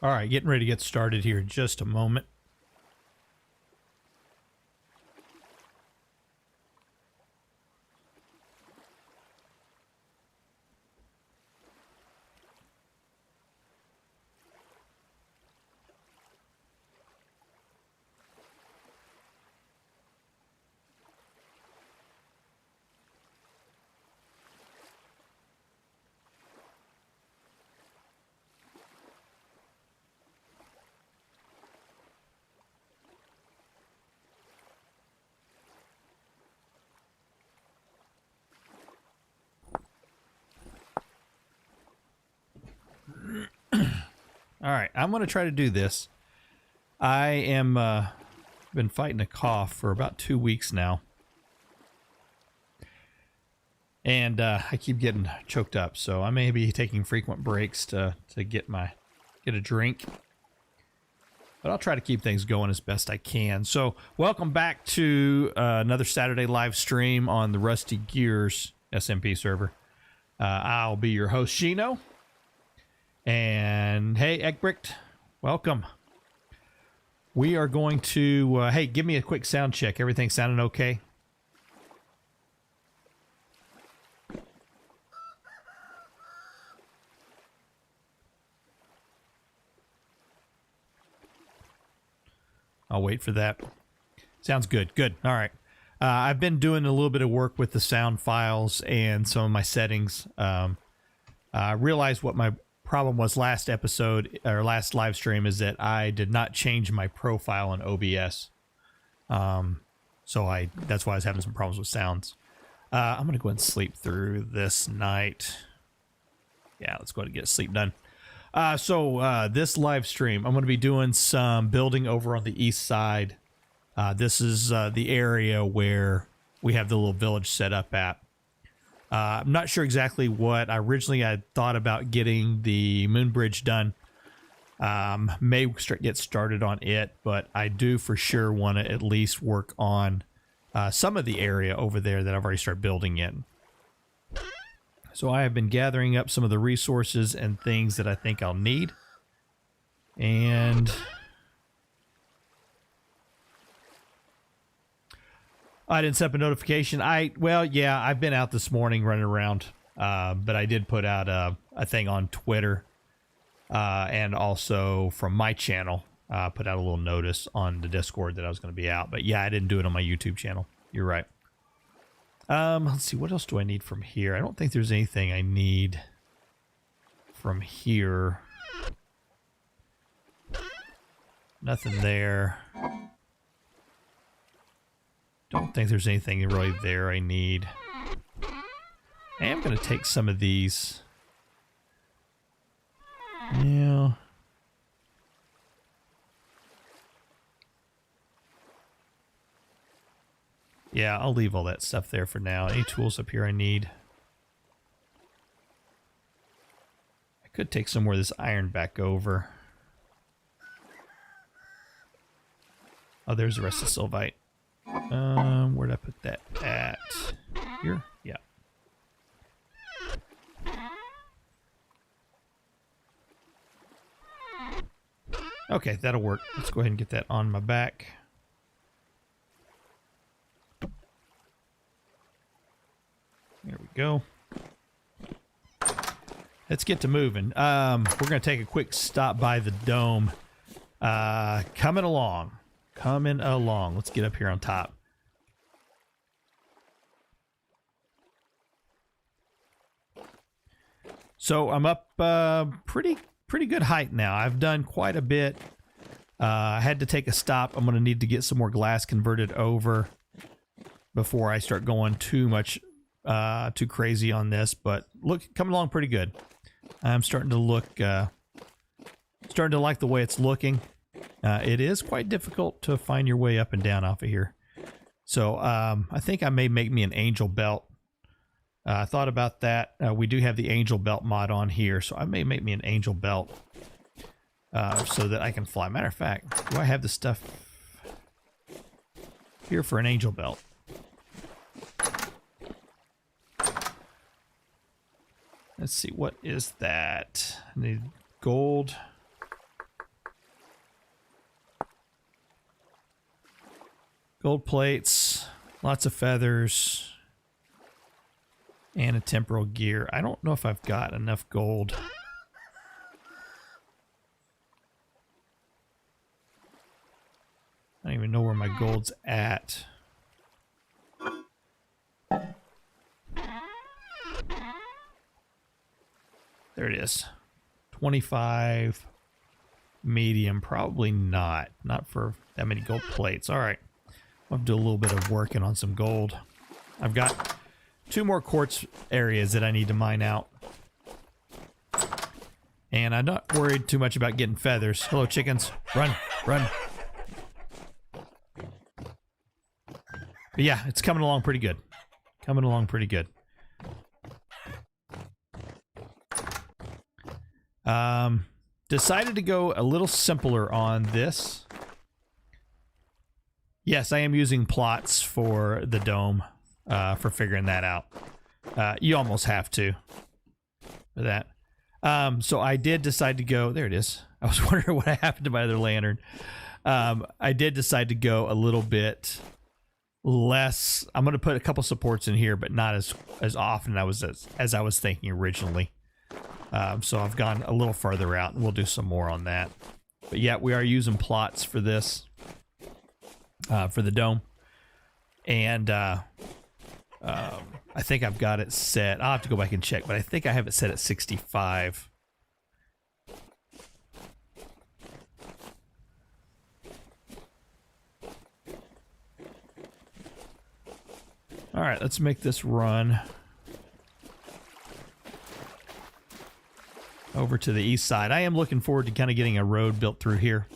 All right, getting ready to get started here in just a moment. All right, I'm going to try to do this. I am been fighting a cough for about 2 weeks now. And I keep getting choked up, so I may be taking frequent breaks to get a drink. But I'll try to keep things going as best I can. So, welcome back to another Saturday live stream on the Rusty Gears SMP server. I'll be your host, Shino. And hey, Egbricht, welcome. We are going to, hey, give me a quick sound check. Everything sounding okay? I'll wait for that. Sounds good. Good. All right. I've been doing a little bit of work with the sound files and some of my settings. I realized what my problem was last episode or last live stream is that I did not change my profile in OBS. So that's why I was having some problems with sounds. I'm going to go ahead and sleep through this night. Yeah, let's go ahead and get sleep done. So this live stream, I'm going to be doing some building over on the east side. This is the area where we have the little village set up at. I'm not sure exactly what. Originally, I thought about getting the moon bridge done. May get started on it, but I do for sure want to at least work on some of the area over there that I've already started building in. So I have been gathering up some of the resources and things that I think I'll need. And I didn't set up a notification. Well, yeah, I've been out this morning running around, but I did put out a thing on Twitter and also from my channel, put out a little notice on the Discord that I was going to be out. But yeah, I didn't do it on my YouTube channel. You're right. Let's see, what else do I need from here? I don't think there's anything I need from here. Nothing there. Don't think there's anything really there I need. I am going to take some of these. Yeah. Yeah, I'll leave all that stuff there for now. Any tools up here I need? I could take some more of this iron back over. Oh, there's the rest of the sylvite. Where'd I put that at? Here? Yeah. Okay, that'll work. Let's go ahead and get that on my back. There we go. Let's get to moving. We're going to take a quick stop by the dome. Coming along. Coming along. Let's get up here on top. So I'm up pretty good height now. I've done quite a bit. I had to take a stop. I'm going to need to get some more glass converted over before I start going too crazy on this. But look, coming along pretty good. I'm starting to like the way it's looking. It is quite difficult to find your way up and down off of here. So I think I may make me an angel belt. I thought about that. We do have the angel belt mod on here, so I may make me an angel belt so that I can fly. Matter of fact, do I have the stuff here for an angel belt? Let's see, what is that? I need gold. Gold plates, lots of feathers, and a temporal gear. I don't know if I've got enough gold. I don't even know where my gold's at. There it is. 25 medium. Probably not. Not for that many gold plates. All right. I'll have to do a little bit of working on some gold. I've got 2 more quartz areas that I need to mine out. And I'm not worried too much about getting feathers. Hello, chickens. Run, run. But yeah, it's coming along pretty good. Coming along pretty good. Decided to go a little simpler on this. Yes, I am using plots for the dome, for figuring that out. You almost have to for that. So I did decide to go, there it is. I was wondering what happened to my other lantern. I did decide to go a little bit less. I'm going to put a couple supports in here, but not as often as I was thinking originally. So I've gone a little farther out, and we'll do some more on that. But yeah, we are using plots for this, for the dome. And I think I've got it set. I'll have to go back and check, but I think I have it set at 65. All right, let's make this run over to the east side. I am looking forward to kind of getting a road built through here.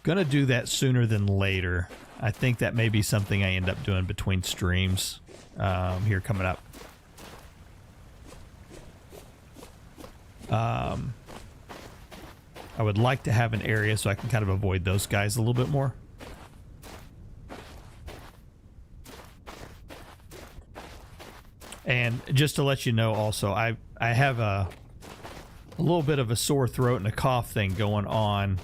Gonna do that sooner than later. I think that may be something I end up doing between streams here coming up. I would like to have an area so I can kind of avoid those guys a little bit more. And just to let you know also, I have a little bit of a sore throat and a cough thing going on.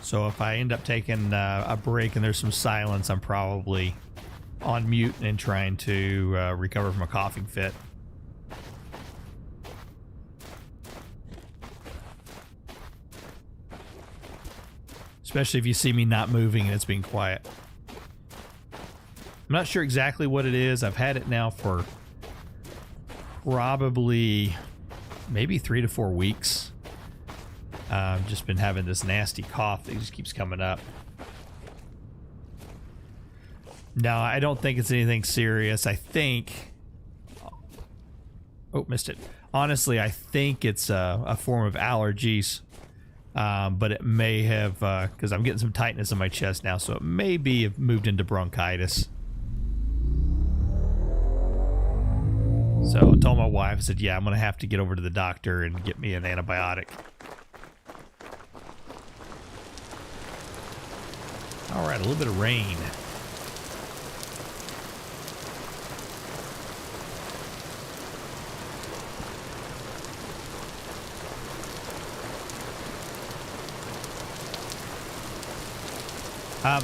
So if I end up taking a break and there's some silence, I'm probably on mute and trying to recover from a coughing fit. Especially if you see me not moving and it's being quiet. I'm not sure exactly what it is. I've had it now for probably maybe 3 to 4 weeks. I've just been having this nasty cough that just keeps coming up. No, I don't think it's anything serious. I think... Oh, missed it. Honestly, I think it's a form of allergies. But it may have... because I'm getting some tightness in my chest now, so it may be moved into bronchitis. So I told my wife, I said, yeah, I'm going to have to get over to the doctor and get me an antibiotic. All right, a little bit of rain.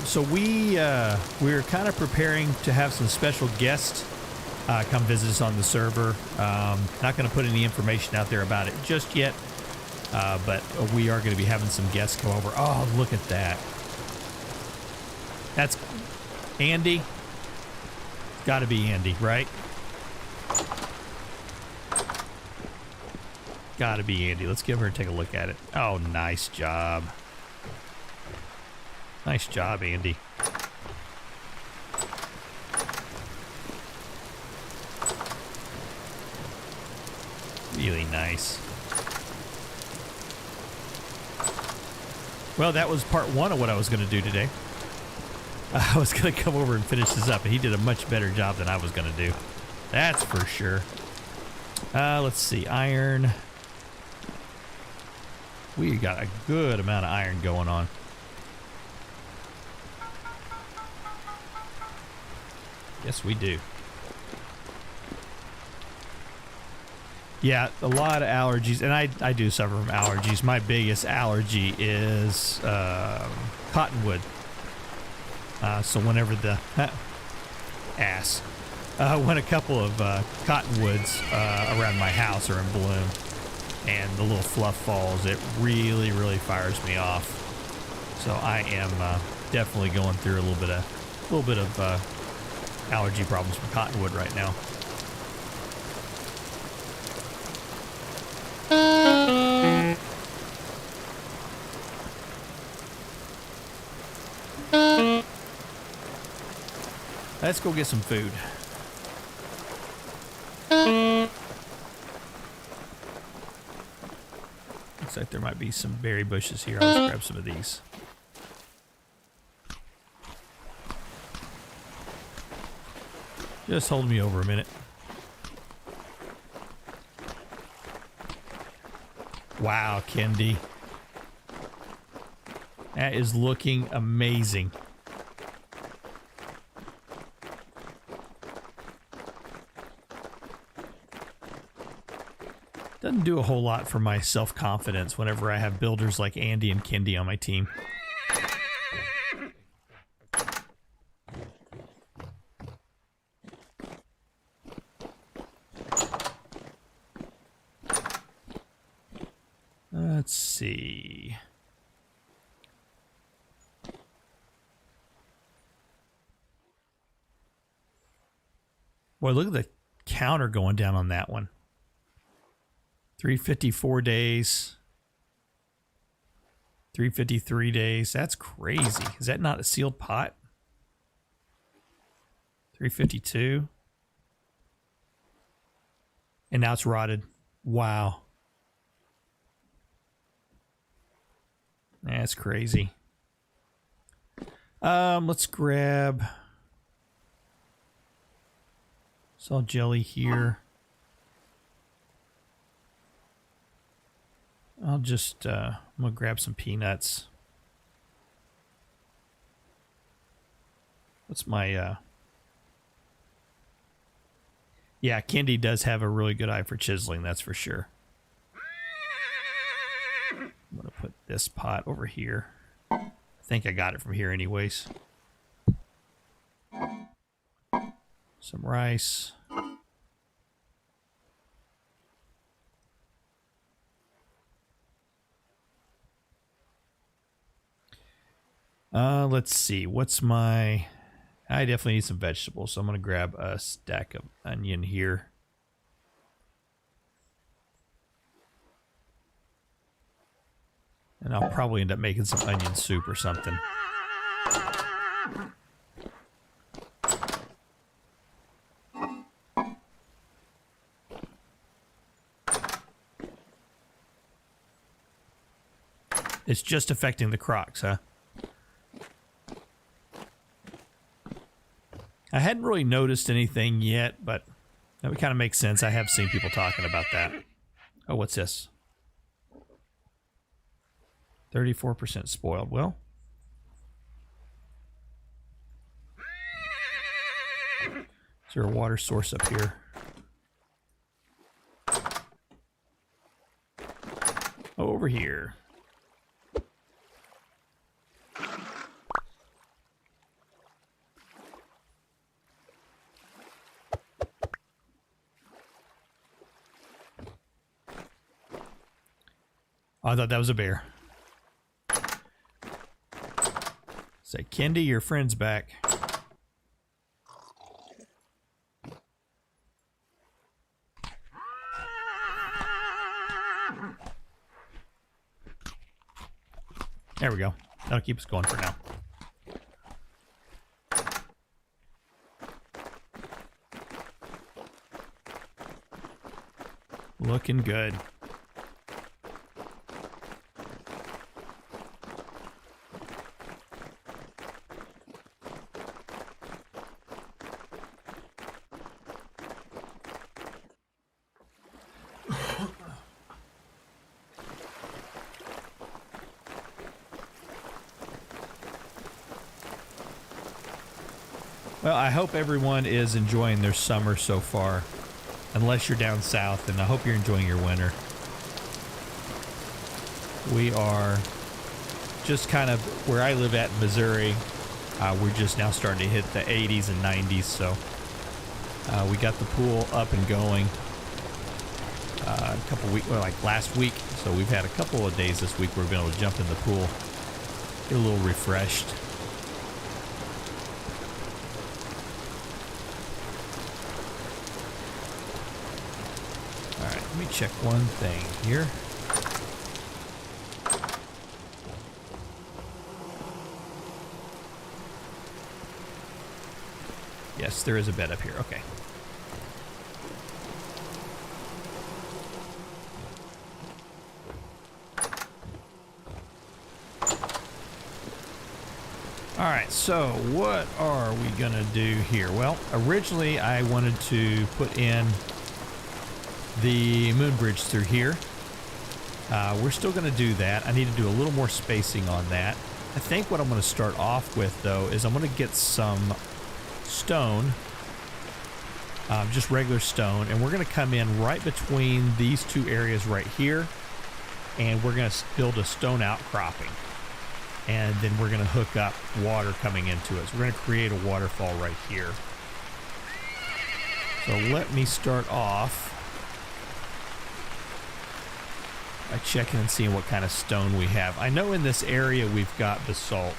So we're kind of preparing to have some special guests come visit us on the server. Not going to put any information out there about it just yet, but we are going to be having some guests come over. Oh, look at that. That's Andy. Got to be Andy, right? Got to be Andy. Let's give her and take a look at it. Oh, nice job. Nice job, Andy. Really nice. Well, that was part 1 of what I was going to do today. I was going to come over and finish this up, and he did a much better job than I was going to do. That's for sure. Let's see. Iron. We got a good amount of iron going on. Yes, we do. Yeah, a lot of allergies, and I do suffer from allergies. My biggest allergy is cottonwood. So whenever the when a couple of cottonwoods around my house are in bloom and the little fluff falls, it really, really fires me off. So I am definitely going through a little bit of allergy problems from cottonwood right now. Let's go get some food. Looks like there might be some berry bushes here. I'll just grab some of these. Just hold me over a minute. Wow, Kendi. That is looking amazing. Doesn't do a whole lot for my self-confidence whenever I have builders like Andy and Kendi on my team. Let's see. Boy, look at the counter going down on that one. 354 days. 353 days. That's crazy. Is that not a sealed pot? 352. And now it's rotted. Wow. That's crazy. Let's grab salt jelly here. I'll just, I'm gonna grab some peanuts. What's my, yeah, Kendi does have a really good eye for chiseling, that's for sure. I'm gonna put this pot over here. I think I got it from here anyways. Some rice. Let's see. What's my... I definitely need some vegetables, so I'm going to grab a stack of onion here. And I'll probably end up making some onion soup or something. It's just affecting the crocs, huh? I hadn't really noticed anything yet, but that would kind of make sense. I have seen people talking about that. Oh, what's this? 34% spoiled. Well, is there a water source up here? Over here. Oh, I thought that was a bear. Say, Kendi, your friend's back. There we go. That'll keep us going for now. Looking good. Well, I hope everyone is enjoying their summer so far, unless you're down south, and I hope you're enjoying your winter. We are just kind of where I live at in Missouri. We're just now starting to hit the 80s and 90s, so we got the pool up and going a couple weeks, well, like last week. So we've had a couple of days this week where we've been able to jump in the pool, get a little refreshed. All right, let me check one thing here. Yes, there is a bed up here. Okay. All right, so what are we going to do here? Well, originally I wanted to put in the moon bridge through here. We're still going to do that. I need to do a little more spacing on that. I think what I'm going to start off with, though, is I'm going to get some stone, just regular stone, and we're going to come in right between these two areas right here, and we're going to build a stone outcropping, and then we're going to hook up water coming into it. So we're going to create a waterfall right here. So let me start off by checking and seeing what kind of stone we have. I know in this area we've got basalt.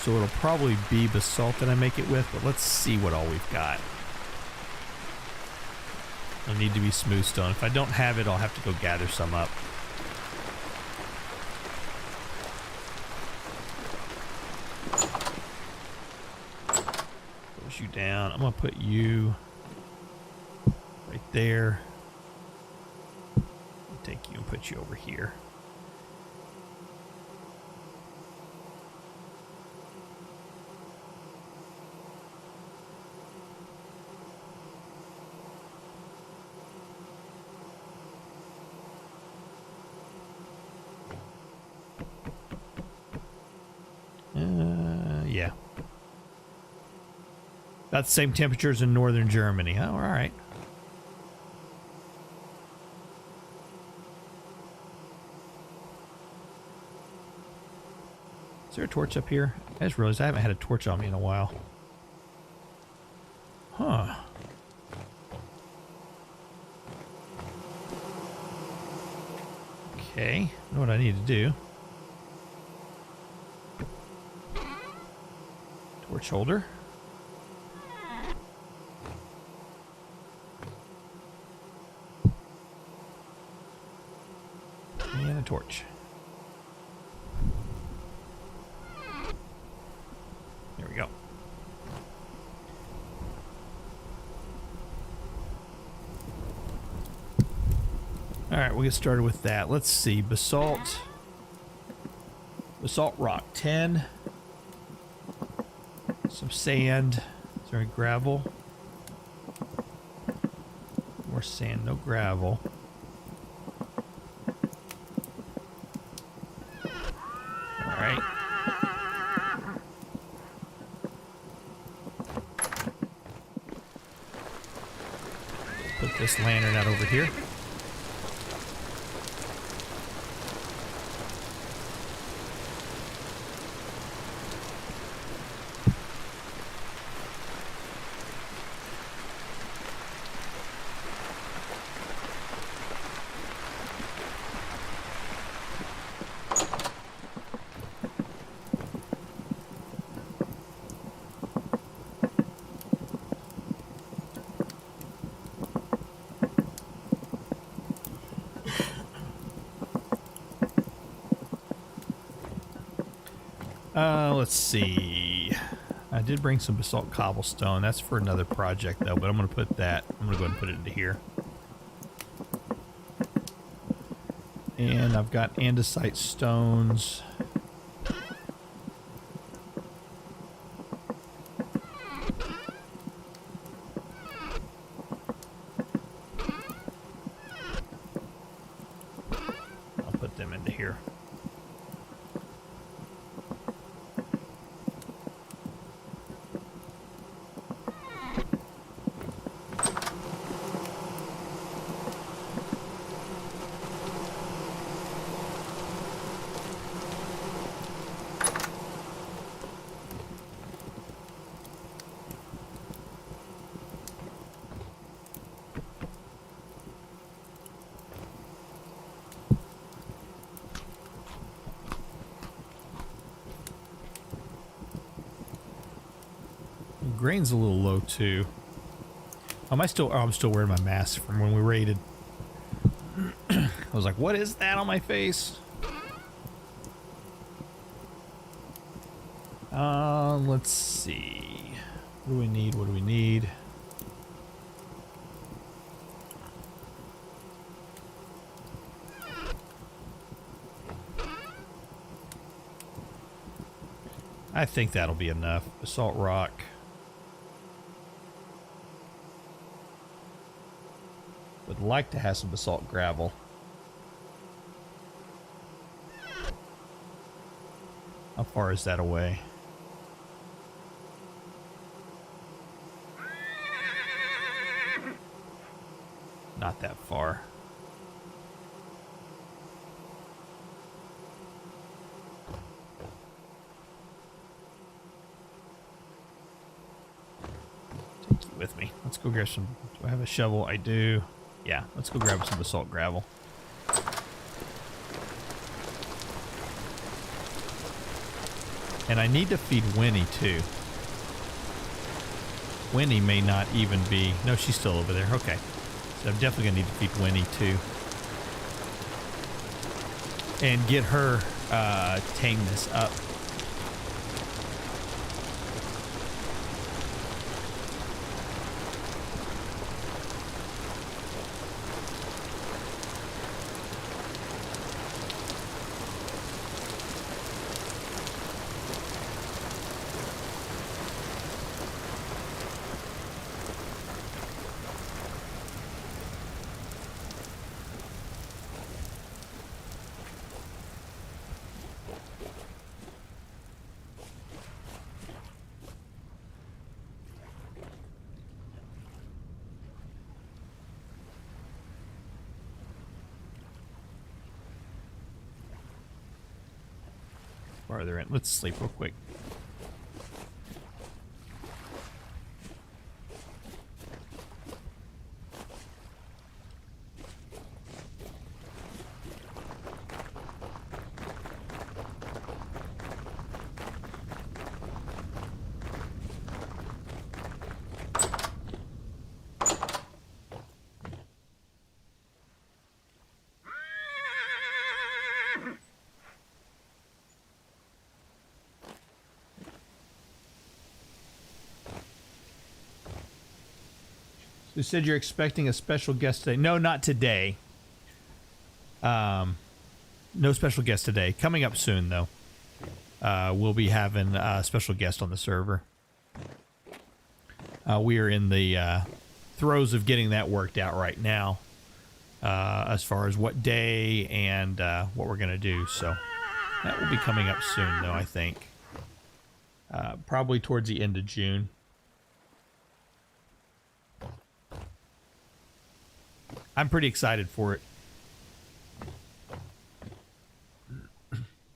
So it'll probably be basalt that I make it with, but let's see what all we've got. It'll need to be smooth stone. If I don't have it, I'll have to go gather some up. Push you down. I'm going to put you right there. I'll take you and put you over here. Yeah. About the same temperatures in northern Germany. Oh, all right. Is there a torch up here? I just realized I haven't had a torch on me in a while. Huh. Okay. I know what I need to do. Torch holder. And a torch. There we go. All right, we'll get started with that. Let's see. Basalt. Basalt rock 10. Some sand. Is there any gravel? More sand, no gravel. All right. Put this lantern out over here. Let's see. I did bring some basalt cobblestone. That's for another project though, but I'm going to put that. I'm going to go ahead and put it into here. And I've got andesite stones. I'll put them into here. grain's a little low too. Am I still? Oh, I'm still wearing my mask from when we raided. I was like, what is that on my face? Let's see. What do we need? What do we need? I think that'll be enough. Basalt rock. Would like to have some basalt gravel. How far is that away? Not that far. Take you with me. Let's go grab some. Do I have a shovel? I do. Yeah, let's go grab some basalt gravel. And I need to feed Winnie too. Winnie may not even be... No, she's still over there. Okay. So I'm definitely going to need to feed Winnie too. And get her tameness up. Farther in. Let's sleep real quick. You said you're expecting a special guest today. No, not today. No special guest today. Coming up soon, though. We'll be having a special guest on the server. We are in the throes of getting that worked out right now. As far as what day and what we're going to do. So that will be coming up soon, though, I think. Probably towards the end of June. I'm pretty excited for it.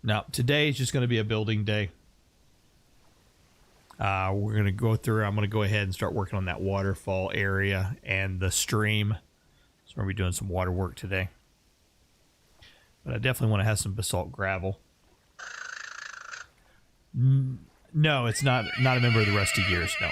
Now, today is just going to be a building day. We're going to go through. I'm going to go ahead and start working on that waterfall area and the stream. So we're going to be doing some water work today. But I definitely want to have some basalt gravel. No, it's not a member of the Rusty Gears, no.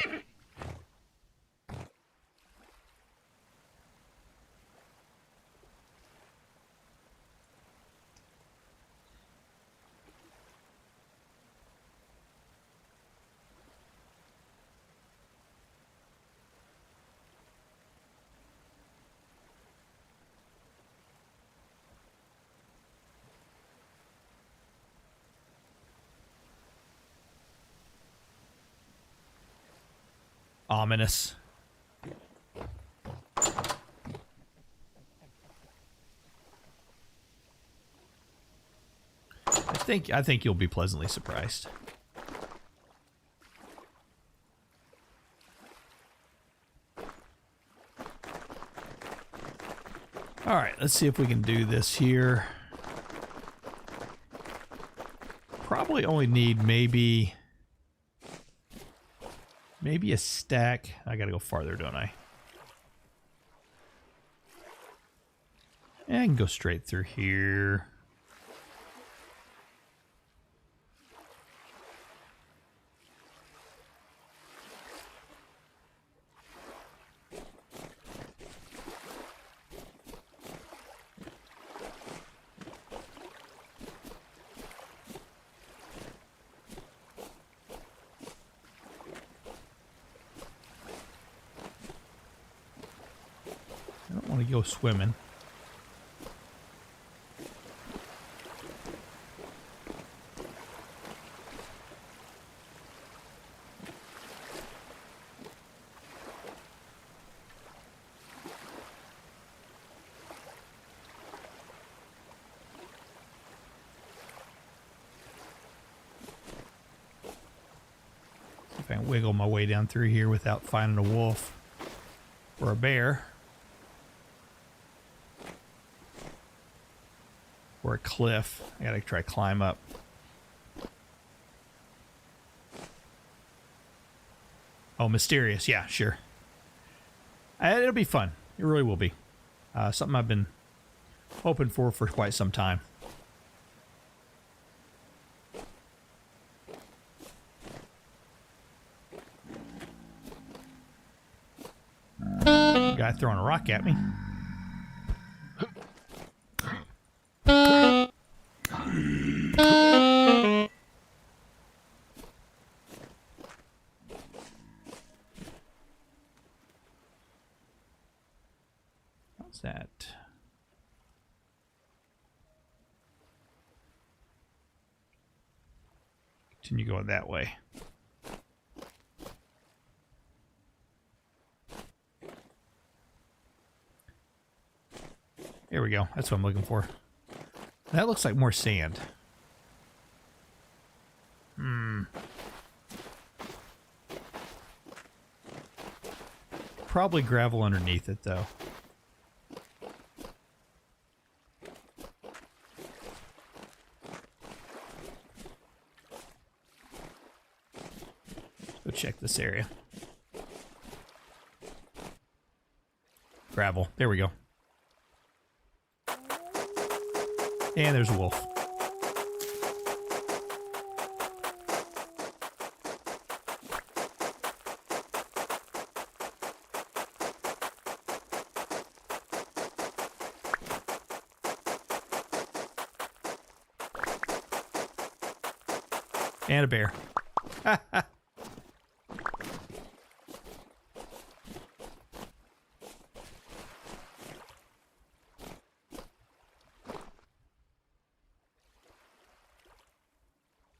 Ominous. I think you'll be pleasantly surprised. All right, let's see if we can do this here. Probably only need maybe a stack. I gotta go farther, don't I? And I can go straight through here. want to go swimming. If I can wiggle my way down through here without finding a wolf or a bear or a cliff. I gotta try to climb up. Oh, mysterious. Yeah, sure. It'll be fun. It really will be. Something I've been hoping for quite some time. Guy throwing a rock at me. What's that? Continue going that way. There we go. That's what I'm looking for. That looks like more sand. Probably gravel underneath it, though. Let's go check this area. Gravel. There we go. And there's a wolf. And a bear.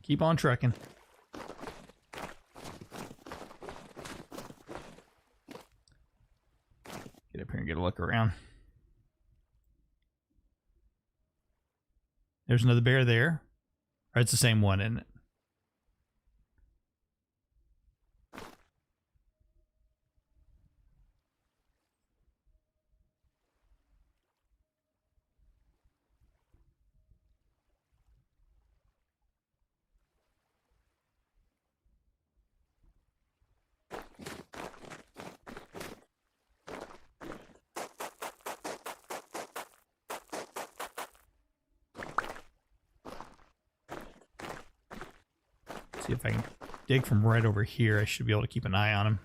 Keep on trucking. Get up here and get a look around. There's another bear there. Or it's the same one, isn't it? See if I can dig from right over here. I should be able to keep an eye on him.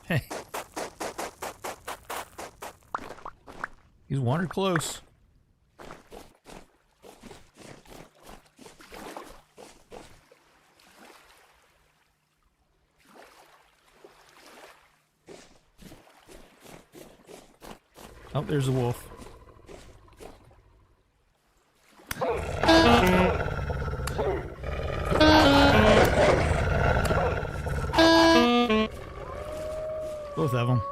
Hey. He's wandered close. Oh, there's a wolf. Both of them.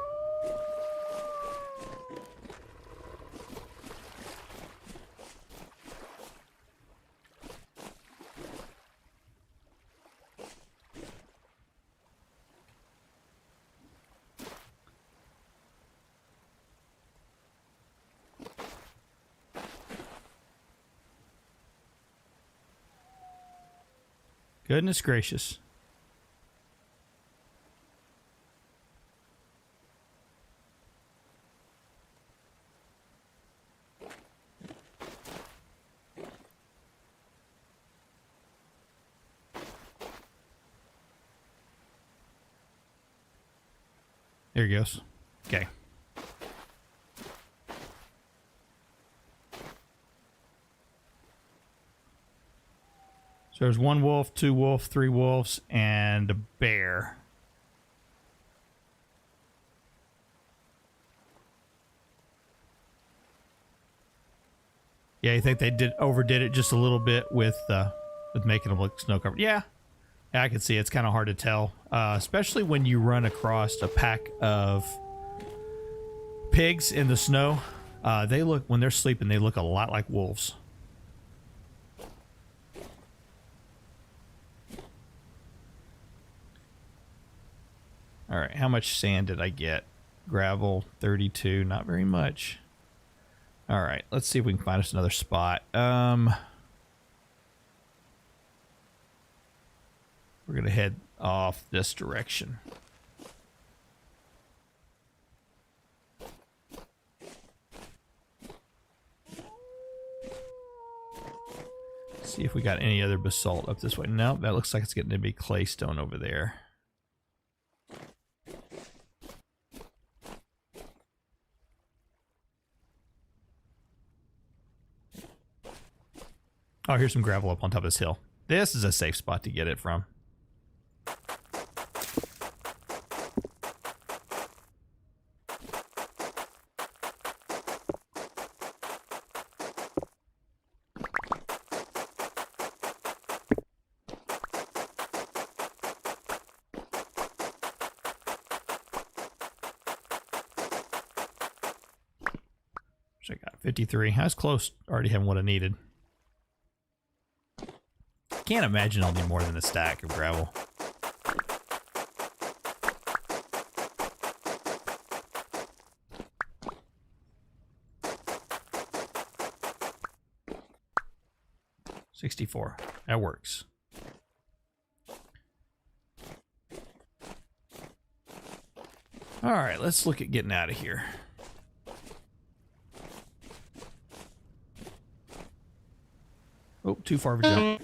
Goodness gracious. There he goes. Okay. So there's 1 wolf, 2 wolf, 3 wolves, and a bear. Yeah, you think they overdid it just a little bit with making them look snow covered? Yeah, I can see it's kind of hard to tell, especially when you run across a pack of pigs in the snow. They look, when they're sleeping, they look a lot like wolves. All right, how much sand did I get? Gravel, 32, not very much. All right, let's see if we can find us another spot. We're going to head off this direction. See if we got any other basalt up this way. No, that looks like it's getting to be claystone over there. Oh, here's some gravel up on top of this hill. This is a safe spot to get it from. So I got 53. I was close. Already having what I needed. Can't imagine I'll need more than a stack of gravel. $64. That works. All right, let's look at getting out of here. Oh, too far of a jump.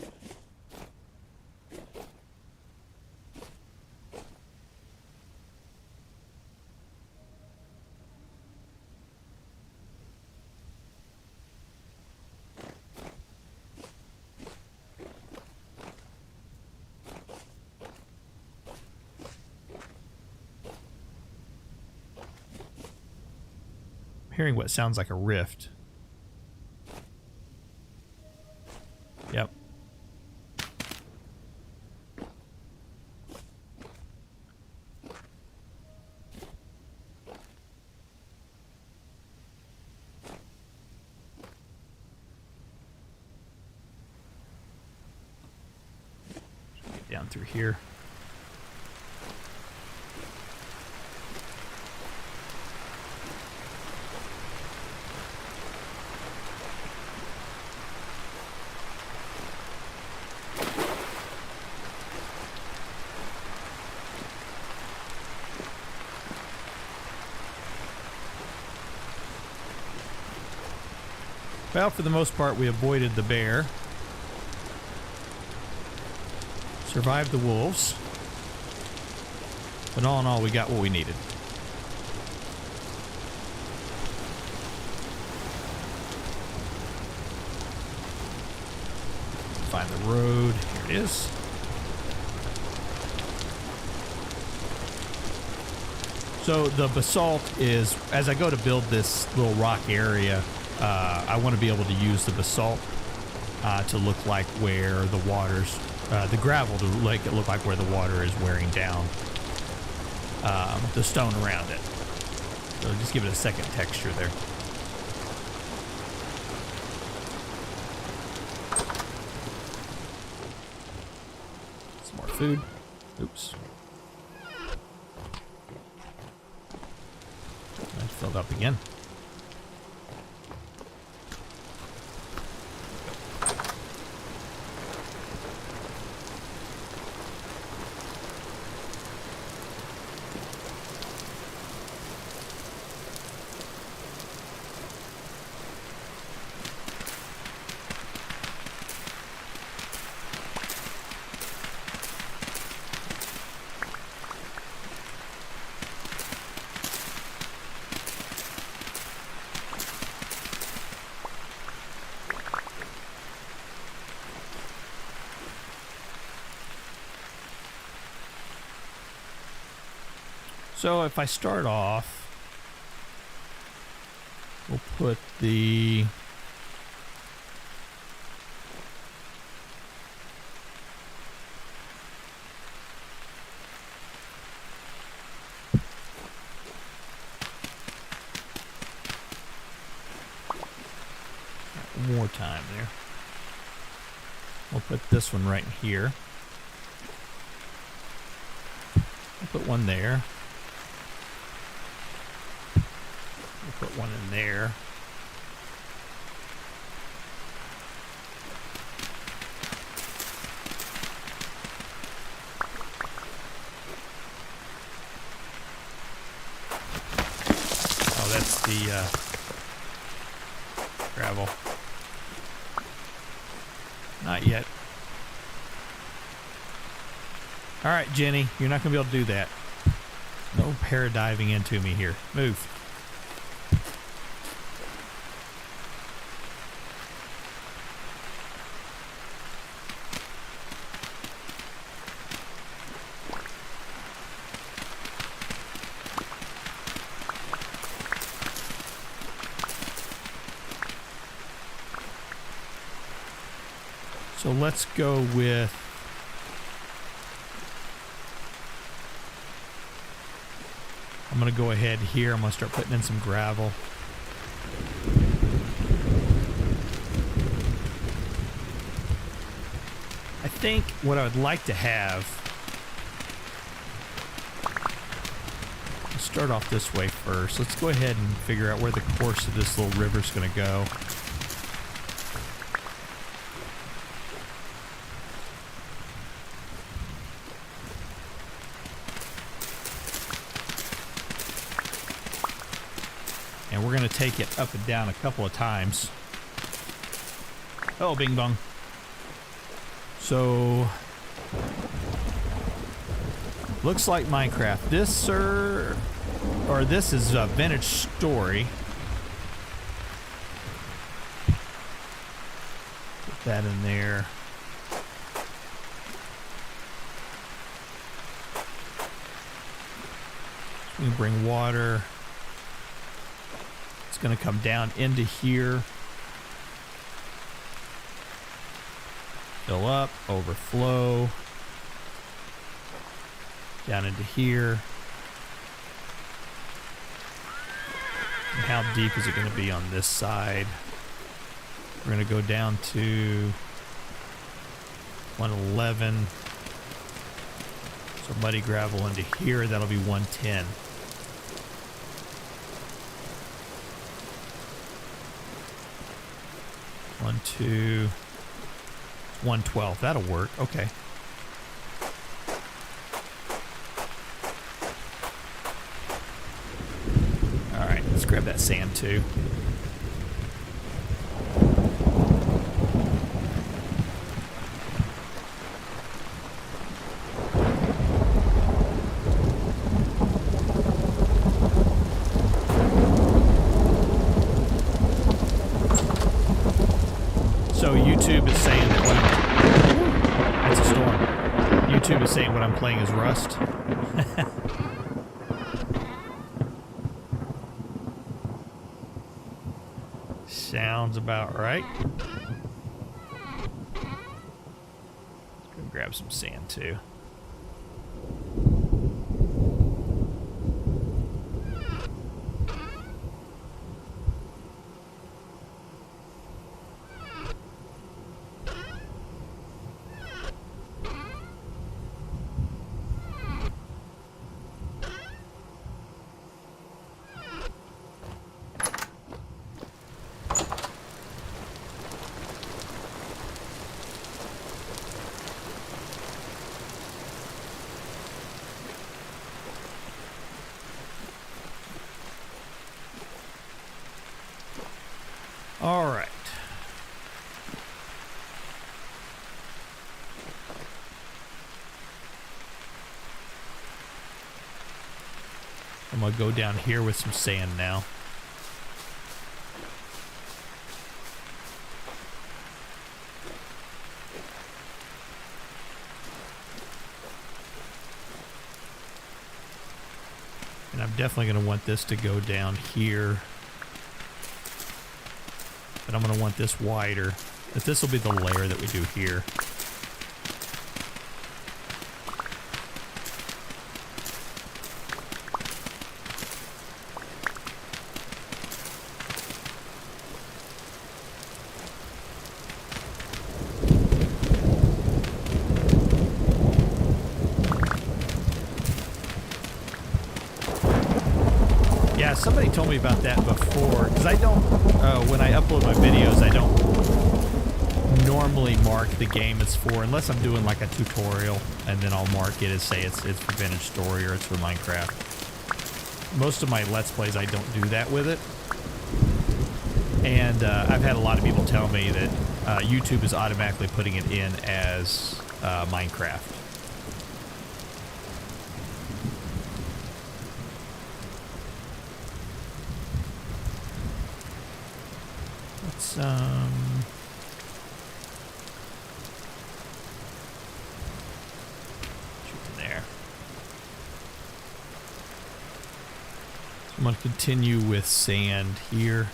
Hearing what sounds like a rift. Yep. Get down through here. Well, for the most part, we avoided the bear. Survived the wolves. But all in all, we got what we needed. Find the road. Here it is. So the basalt is, as I go to build this little rock area, I want to be able to use the basalt to look like where the water's, the gravel to make it look like where the water is wearing down the stone around it. So just give it a second texture there. Some more food. Oops. That filled up again. So if I start off, we'll put the more time there. We'll put this one right in here. We'll put one there. We'll put one in there. Oh, that's the gravel. Not yet. All right, Jenny, you're not going to be able to do that. No paradiving into me here. Move. So let's go with I'm going to go ahead here. I'm going to start putting in some gravel. I think what I would like to have, let's start off this way first. Let's go ahead and figure out where the course of this little river is going to go. And we're going to take it up and down a couple of times. Oh, bing bong. So, looks like Minecraft. This, sir, or this is a vintage story. Put that in there. We can bring water. It's going to come down into here. Fill up, overflow. Down into here. And how deep is it going to be on this side? We're going to go down to 111. So muddy gravel into here. That'll be 110. One, two, 112. That'll work. Okay. All right, let's grab that sand too. So YouTube is saying that it's a storm. YouTube is saying what I'm playing is Rust. Sounds about right. Let's go grab some sand too. All right. I'm going to go down here with some sand now. And I'm definitely going to want this to go down here. But I'm going to want this wider. But this will be the layer that we do here. Yeah, somebody told me about that before, because I don't, when I upload my videos, I don't normally mark the game it's for, unless I'm doing like a tutorial, and then I'll mark it as, say, it's for Vintage Story or it's for Minecraft. Most of my Let's Plays, I don't do that with it. And I've had a lot of people tell me that YouTube is automatically putting it in as Minecraft. Let's shoot in there. So I'm going to continue with sand here.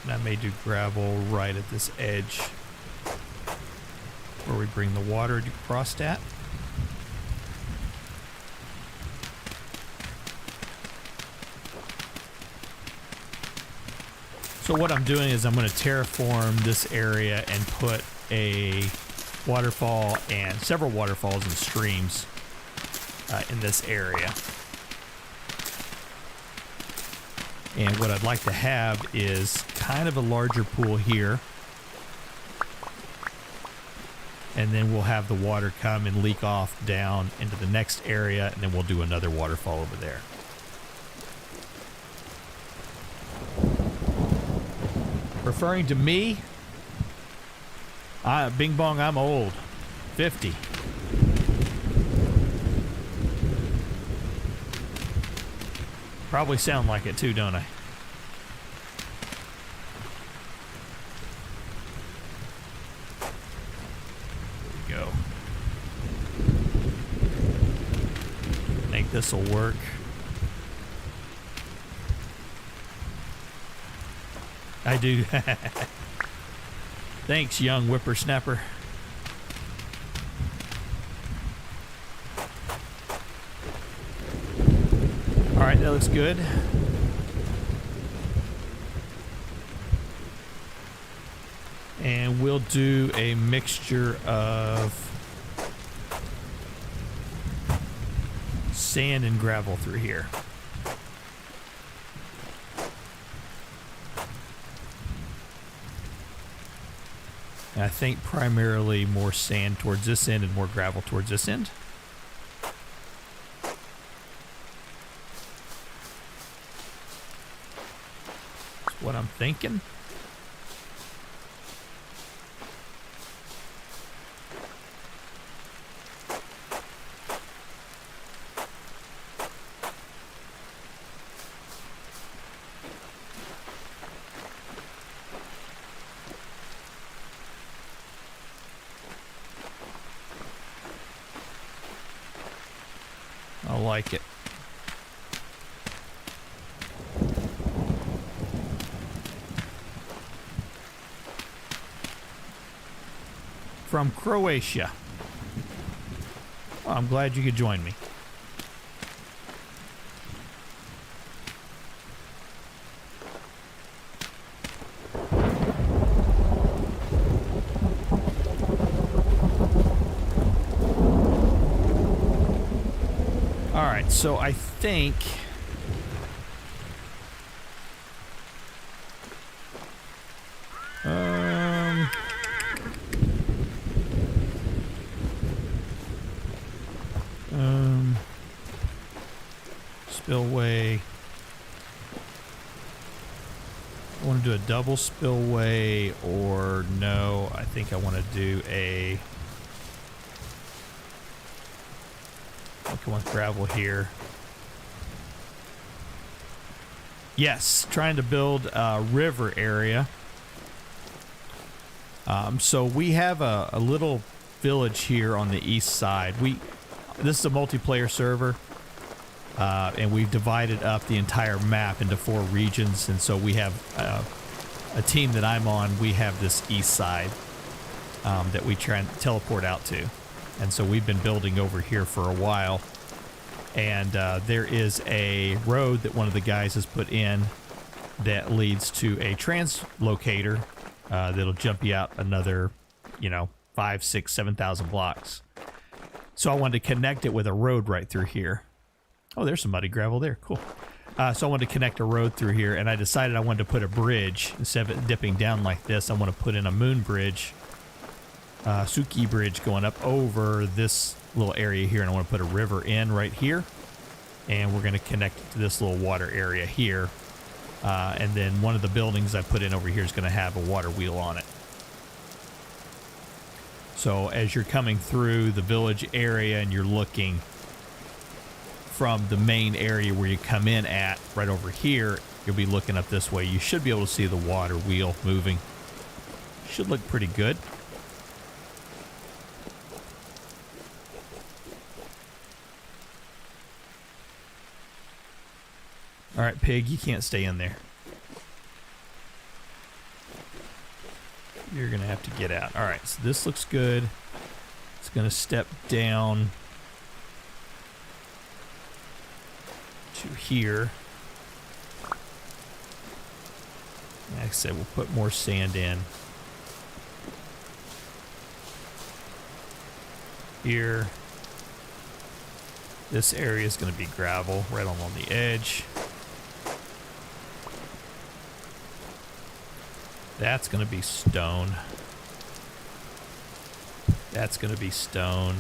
And I may do gravel right at this edge where we bring the water across at. So what I'm doing is I'm going to terraform this area and put a waterfall and several waterfalls and streams in this area. And what I'd like to have is kind of a larger pool here. And then we'll have the water come and leak off down into the next area, and then we'll do another waterfall over there. Referring to me, Bing Bong, I'm old. 50. Probably sound like it too, don't I? There we go. I think this will work. I do. Thanks, young whippersnapper. All right, that looks good. And we'll do a mixture of sand and gravel through here. And I think primarily more sand towards this end and more gravel towards this end. That's what I'm thinking. I like it. From Croatia. Well, I'm glad you could join me. Alright, so I think spillway. I want to do a double spillway, or no, I think I want to do a I want gravel here. Yes, trying to build a river area. So we have a little village here on the east side. This is a multiplayer server, and we've divided up the entire map into 4 regions. And so we have a team that I'm on. We have this east side that we try and teleport out to. And so we've been building over here for a while. And there is a road that one of the guys has put in that leads to a translocator that'll jump you out another, 5, 6, 7,000 blocks. So I wanted to connect it with a road right through here. Oh, there's some muddy gravel there. Cool. So I wanted to connect a road through here, and I decided I wanted to put a bridge. Instead of it dipping down like this, I want to put in a moon bridge, Suki bridge going up over this little area here, and I want to put a river in right here. And we're going to connect it to this little water area here. And then one of the buildings I put in over here is going to have a water wheel on it. So as you're coming through the village area and you're looking from the main area where you come in at, right over here, you'll be looking up this way. You should be able to see the water wheel moving. Should look pretty good. All right, pig, you can't stay in there. You're going to have to get out. All right, so this looks good. It's going to step down to here. Like I said, we'll put more sand in. Here. This area is going to be gravel right along the edge. That's going to be stone. That's going to be stone.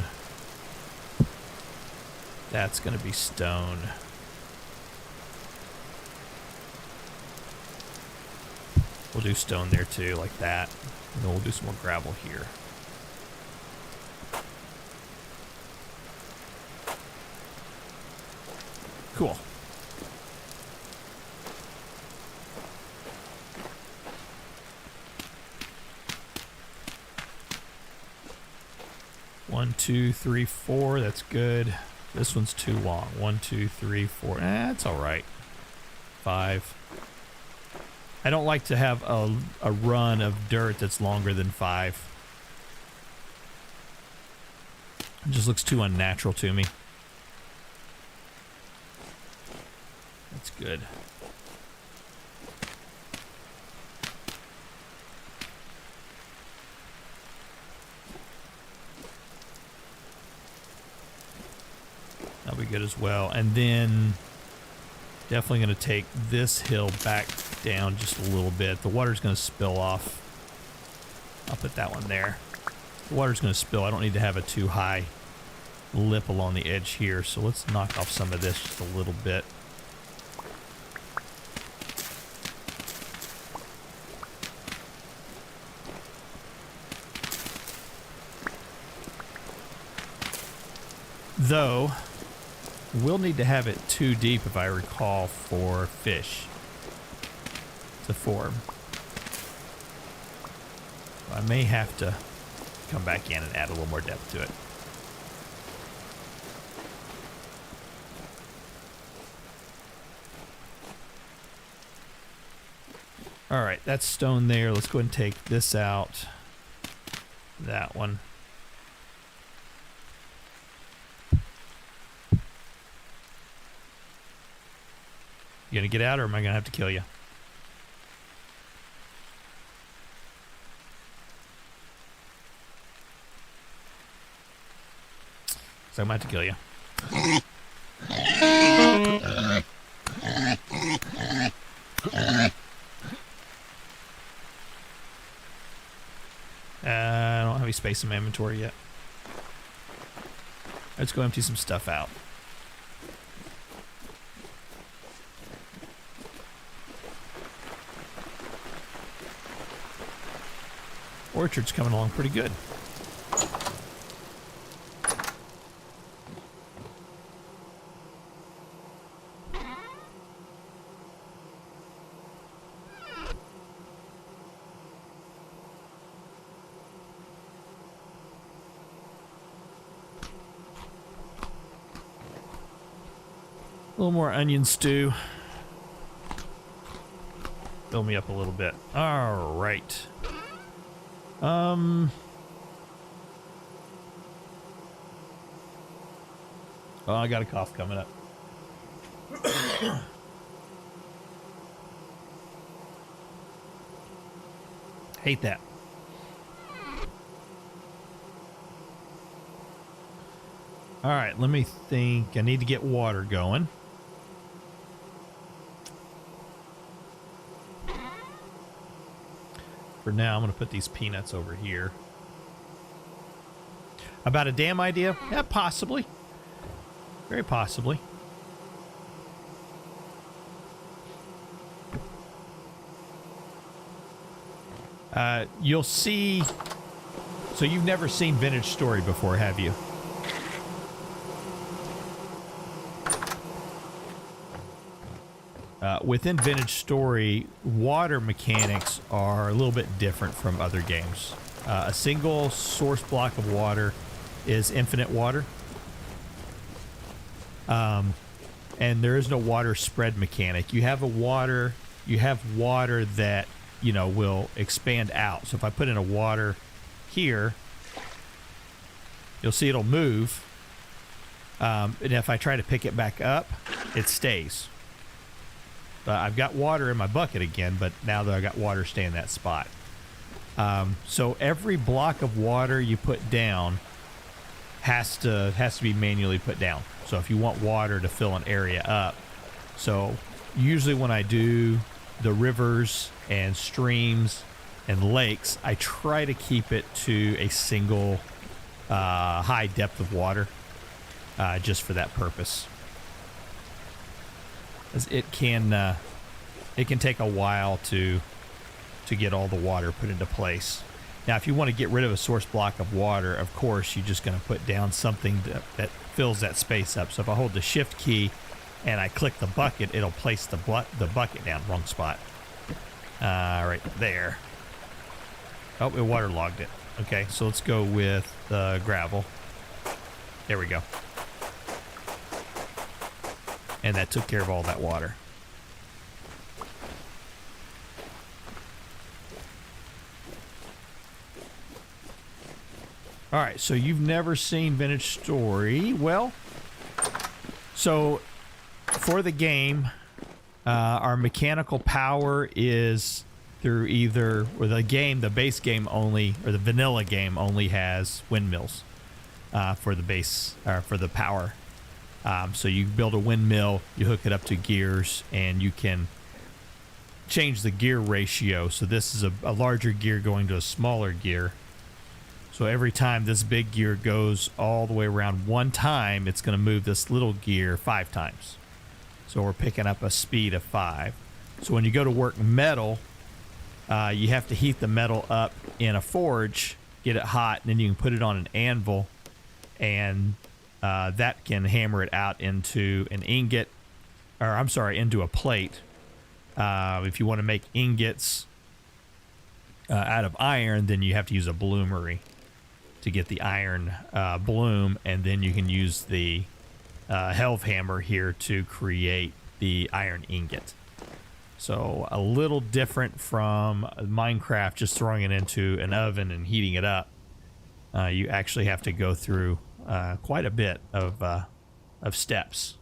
That's going to be stone. We'll do stone there too, like that. And then we'll do some more gravel here. Cool. One, 2, 3, 4. That's good. This one's too long. 1, 2, 3, 4. That's all right. 5. I don't like to have a run of dirt that's longer than 5. It just looks too unnatural to me. That's good. That'll be good as well. And then definitely going to take this hill back down just a little bit. The water's going to spill off. I'll put that one there. The water's going to spill. I don't need to have a too high lip along the edge here. So let's knock off some of this just a little bit. Though, we'll need to have it 2 deep, if I recall, for fish to form. I may have to come back in and add a little more depth to it. All right, that's stone there. Let's go ahead and take this out. That one. You gonna get out, or am I gonna have to kill you? So I might have to kill you. I don't have any space in my inventory yet. Let's go empty some stuff out. Orchard's coming along pretty good. A little more onion stew. Fill me up a little bit. All right. Oh, I got a cough coming up. Hate that. All right, let me think. I need to get water going. For now, I'm going to put these peanuts over here. About a dam idea? Yeah, possibly. Very possibly. You'll see... So you've never seen Vintage Story before, have you? Within Vintage Story, water mechanics are a little bit different from other games. A single source block of water is infinite water. And there is no water spread mechanic. You have water that, you know, will expand out. So if I put in a water here, you'll see it'll move. And if I try to pick it back up, it stays. I've got water in my bucket again, but now that I've got water staying in that spot. So every block of water you put down has to be manually put down. So if you want water to fill an area up. So usually when I do the rivers and streams and lakes, I try to keep it to a single high depth of water just for that purpose. It can take a while to get all the water put into place. Now, if you want to get rid of a source block of water, of course, you're just going to put down something that fills that space up. So if I hold the shift key and I click the bucket, it'll place the bucket down. Wrong spot. Right there. Oh, it waterlogged it. Okay, so let's go with gravel. There we go. And that took care of all that water. All right, so you've never seen Vintage Story. Well, so for the game, our mechanical power is through the base game only, or the vanilla game only has windmills for the base, or for the power. So you build a windmill, you hook it up to gears, and you can change the gear ratio. So this is a larger gear going to a smaller gear. So every time this big gear goes all the way around one time, it's going to move this little gear 5 times. So we're picking up a speed of 5. So when you go to work metal, you have to heat the metal up in a forge, get it hot, and then you can put it on an anvil, and that can hammer it out into an ingot, or I'm sorry, into a plate. If you want to make ingots out of iron, then you have to use a bloomery to get the iron bloom, and then you can use the helve hammer here to create the iron ingot. So a little different from Minecraft, just throwing it into an oven and heating it up. You actually have to go through quite a bit of steps.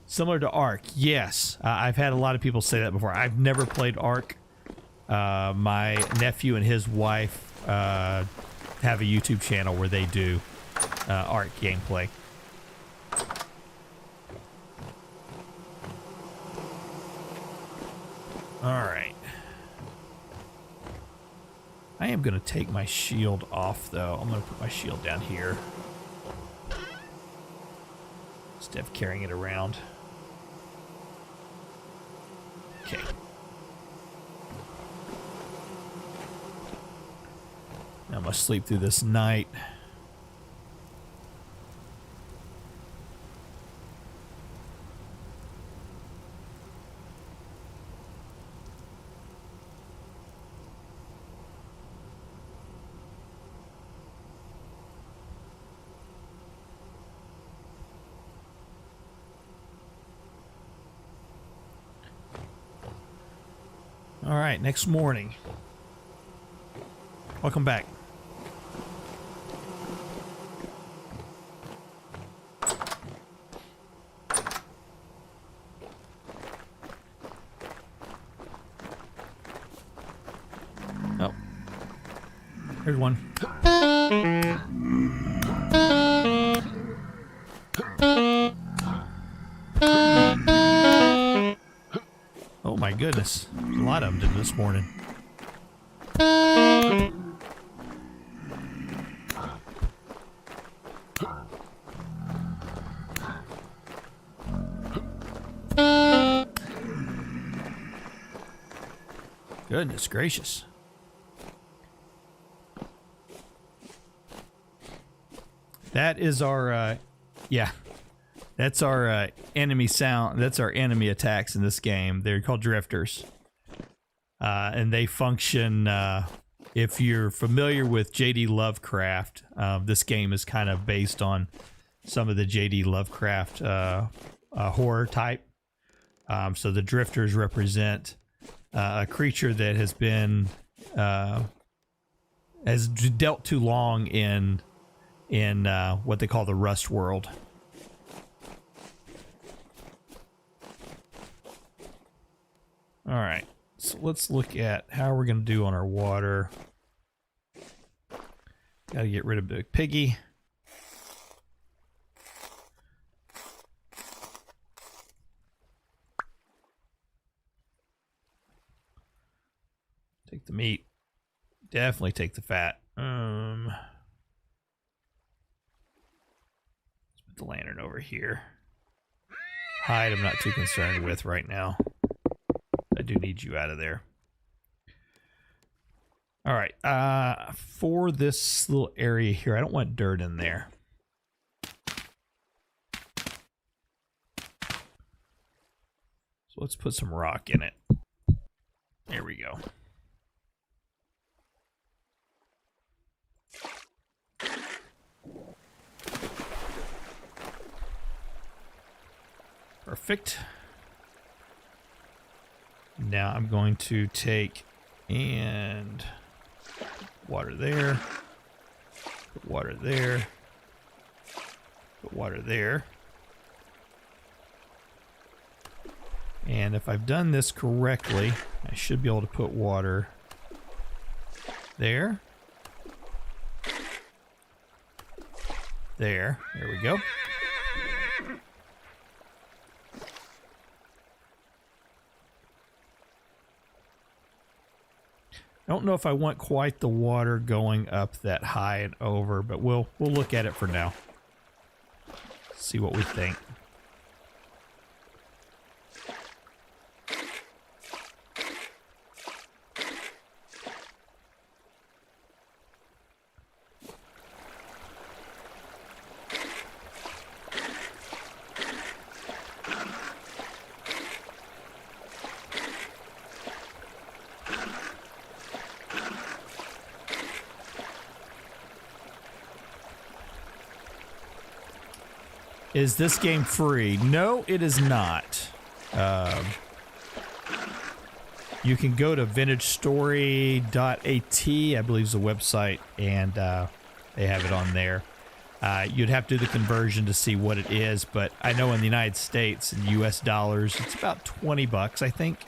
Similar to Ark, yes. I've had a lot of people say that before. I've never played Ark. My nephew and his wife have a YouTube channel where they do Ark gameplay. Alright. I am going to take my shield off, though. I'm going to put my shield down here instead of carrying it around. Okay. I'm going to sleep through this night. All right, next morning. Welcome back. Oh, here's one. Oh my goodness, there's a lot of them this morning. Goodness gracious. That is our, yeah, that's our enemy sound. That's our enemy attacks in this game. They're called drifters. And they function, if you're familiar with J.D. Lovecraft, this game is kind of based on some of the J.D. Lovecraft horror type. So the drifters represent a creature that has been, has dealt too long in what they call the Rust world. All right, so let's look at how we're going to do on our water. Got to get rid of Big Piggy. Take the meat. Definitely take the fat. Let's put the lantern over here. Hide I'm not too concerned with right now. I do need you out of there. All right. For this little area here, I don't want dirt in there. So let's put some rock in it. There we go. Perfect. Now I'm going to take and water there, put water there, put water there. And if I've done this correctly, I should be able to put water there. There we go. I don't know if I want quite the water going up that high and over, but we'll look at it for now. See what we think. Is this game free? No, it is not. You can go to vintagestory.at, I believe is the website, and they have it on there. You'd have to do the conversion to see what it is, but I know in the United States, in US dollars, it's about 20 bucks, I think.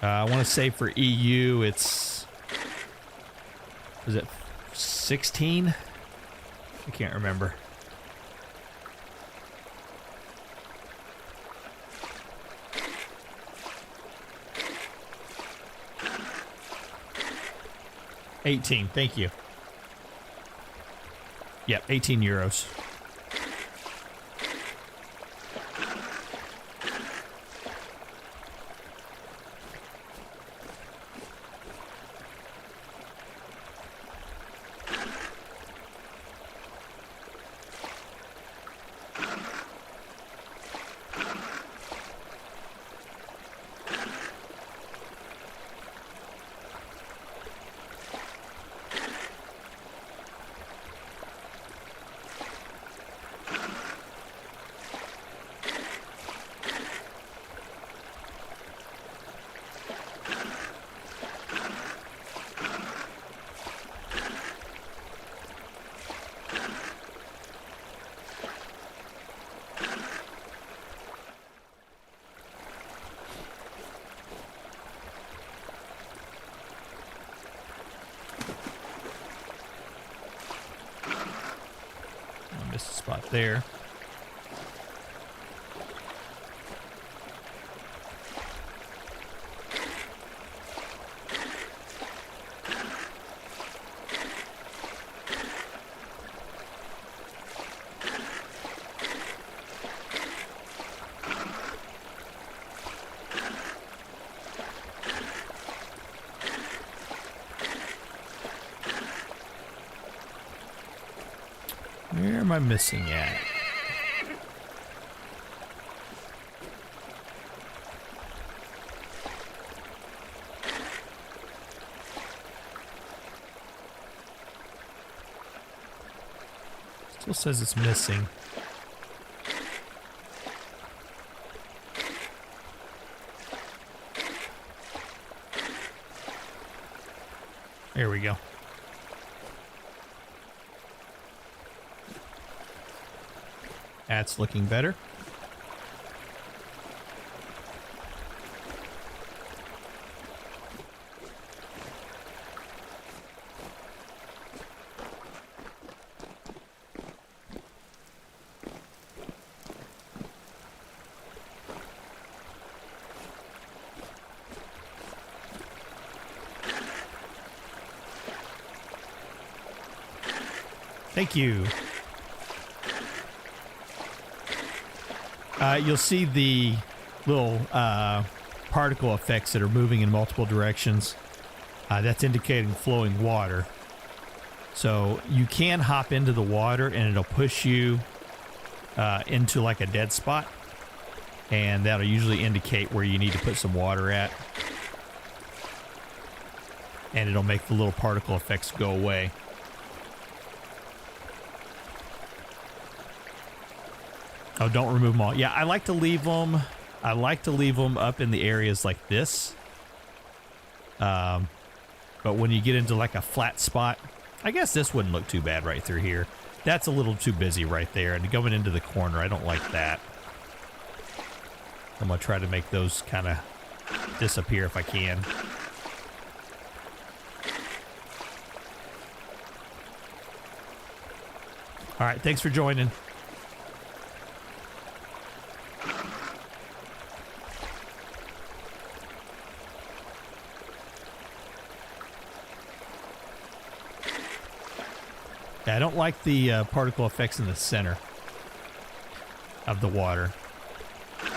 I want to say for EU, it's... Was it 16? I can't remember. $18, thank you. Yep, 18 euros. Missed a spot there. Where am I missing at? Still says it's missing. There we go. That's looking better. Thank you. You'll see the little particle effects that are moving in multiple directions. That's indicating flowing water. So you can hop into the water and it'll push you into like a dead spot. And that'll usually indicate where you need to put some water at. And it'll make the little particle effects go away. Oh, don't remove them all. Yeah, I like to leave them. I like to leave them up in the areas like this. But when you get into like a flat spot, I guess this wouldn't look too bad right through here. That's a little too busy right there. And going into the corner, I don't like that. I'm going to try to make those kind of disappear if I can. All right, thanks for joining. Yeah, I don't like the particle effects in the center of the water. So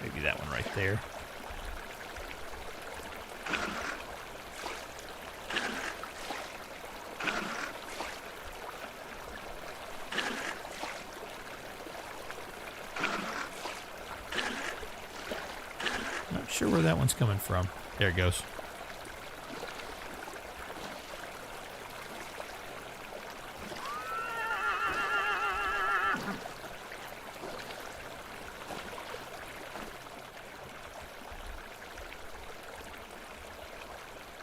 maybe that one right there. Sure where that one's coming from. There it goes.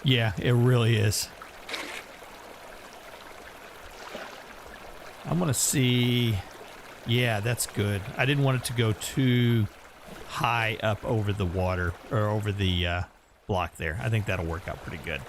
Yeah, it really is. I'm gonna see. Yeah, that's good. I didn't want it to go too high up over the water or over the block there. I think that'll work out pretty good.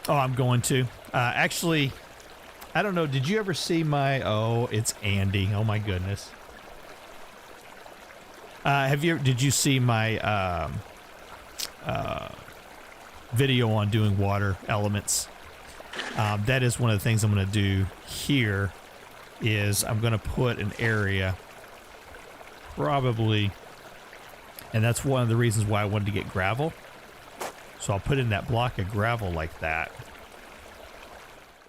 Oh, I'm going to. Actually, I don't know. Did you ever see my... Oh, it's Andy. Oh, my goodness. Did you see my video on doing water elements? That is one of the things I'm going to do here is I'm going to put an area probably, and that's one of the reasons why I wanted to get gravel. So I'll put in that block of gravel like that,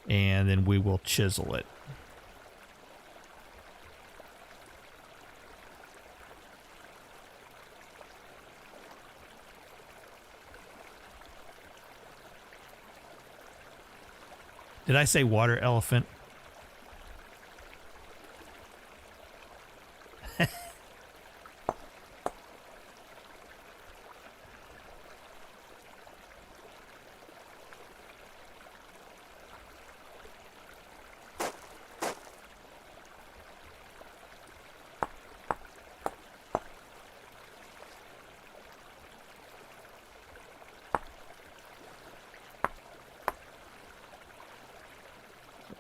and then we will chisel it. Did I say water elephant?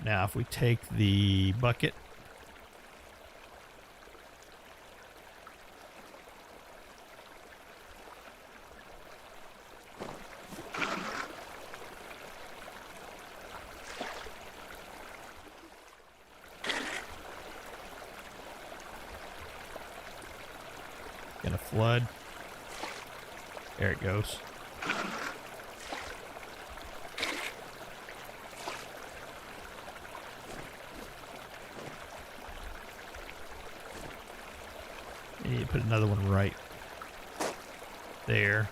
Now, if we take the bucket, gonna flood. There it goes. And you put another one right there.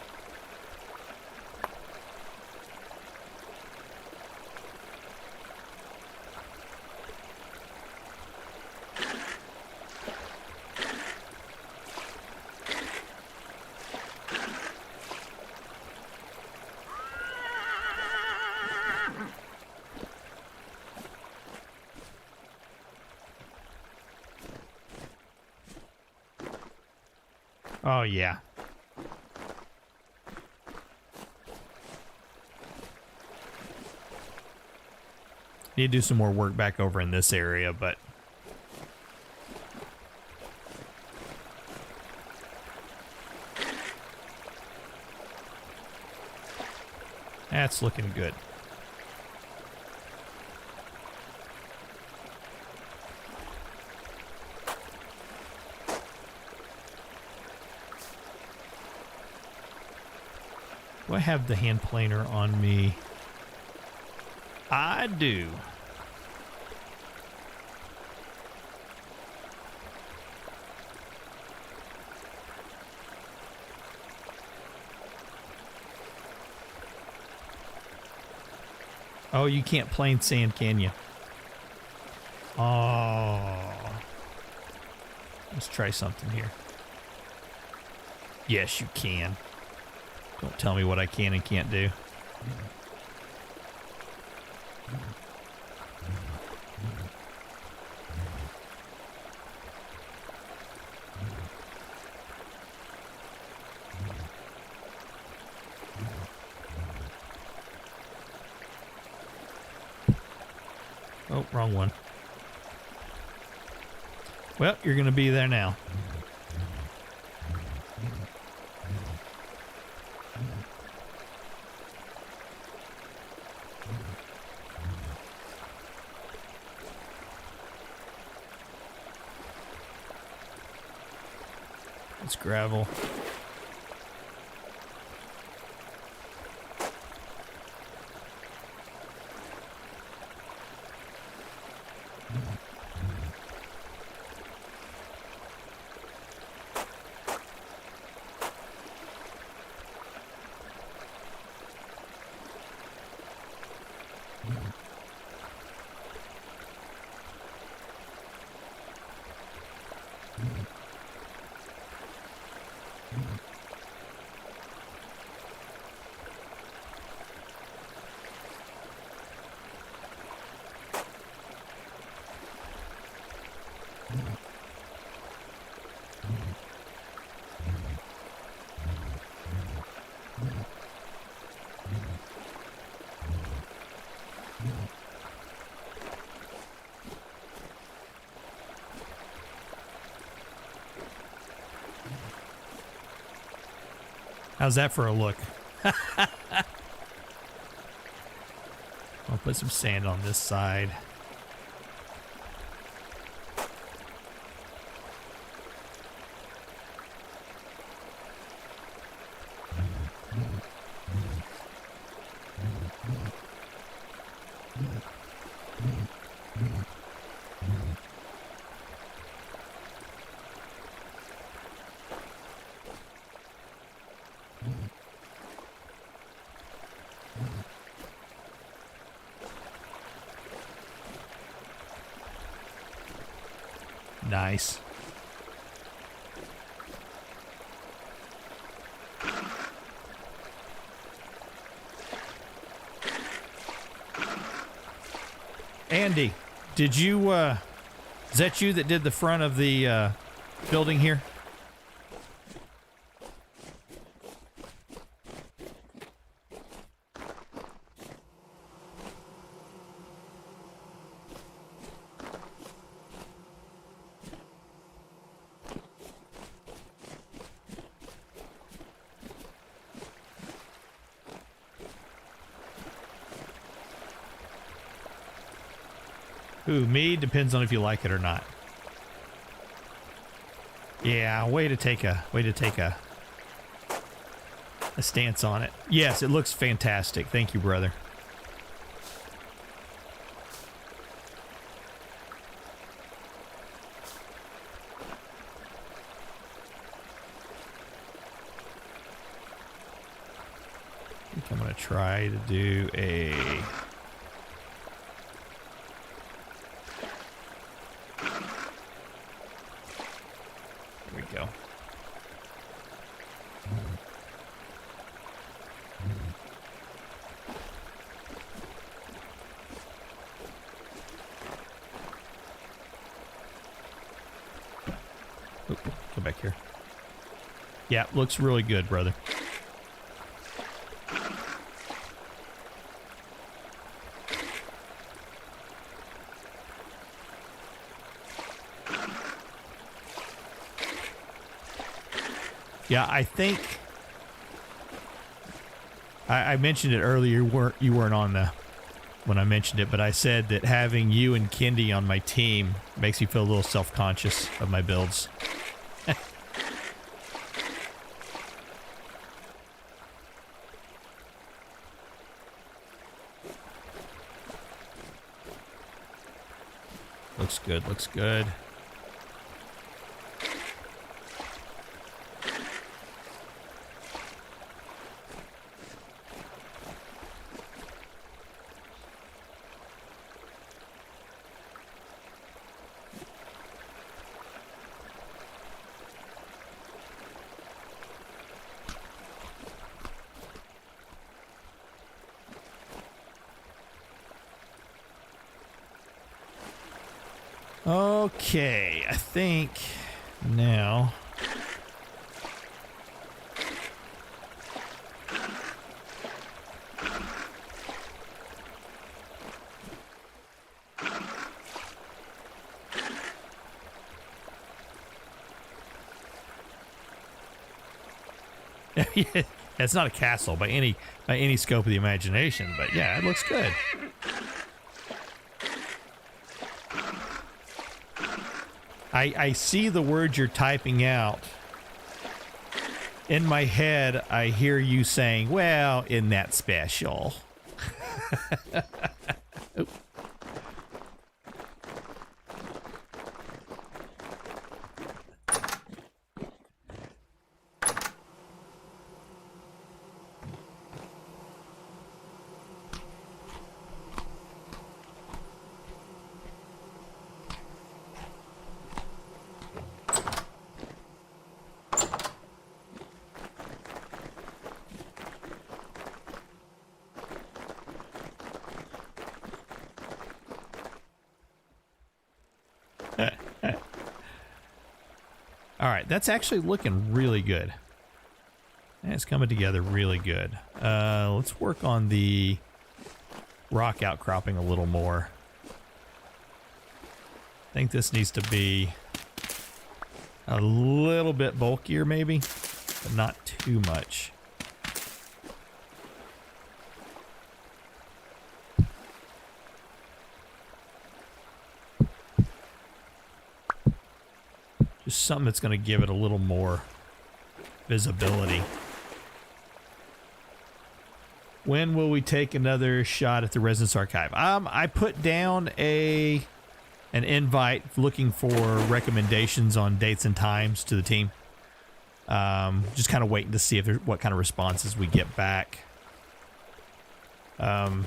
Oh, yeah. Need to do some more work back over in this area, but that's looking good. Do I have the hand planer on me? I do. Oh, you can't plane sand, can you? Oh. Let's try something here. Yes, you can. Don't tell me what I can and can't do. Oh, wrong one. Well, you're going to be there now. It's gravel. How's that for a look? I'll put some sand on this side. Nice. Candy, did you, is that you that did the front of the, building here? Ooh, me? Depends on if you like it or not. Yeah, way to take a stance on it. Yes, it looks fantastic. Thank you, brother. I think I'm gonna try to do a go. Oop, go back here. Yeah, looks really good, brother. Yeah, I think I mentioned it earlier. You weren't on the when I mentioned it, but I said that having you and Kendi on my team makes me feel a little self-conscious of my builds. Looks good. Looks good. Okay, I think now yeah, it's not a castle by any scope of the imagination, but yeah, it looks good. I see the words you're typing out. In my head, I hear you saying, well, isn't that special? All right, that's actually looking really good. It's coming together really good. Let's work on the rock outcropping a little more. I think this needs to be a little bit bulkier maybe, but not too much. Just something that's going to give it a little more visibility. When will we take another shot at the Residence Archive? I put down an invite looking for recommendations on dates and times to the team. Just kind of waiting to see if what kind of responses we get back. You're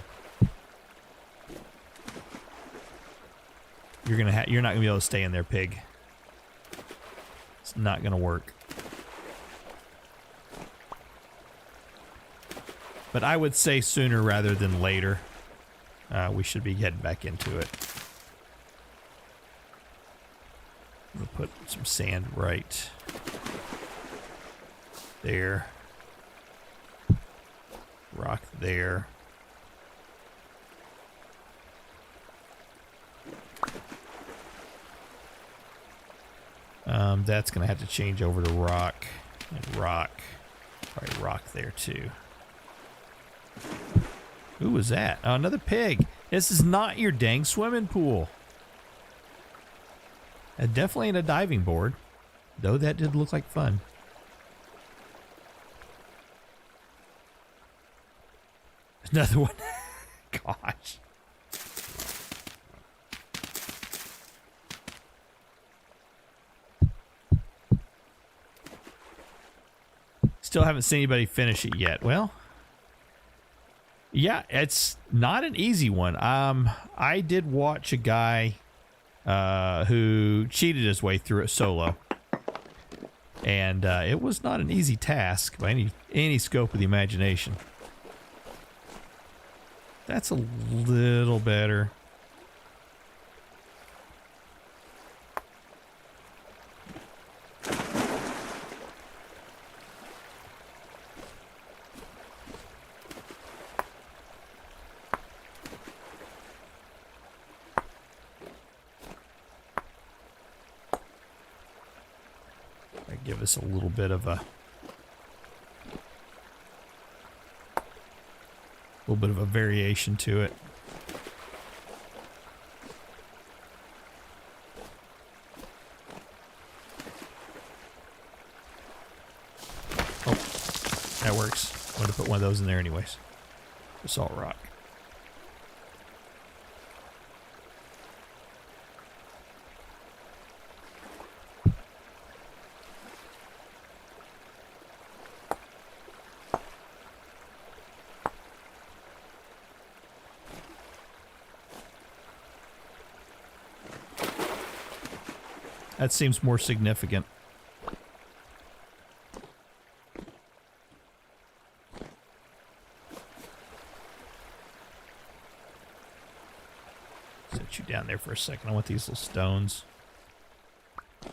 not gonna be able to stay in there, pig. It's not gonna work. But I would say sooner rather than later. We should be heading back into it. put some sand right there. Rock there. That's going to have to change over to rock and rock. Probably rock there too. Who was that? Oh, another pig. This is not your dang swimming pool. And definitely ain't a diving board, though that did look like fun. Another one. Gosh. Still haven't seen anybody finish it yet. Well, yeah, it's not an easy one. I did watch a guy who cheated his way through it solo, and it was not an easy task by any scope of the imagination. That's a little better. Give us a little bit of a variation to it. Oh, that works. I'm going to put one of those in there anyways. Basalt rock. That seems more significant. Set you down there for a second. I want these little stones. Put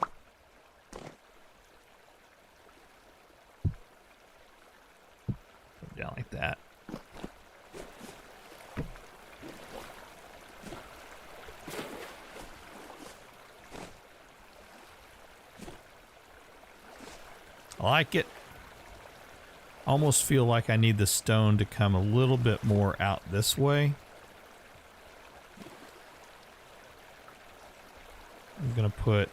them down like that. I like it. Almost feel like I need the stone to come a little bit more out this way. I'm going to put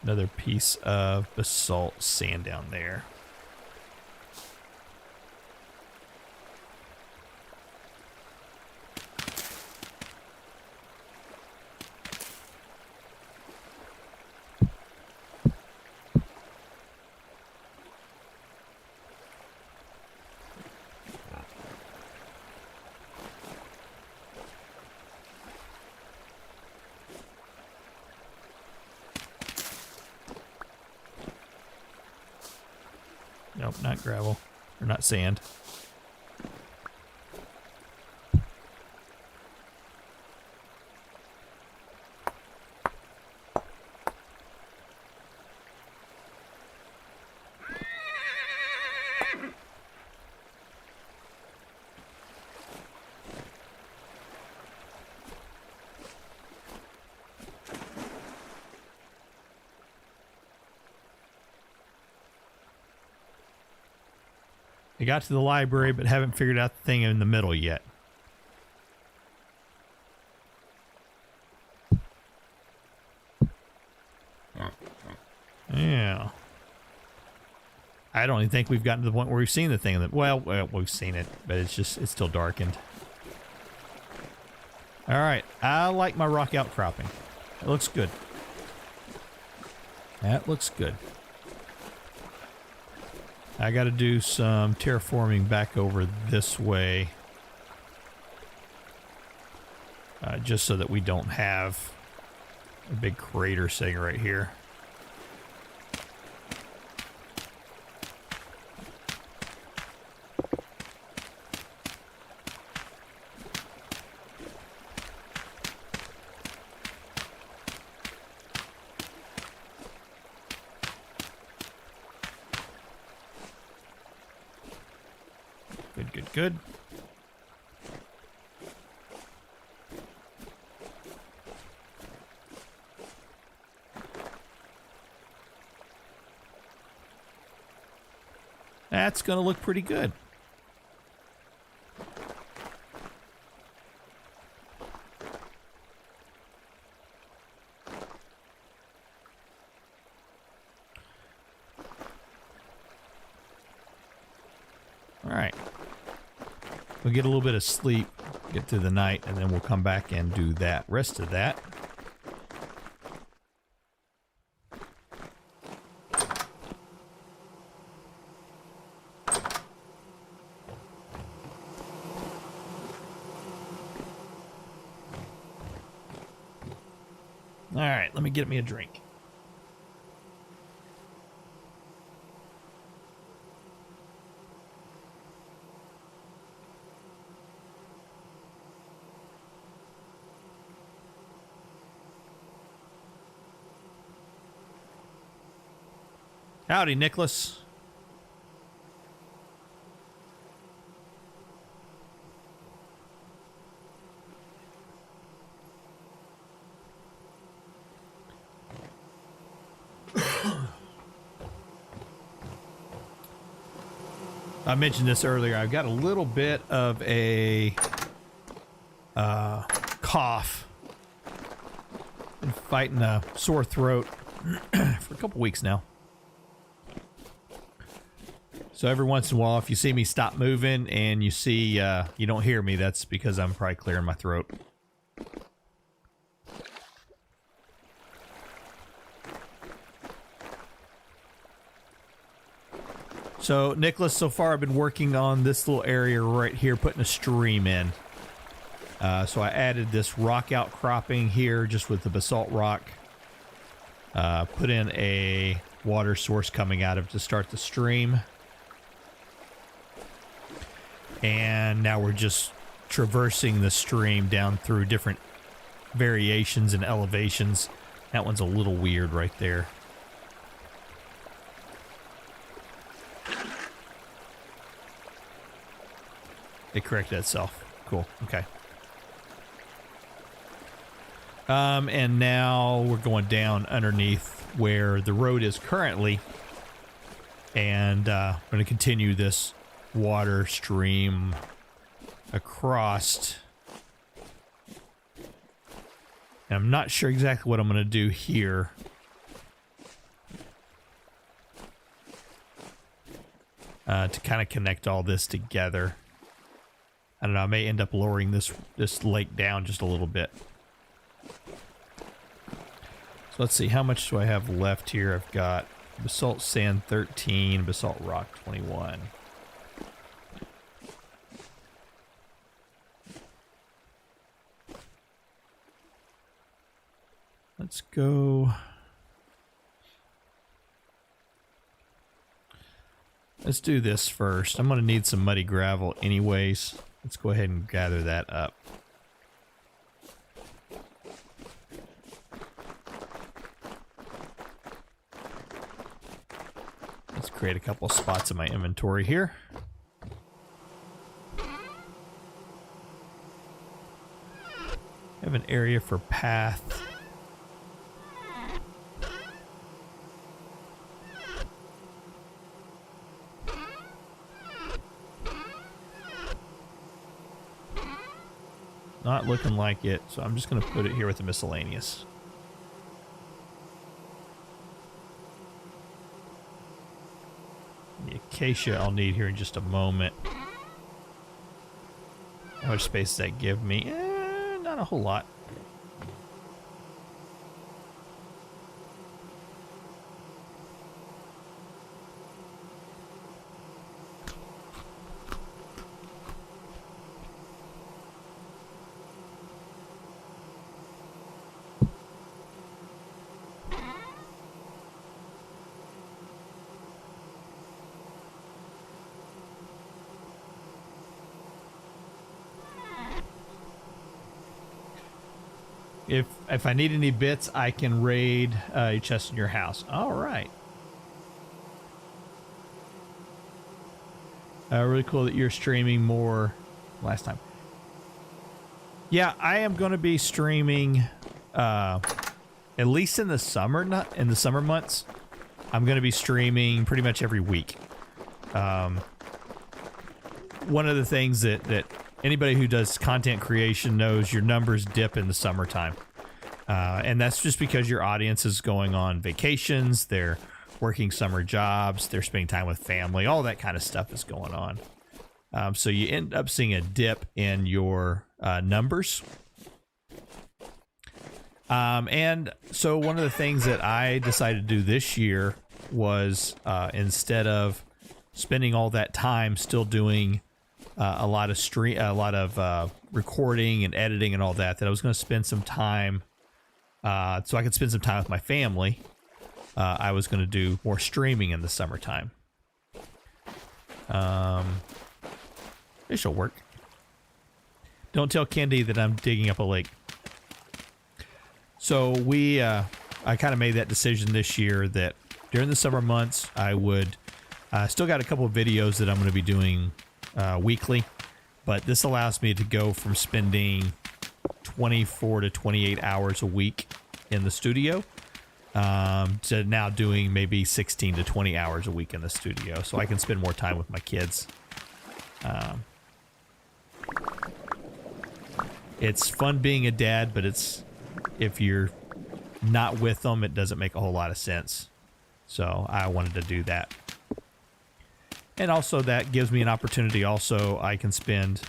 another piece of basalt sand down there. Nope, not gravel. Or not sand. I got to the library, but haven't figured out the thing in the middle yet. Yeah. I don't even think we've gotten to the point where we've seen the thing. Well, we've seen it, but it's still darkened. All right. I like my rock outcropping. It looks good. That looks good. I got to do some terraforming back over this way. Just so that we don't have a big crater sitting right here. Good, good, good. That's going to look pretty good. All right. We'll get a little bit of sleep, get through the night, and then we'll come back and do that. Rest of that. All right, let me get me a drink. Howdy, Nicholas. I mentioned this earlier. I've got a little bit of a cough. Been fighting a sore throat for a couple weeks now. So every once in a while, if you see me stop moving and you see you don't hear me, that's because I'm probably clearing my throat. So, Nicholas, so far I've been working on this little area right here, putting a stream in. So I added this rock outcropping here just with the basalt rock. Put in a water source coming out of it to start the stream. And now we're just traversing the stream down through different variations and elevations. That one's a little weird right there. It corrected itself. Cool. Okay. And now we're going down underneath where the road is currently. And I'm going to continue this water stream across. And I'm not sure exactly what I'm going to do here. To kind of connect all this together. I don't know, I may end up lowering this lake down just a little bit. So let's see, how much do I have left here? I've got basalt sand 13, basalt rock 21. Let's go. Let's do this first. I'm going to need some muddy gravel anyways. Let's go ahead and gather that up. Let's create a couple spots in my inventory here. I have an area for path. Not looking like it, so I'm just going to put it here with the miscellaneous. The acacia I'll need here in just a moment. How much space does that give me? Not a whole lot. If I need any bits, I can raid a chest in your house. All right. Really cool that you're streaming more last time. Yeah, I am going to be streaming at least in the summer, not in the summer months. I'm going to be streaming pretty much every week. One of the things that anybody who does content creation knows, your numbers dip in the summertime. And that's just because your audience is going on vacations, they're working summer jobs, they're spending time with family, all that kind of stuff is going on. So you end up seeing a dip in your numbers. And so one of the things that I decided to do this year was instead of spending all that time still doing a lot of recording and editing and all that, that I was going to spend some time so I could spend some time with my family. I was going to do more streaming in the summertime. It shall work. Don't tell Candy that I'm digging up a lake. So I kind of made that decision this year that during the summer months, I would still got a couple of videos that I'm going to be doing weekly, but this allows me to go from spending 24 to 28 hours a week in the studio to now doing maybe 16 to 20 hours a week in the studio, so I can spend more time with my kids. It's fun being a dad, but if you're not with them, it doesn't make a whole lot of sense. So I wanted to do that. And also that gives me an opportunity. Also, I can spend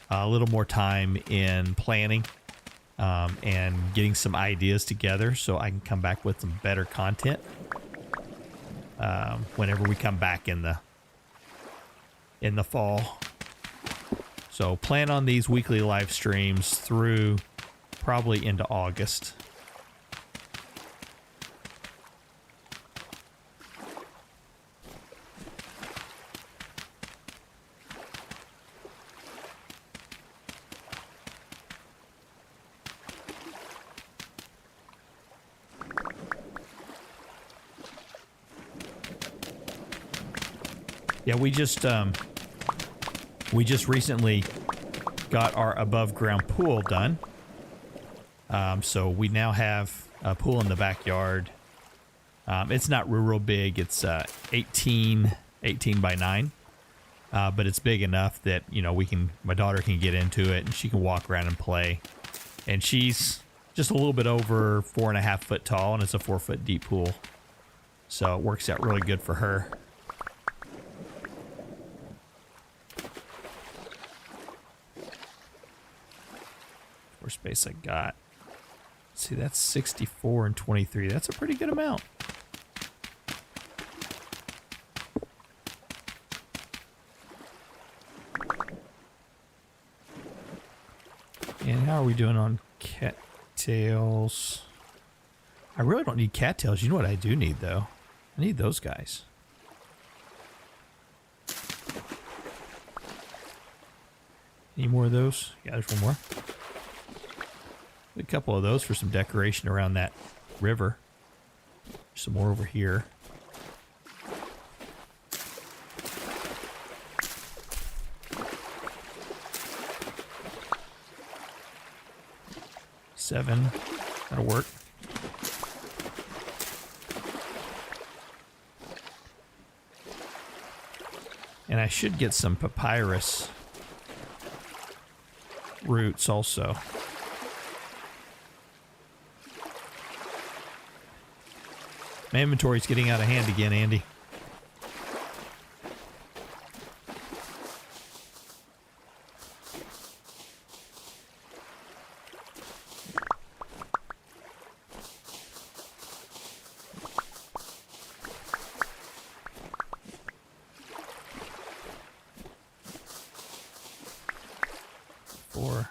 a little more time in planning and getting some ideas together so I can come back with some better content whenever we come back in the fall. So plan on these weekly live streams through probably into August. Yeah, we just recently got our above ground pool done. So we now have a pool in the backyard. It's not real big. It's 18 by 9. But it's big enough that, you know, my daughter can get into it and she can walk around and play. And she's just a little bit over 4.5 foot tall, and it's a 4 foot deep pool. So it works out really good for her. More space I got. See, that's 64 and 23. That's a pretty good amount. And how are we doing on cattails? I really don't need cattails. You know what I do need, though? I need those guys. Any more of those? Yeah, there's one more. A couple of those for some decoration around that river. Some more over here. Seven. That'll work. And I should get some papyrus roots also. My inventory's getting out of hand again, Andy. Four.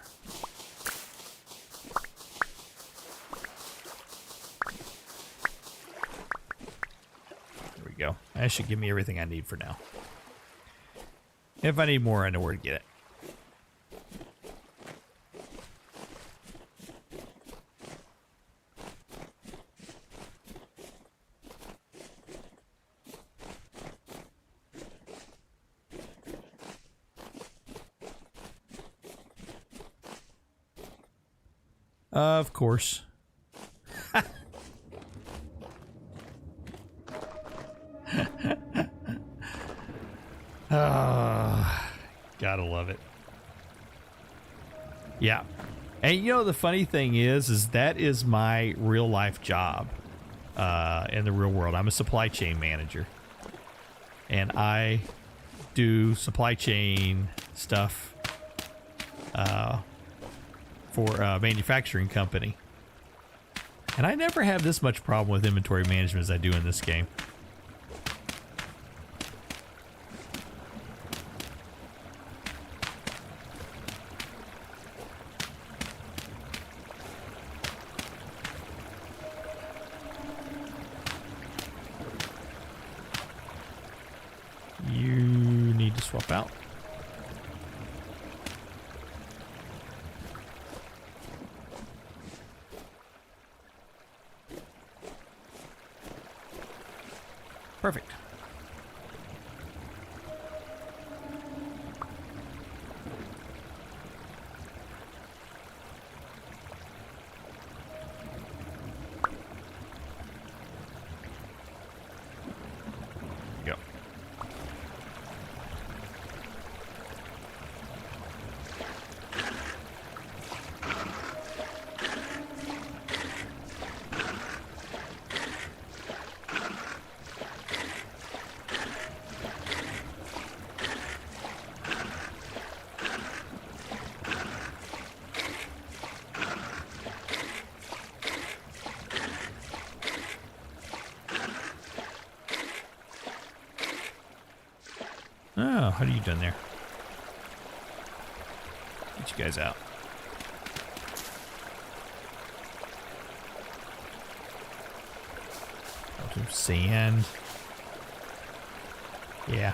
Go. That should give me everything I need for now. If I need more, I know where to get it. Of course. Gotta love it. Yeah. And you know, the funny thing is that is my real life job in the real world. I'm a supply chain manager. And I do supply chain stuff for a manufacturing company. And I never have this much problem with inventory management as I do in this game. You need to swap out. Perfect. Go. Oh, how are you doing there? Get you guys out. Some sand. Yeah.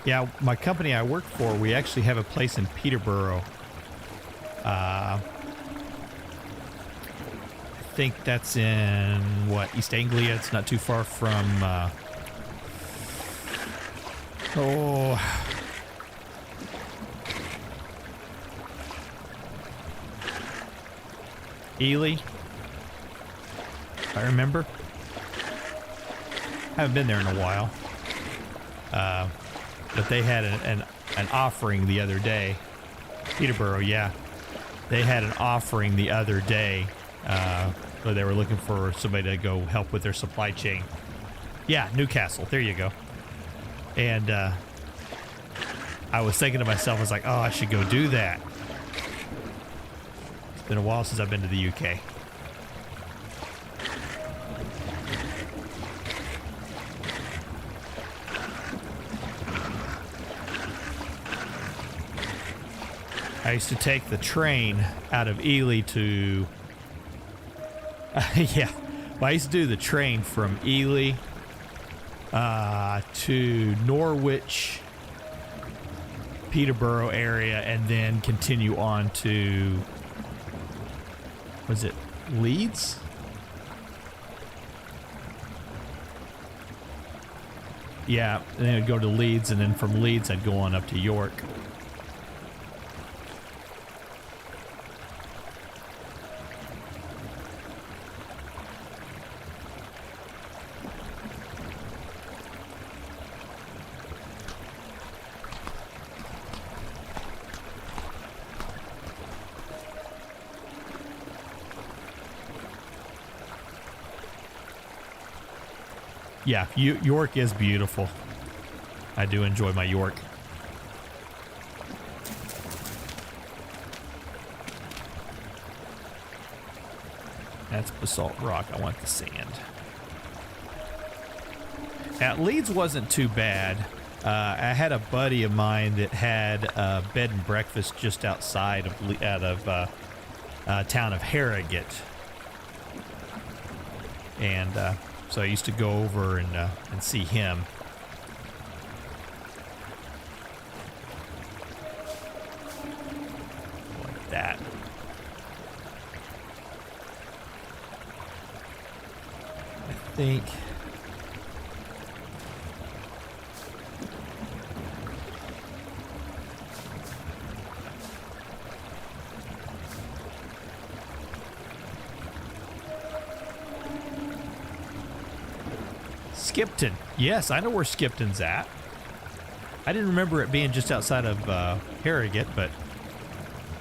Yeah, my company I work for, we actually have a place in Peterborough. I think that's in, what, East Anglia? It's not too far from, Ely, if I remember. Haven't been there in a while. But they had an offering the other day. Peterborough, yeah. They had an offering the other day where they were looking for somebody to go help with their supply chain. Yeah, Newcastle. There you go. And I was thinking to myself, I was like, oh, I should go do that. It's been a while since I've been to the UK. I used to take the train out of Ely to... yeah, well, I used to do the train from Ely to Norwich, Peterborough area, and then continue on to... was it Leeds? Yeah, and then I'd go to Leeds, and then from Leeds I'd go on up to York. Yeah, York is beautiful. I do enjoy my York. That's basalt rock. I want the sand. Now, Leeds wasn't too bad. I had a buddy of mine that had a bed and breakfast just outside of town of Harrogate, and so I used to go over and see him. that. I think... Skipton. Yes, I know where Skipton's at. I didn't remember it being just outside of Harrogate, but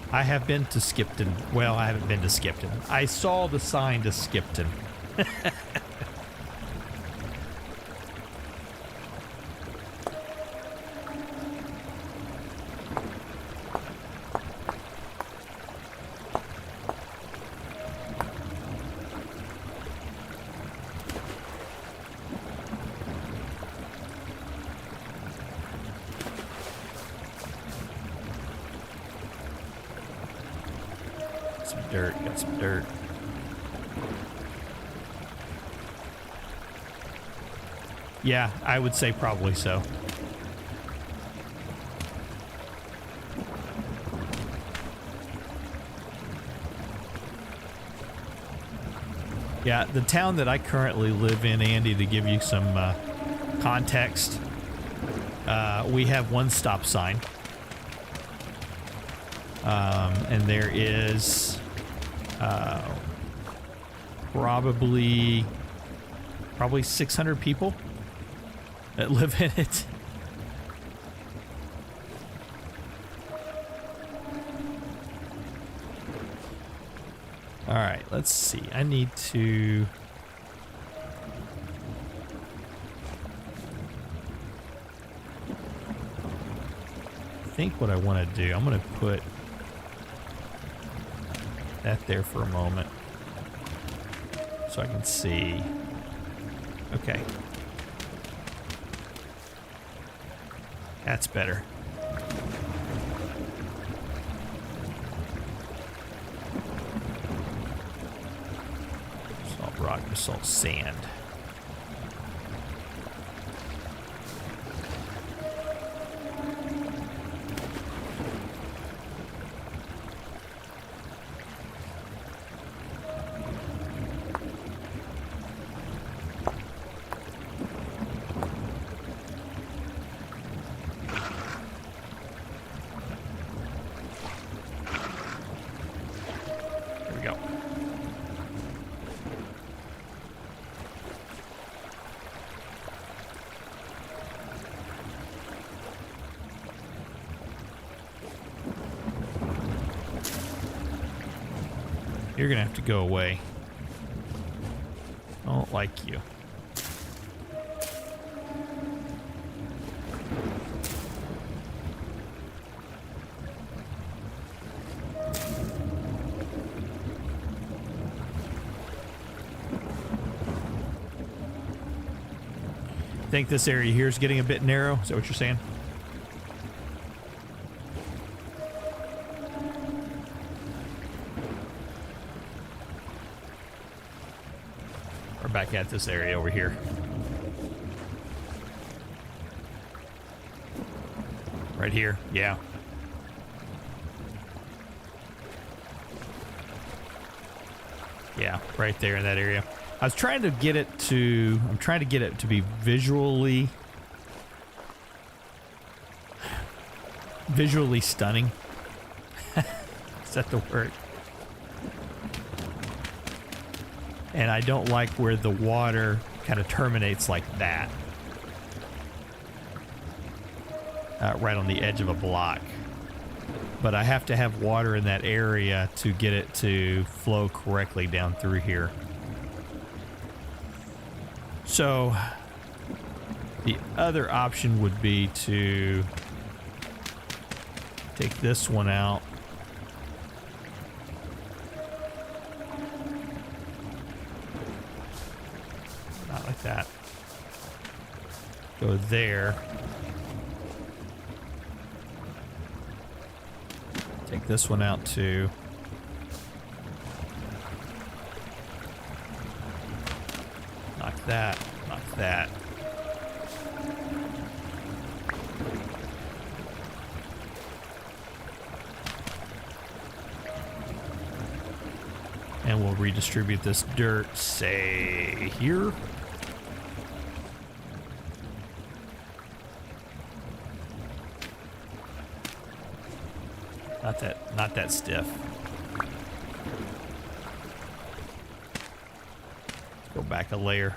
I have been to Skipton. Well, I haven't been to Skipton. I saw the sign to Skipton. Got some dirt. Yeah, I would say probably so. Yeah, the town that I currently live in, Andy, to give you some context, we have one stop sign. And there is probably 600 people that live in it. All right, let's see. I need to... I think what I want to do, I'm going to put that there for a moment so I can see. Okay. That's better. Salt rock, basalt sand. You're gonna have to go away. I don't like you. Think this area here is getting a bit narrow? Is that what you're saying? Back at this area over here. Right here, yeah. Yeah, right there in that area. I was trying to get it to, I'm trying to get it to be visually stunning. Is that the word? And I don't like where the water kind of terminates like that. Right on the edge of a block. But I have to have water in that area to get it to flow correctly down through here. So the other option would be to take this one out. That. Go there. Take this one out too. Knock that. Knock that. And we'll redistribute this dirt, say, here. Not that stiff. Let's go back a layer.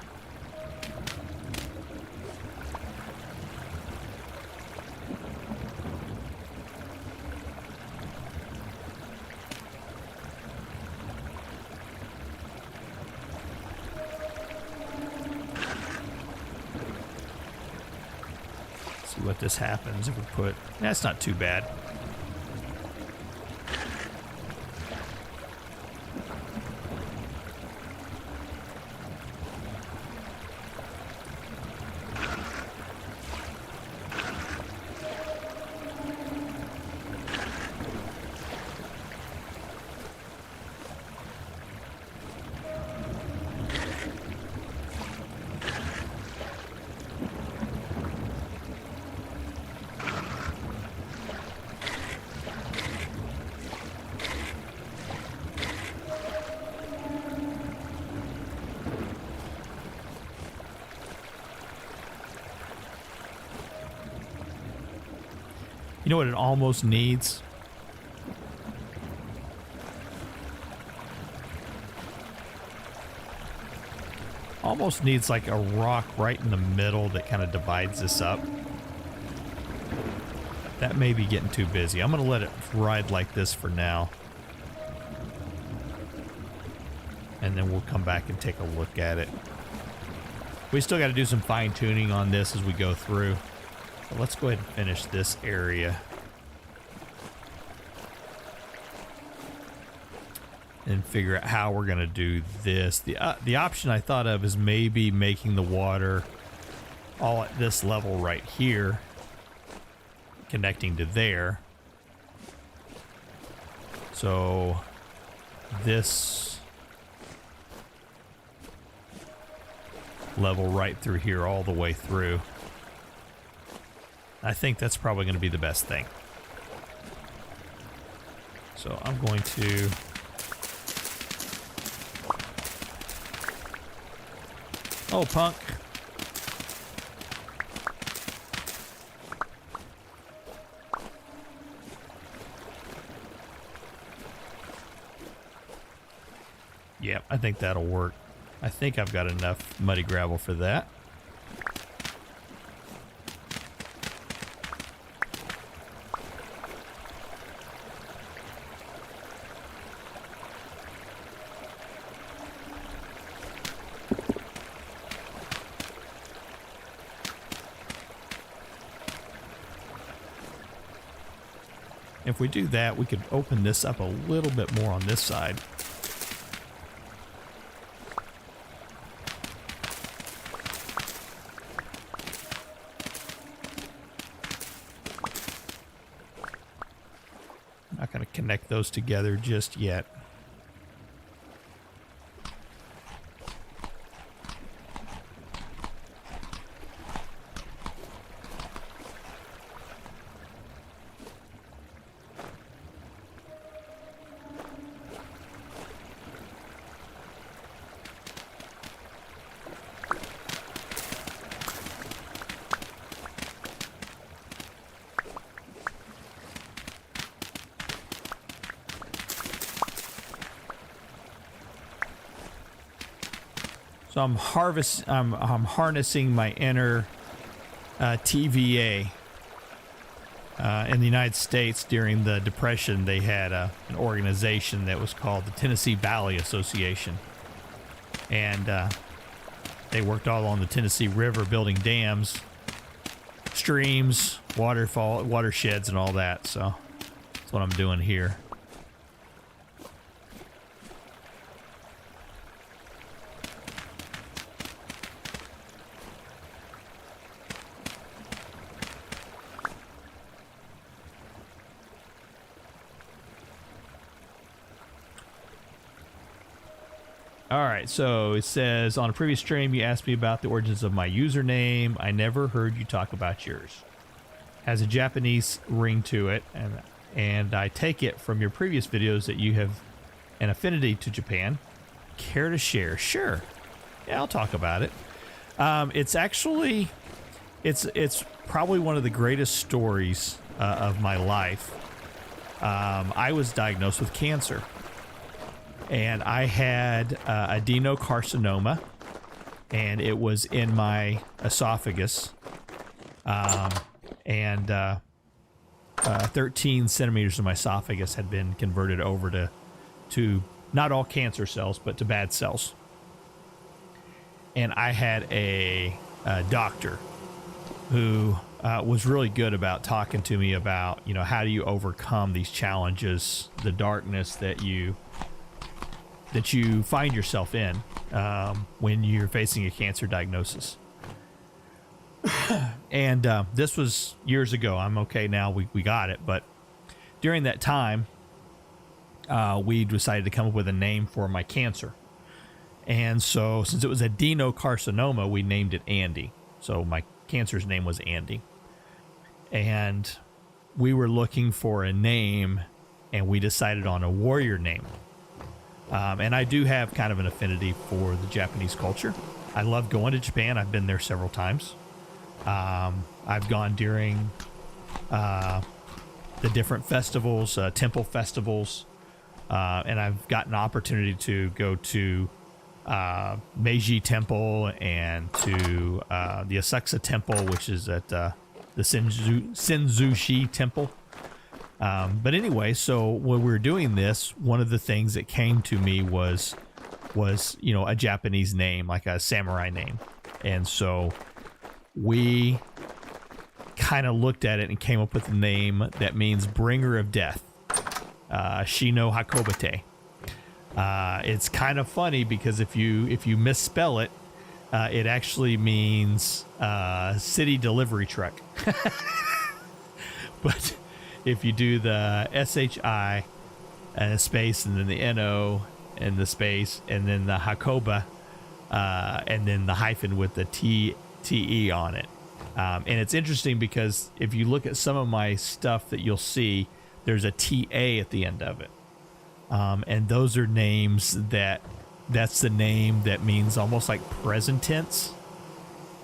See what this happens if we put. That's not too bad. You know what it almost needs? Almost needs like a rock right in the middle that kind of divides this up. That may be getting too busy. I'm going to let it ride like this for now. And then we'll come back and take a look at it. We still got to do some fine tuning on this as we go through. So let's go ahead and finish this area. And figure out how we're going to do this. The option I thought of is maybe making the water all at this level right here, connecting to there. So this level right through here all the way through. I think that's probably going to be the best thing. So I'm going to... Oh, punk. Yep, I think that'll work. I think I've got enough muddy gravel for that. If we do that, we could open this up a little bit more on this side. I'm not going to connect those together just yet. So I'm harnessing my inner TVA. In the United States during the Depression, they had an organization that was called the Tennessee Valley Association. And they worked all on the Tennessee River building dams, streams, watersheds, and all that. So that's what I'm doing here. Alright, so it says, on a previous stream you asked me about the origins of my username. I never heard you talk about yours. Has a Japanese ring to it, and I take it from your previous videos that you have an affinity to Japan. Care to share? Sure. Yeah, I'll talk about it. It's actually, it's probably one of the greatest stories of my life. I was diagnosed with cancer, and I had adenocarcinoma, and it was in my esophagus, and 13 centimeters of my esophagus had been converted over to not all cancer cells, but to bad cells. And I had a doctor who was really good about talking to me about, how do you overcome these challenges, the darkness that you find yourself in when you're facing a cancer diagnosis. And this was years ago. I'm okay now. We got it. But during that time, we decided to come up with a name for my cancer. And so since it was adenocarcinoma, we named it Andy. So my cancer's name was Andy. And we were looking for a name, and we decided on a warrior name. And I do have kind of an affinity for the Japanese culture. I love going to Japan. I've been there several times. I've gone during the different festivals, temple festivals, and I've gotten an opportunity to go to Meiji Temple and to the Asakusa Temple, which is at the Senzushi Temple. But anyway, so when we were doing this, one of the things that came to me was a Japanese name, like a samurai name. And so we kind of looked at it and came up with a name that means bringer of death, Shino Hakobi-te. It's kind of funny because if you misspell it, it actually means city delivery truck. But if you do the SHI and a space and then the NO and the space and then the Hakoba and then the hyphen with the TE on it. And it's interesting because if you look at some of my stuff that you'll see, there's a TA at the end of it. And those are names that's the name that means almost like present tense,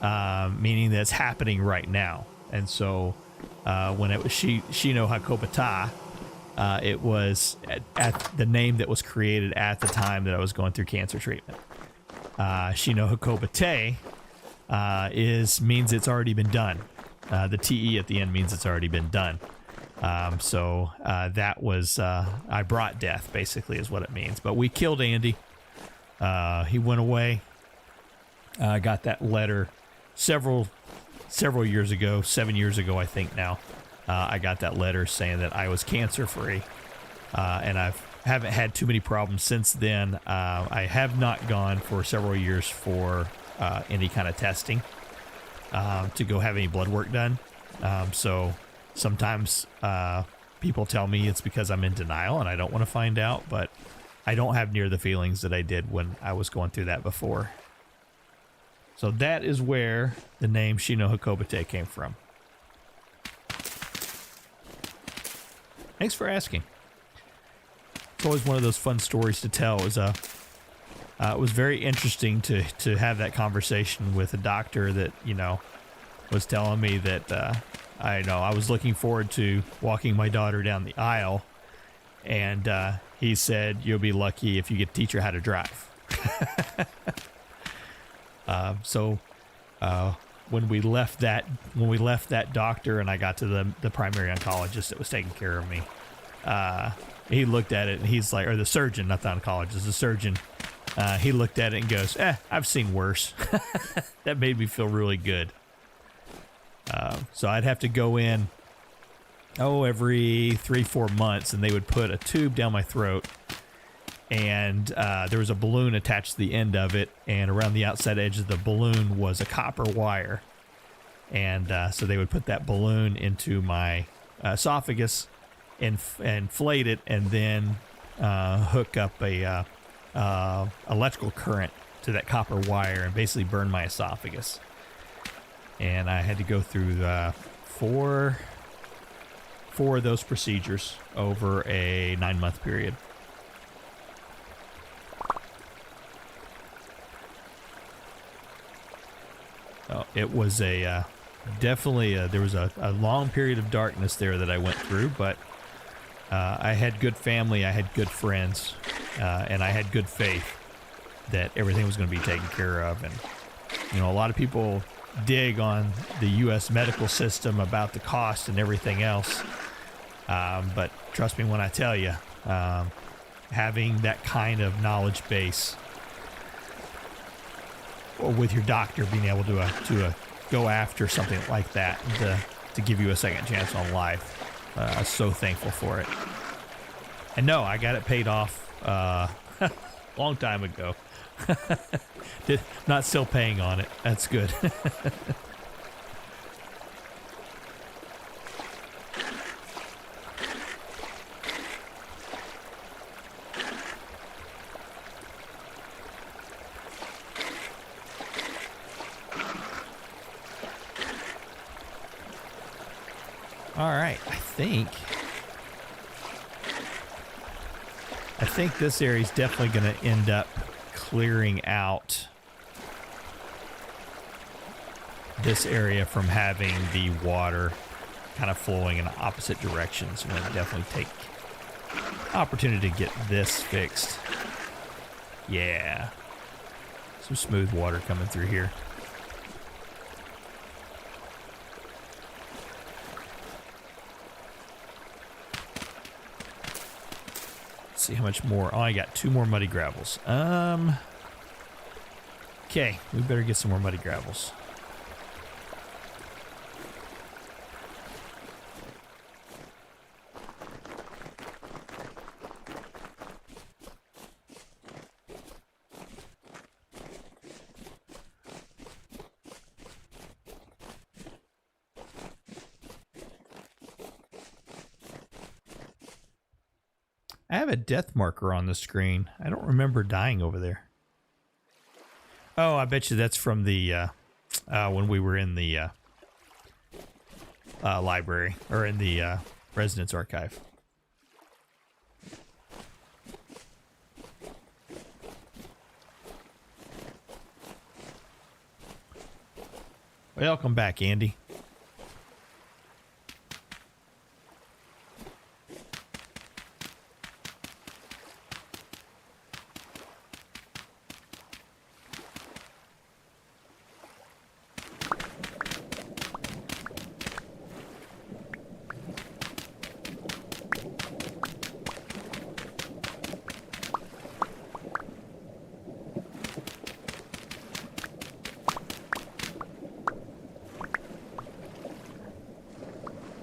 meaning that it's happening right now. And so when it was Shino Hakobi-te, it was at the name that was created at the time that I was going through cancer treatment. Shino Hakobi-te means it's already been done. The TE at the end means it's already been done. So that was I brought death, basically, is what it means. But we killed Andy. He went away. I got that letter several years ago, 7 years ago, I think now. I got that letter saying that I was cancer free, and haven't had too many problems since then. I have not gone for several years for any kind of testing to go have any blood work done. So sometimes people tell me it's because I'm in denial and I don't want to find out, but I don't have near the feelings that I did when I was going through that before. So that is where the name Shino Hakobi-te came from. Thanks for asking. It's always one of those fun stories to tell. It was very interesting to have that conversation with a doctor that, was telling me that I was looking forward to walking my daughter down the aisle, and he said, "You'll be lucky if you get to teach her how to drive." So when we left that doctor and I got to the primary oncologist that was taking care of me, he looked at it and he's like, or the surgeon, not the oncologist, the surgeon, he looked at it and goes, I've seen worse. That made me feel really good. So I'd have to go in, every 3-4 months, and they would put a tube down my throat, and there was a balloon attached to the end of it, and around the outside edge of the balloon was a copper wire. And so they would put that balloon into my esophagus and inflate it, and then hook up a electrical current to that copper wire and basically burn my esophagus. And I had to go through four of those procedures over a 9-month period. It was a definitely there was a long period of darkness there that I went through, but I had good family, I had good friends, and I had good faith that everything was going to be taken care of. And you know, a lot of people dig on the U.S. medical system about the cost and everything else, but trust me when I tell you, having that kind of knowledge base, or with your doctor being able to go after something like that, to give you a second chance on life, I'm so thankful for it. And no, I got it paid off long time ago. Not still paying on it. That's good. All right, I think this area is definitely going to end up clearing out this area from having the water kind of flowing in opposite directions. We're going to definitely take opportunity to get this fixed. Yeah. Some smooth water coming through here. See how much more. Oh, I got 2 more muddy gravels. Okay, we better get some more muddy gravels. I have a death marker on the screen. I don't remember dying over there. Oh, I bet you that's from the when we were in the library, or in the residence archive. Welcome back, Andy.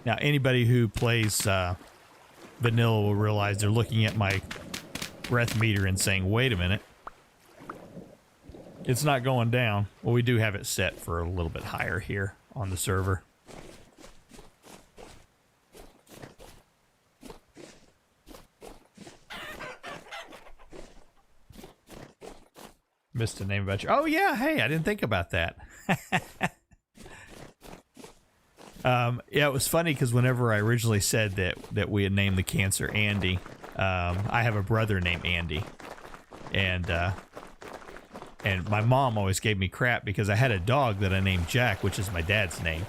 Now, anybody who plays vanilla will realize they're looking at my breath meter and saying, wait a minute, it's not going down. Well, we do have it set for a little bit higher here on the server. Missed a name about you. Oh, yeah. Hey, I didn't think about that. Yeah, it was funny because whenever I originally said that we had named the cancer Andy, I have a brother named Andy, and my mom always gave me crap because I had a dog that I named Jack, which is my dad's name,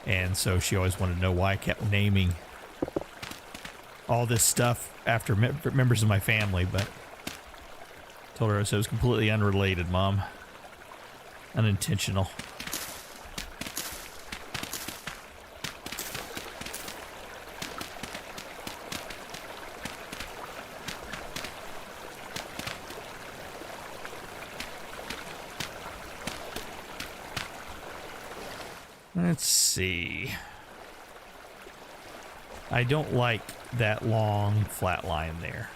and so she always wanted to know why I kept naming all this stuff after members of my family. But I told her it was completely unrelated, Mom, unintentional. Let's see. I don't like that long flat line there.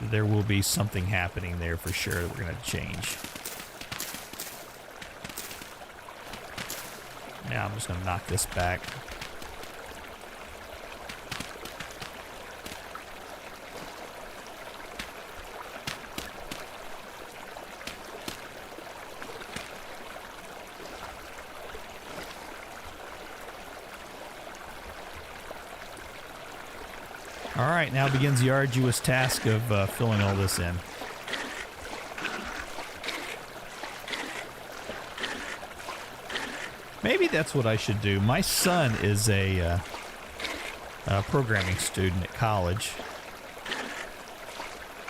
There will be something happening there for sure that we're going to change. Now I'm just going to knock this back. All right, now begins the arduous task of filling all this in. Maybe that's what I should do. My son is a programming student at college.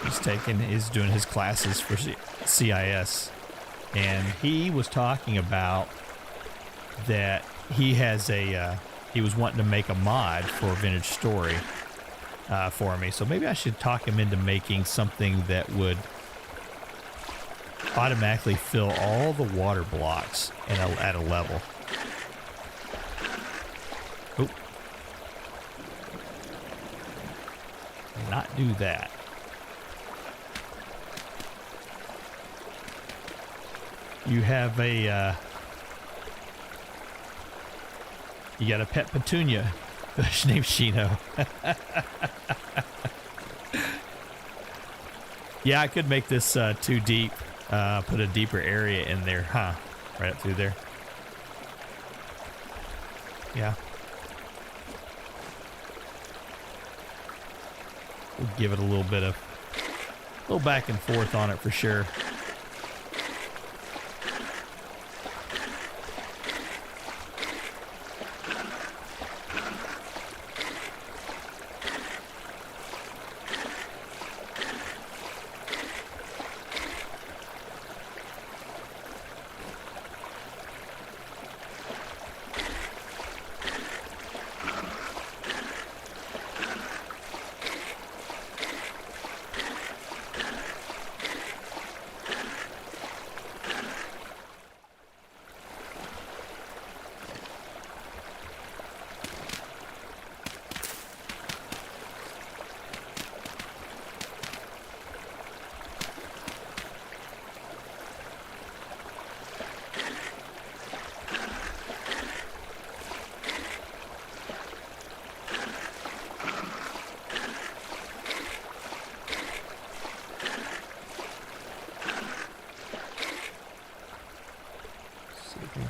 He's doing his classes for CIS, and he was talking about that he was wanting to make a mod for Vintage Story for me. So maybe I should talk him into making something that would automatically fill all the water blocks at a level. Oh. Not do that. You have you got a pet petunia named Shino. Yeah, I could make this too deep. Put a deeper area in there, huh? Right up through there. Yeah. We'll give it a little back and forth on it for sure.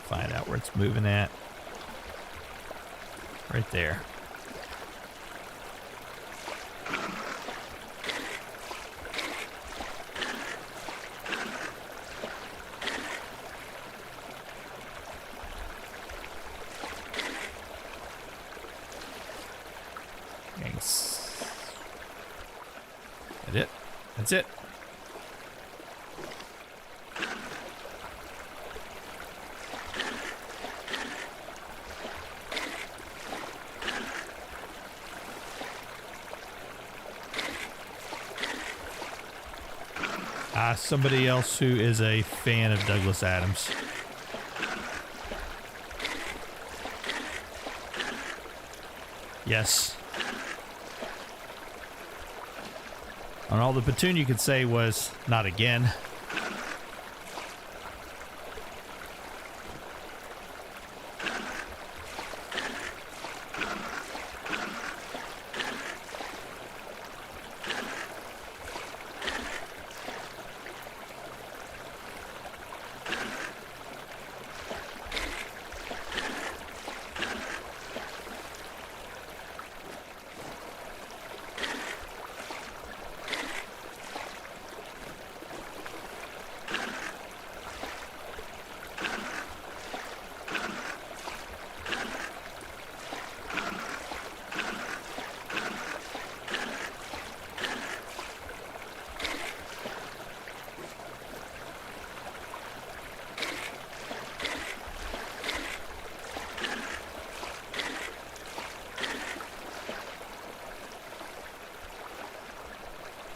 Find out where it's moving at. Right there. Thanks. That's it. That's it. Somebody else who is a fan of Douglas Adams. Yes. And all the petunia could say was, not again.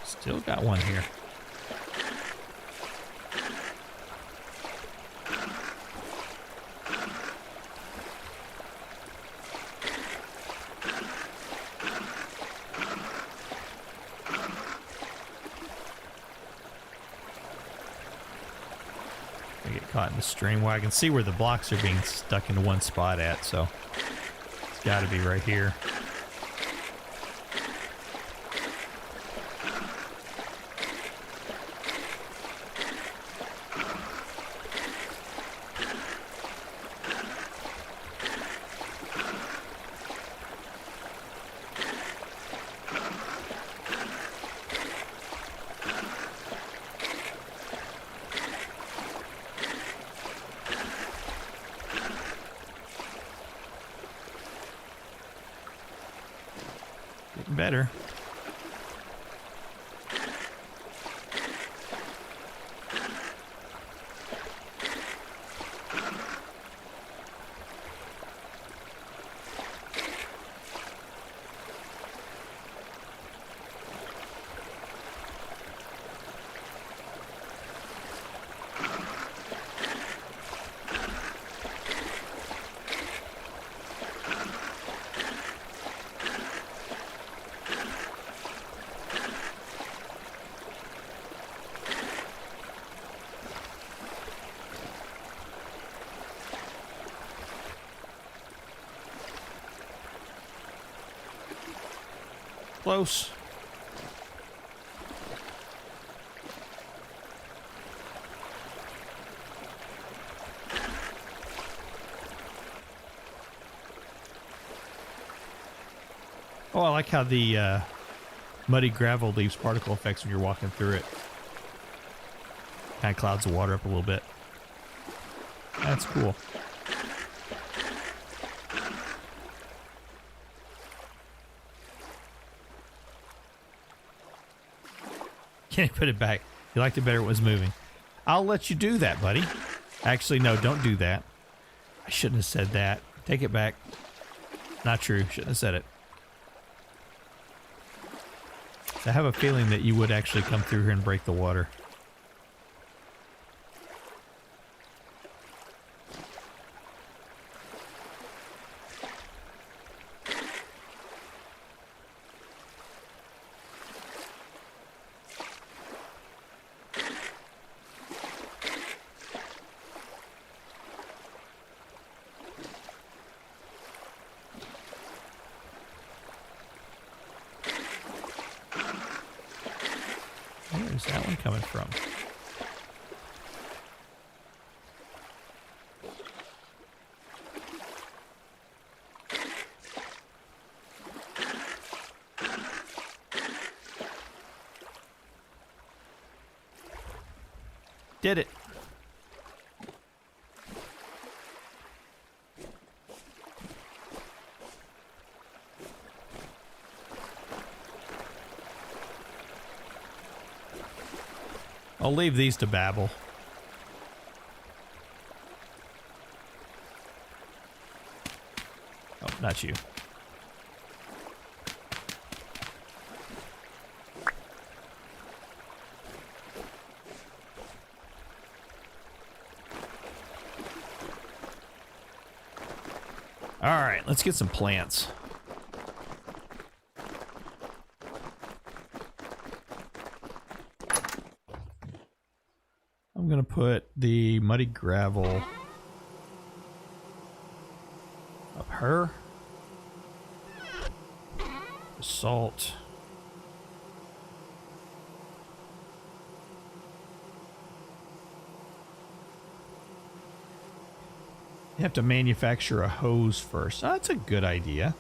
Still got one here. I get caught in the stream. Well, I can see where the blocks are being stuck into one spot at, so it's got to be right here. Getting better. Close. Oh, I like how the muddy gravel leaves particle effects when you're walking through it. Kind of clouds the water up a little bit. That's cool. Can't put it back. You liked it better when it was moving. I'll let you do that, buddy. Actually, no, don't do that. I shouldn't have said that. Take it back. Not true. Shouldn't have said it. I have a feeling that you would actually come through here and break the water. Where's that one coming from? Did it. I'll leave these to babble. Oh, not you. All right, let's get some plants. I'm gonna put the muddy gravel up her. The salt. You have to manufacture a hose first. Oh, that's a good idea.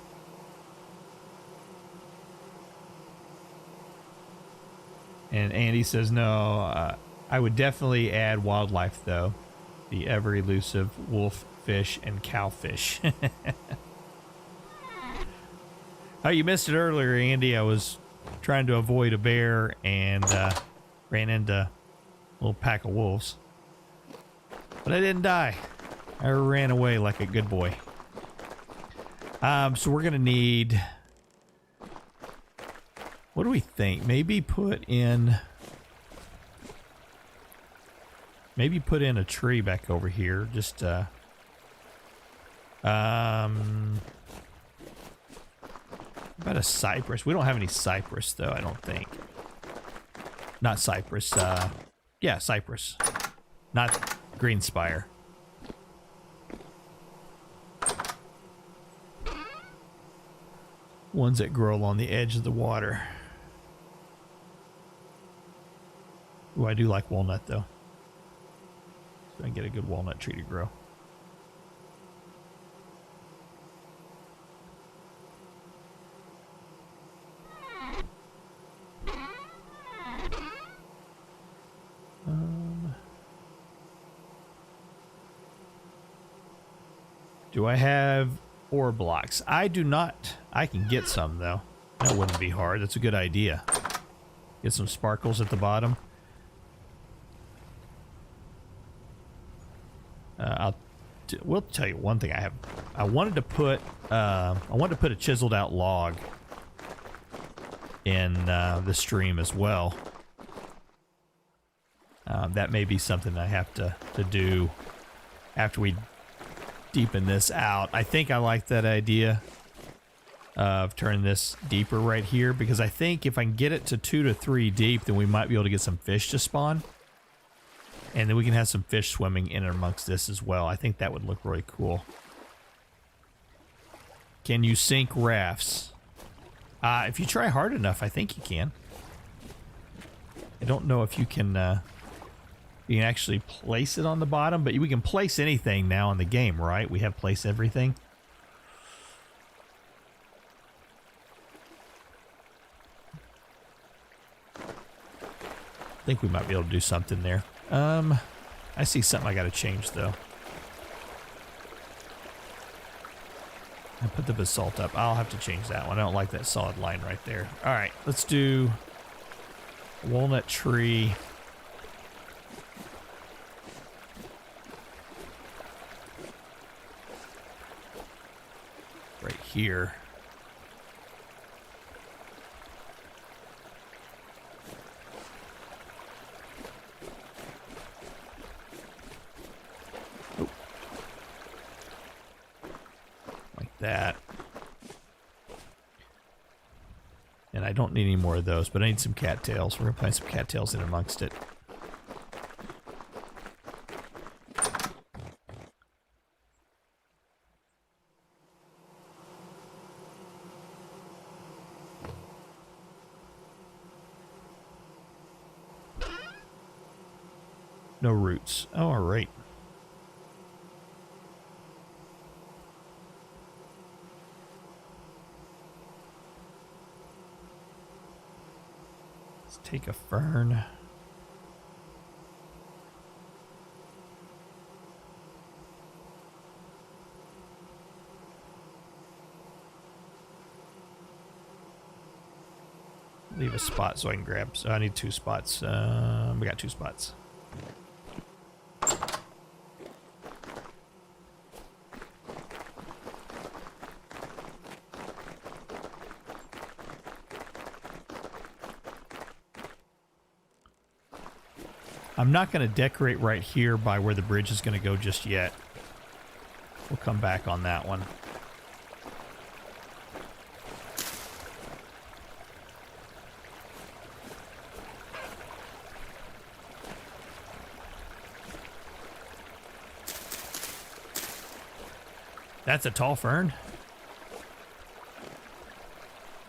And Andy says no. I would definitely add wildlife, though. The ever elusive wolf fish and cowfish. Oh, you missed it earlier, Andy. I was trying to avoid a bear and ran into a little pack of wolves. But I didn't die. I ran away like a good boy. So we're going to need... What do we think? Maybe put in a tree back over here. Just about a cypress. We don't have any cypress though, I don't think. Not cypress. Yeah, cypress. Not green spire. Ones that grow along the edge of the water. Ooh, I do like walnut though. So I can get a good walnut tree to grow. Do I have ore blocks? I do not. I can get some though. That wouldn't be hard. That's a good idea. Get some sparkles at the bottom. We'll tell you one thing I have. I wanted to put a chiseled out log in the stream as well. That may be something I have to do after we deepen this out. I think I like that idea of turning this deeper right here, because I think if I can get it to 2 to 3 deep, then we might be able to get some fish to spawn. And then we can have some fish swimming in and amongst this as well. I think that would look really cool. Can you sink rafts? If you try hard enough, I think you can. I don't know if you can actually place it on the bottom, but we can place anything now in the game, right? We have place everything. I think we might be able to do something there. I see something I got to change, though. I put the basalt up. I'll have to change that one. I don't like that solid line right there. All right, let's do walnut tree. Right here. That. And I don't need any more of those, but I need some cattails. We're going to plant some cattails in amongst it. No roots. Oh, all right. Take a fern. Leave a spot so I can grab. So I need 2 spots. We got 2 spots. I'm not going to decorate right here by where the bridge is going to go just yet. We'll come back on that one. That's a tall fern.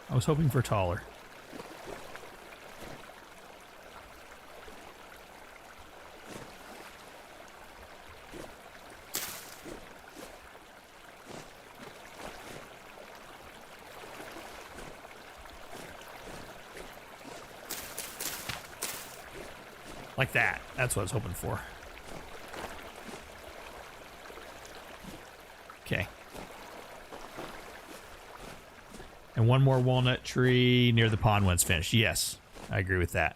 I was hoping for taller. Like that. That's what I was hoping for. Okay. And one more walnut tree near the pond when it's finished. Yes, I agree with that.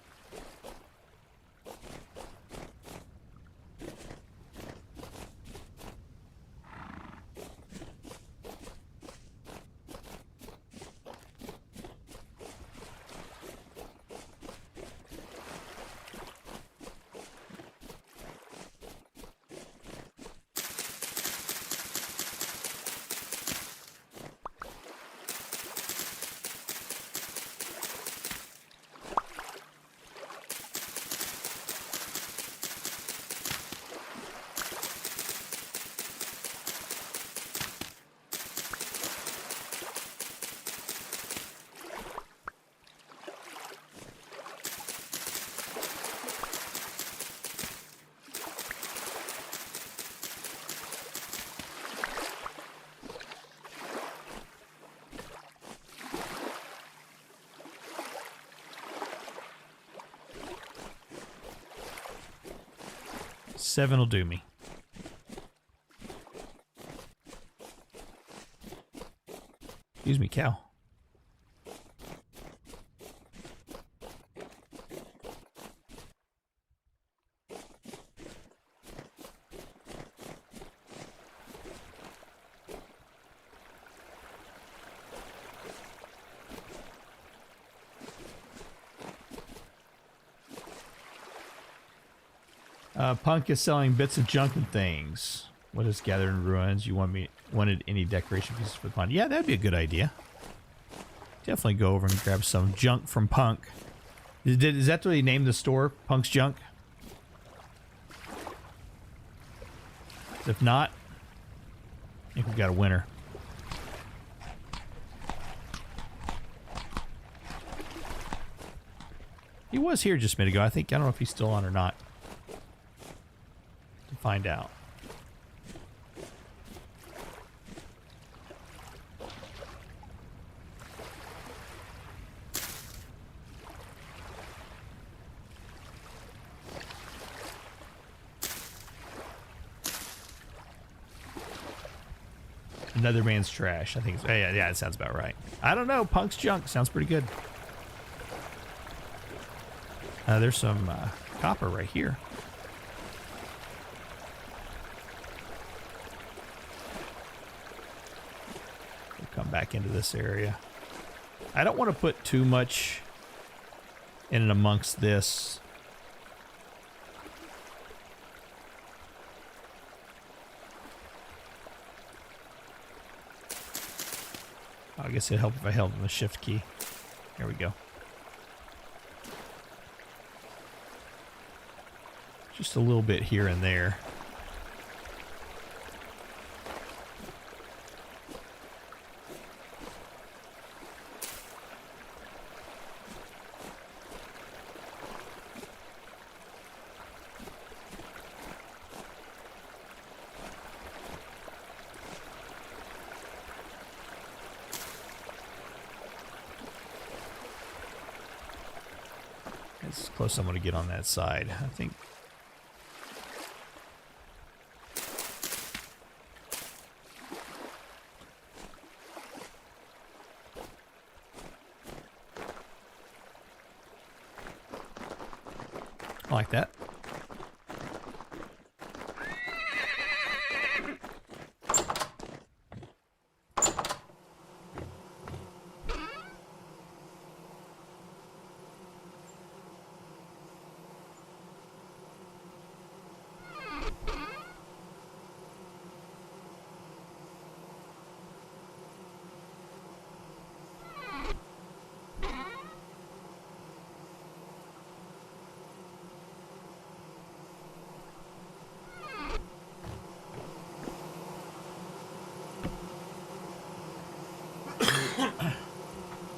Seven will do me. Excuse me, cow. Punk is selling bits of junk and things. What is gathered in ruins? You wanted any decoration pieces for the pond? Yeah, that'd be a good idea. Definitely go over and grab some junk from Punk. Is that what he named the store? Punk's Junk? If not, I think we got a winner. He was here just a minute ago. I don't know if he's still on or not. To find out. Another man's trash. I think it's, yeah, it sounds about right. I don't know. Punk's Junk sounds pretty good. There's some copper right here. We'll come back into this area. I don't want to put too much in and amongst this. I guess it'd help if I held on the shift key. There we go. Just a little bit here and there. It's close. I'm going to get on that side. I think. I like that.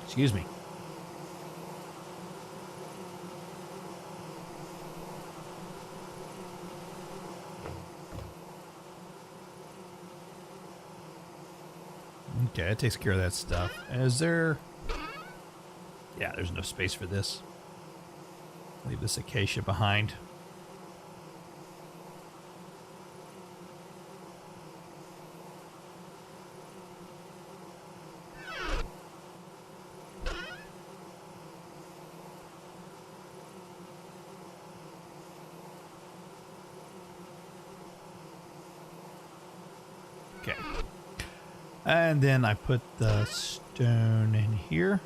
Excuse me. Okay, that takes care of that stuff. Is there... Yeah, there's no space for this. Leave this acacia behind. Okay. And then I put the stone in here.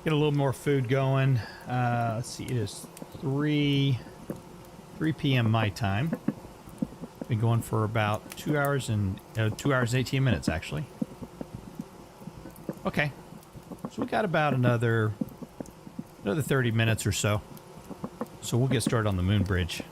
Get a little more food going. Let's see, it is 3 p.m. my time. Been going for about 2 hours and 2 hours and 18 minutes actually. Okay, so we got about another 30 minutes or so. So we'll get started on the moon bridge.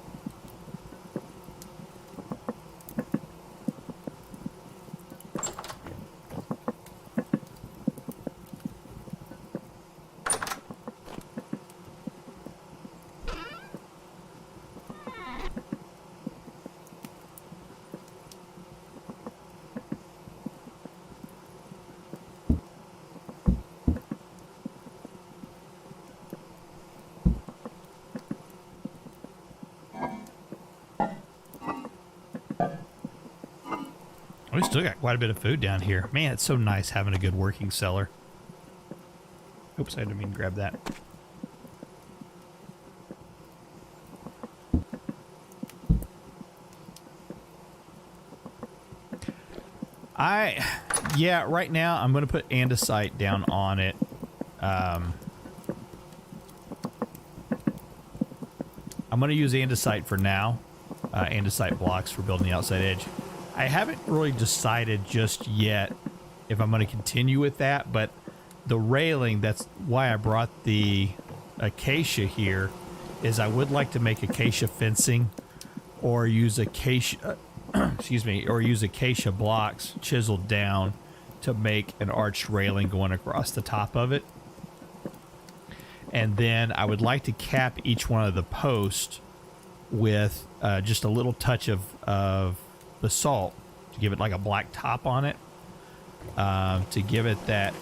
We still got quite a bit of food down here. Man, it's so nice having a good working cellar. Oops, I didn't mean to grab that. Yeah, right now I'm going to put andesite down on it. I'm going to use andesite for now. Andesite blocks for building the outside edge. I haven't really decided just yet if I'm going to continue with that, but the railing, that's why I brought the acacia here, is I would like to make acacia fencing or use acacia, excuse me, or use acacia blocks chiseled down to make an arched railing going across the top of it. And then I would like to cap each one of the posts with just a little touch of basalt to give it like a black top on it, to give it that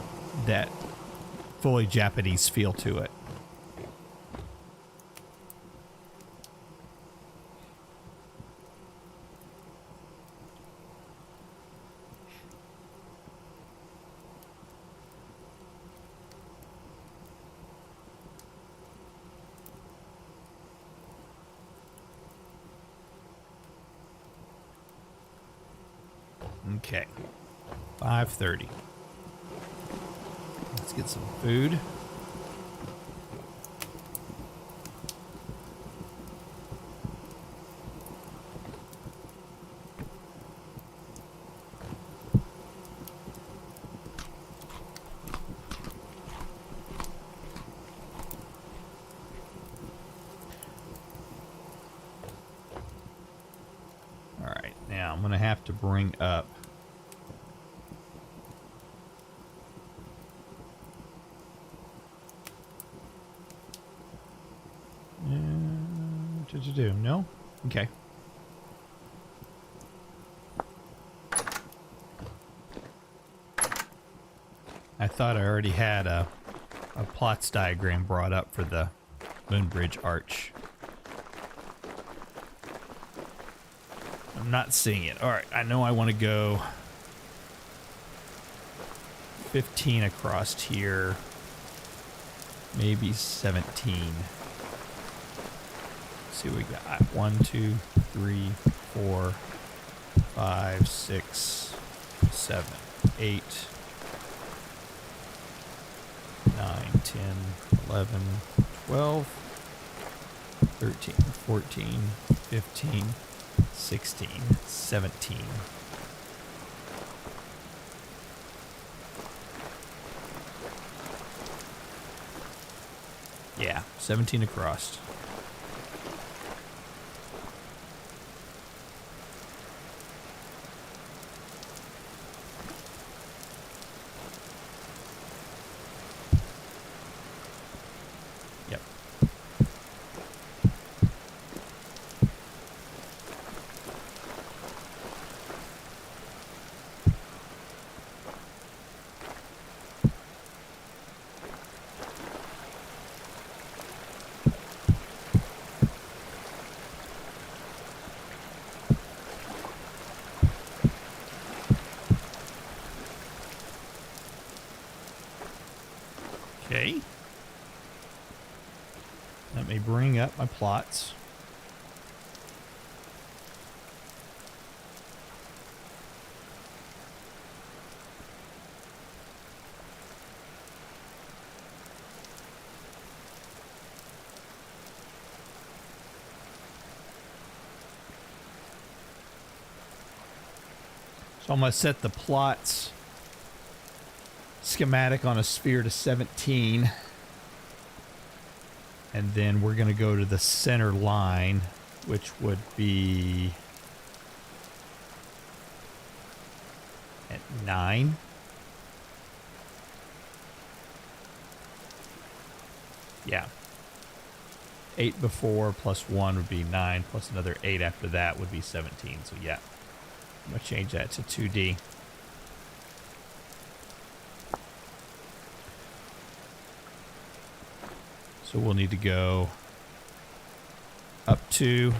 fully Japanese feel to it. Okay, 5:30. Let's get some food. All right, now I'm going to have to bring up do? No? Okay. I thought I already had a plots diagram brought up for the moon bridge arch. I'm not seeing it. All right, I know I want to go 15 across here, maybe 17. See what we got. 1, 2, 3, 4, 5, 6, 7, 8, 9, 10, 11, 12, 13, 14, 15, 16, 17. Yeah, 17 across. Okay. Let me bring up my plots. So I'm going to set the plots schematic on a sphere to 17. And then we're going to go to the center line, which would be at 9. Yeah. 8 before plus 1 would be 9, plus another 8 after that would be 17. So yeah, I'm going to change that to 2D. So we'll need to go up 2,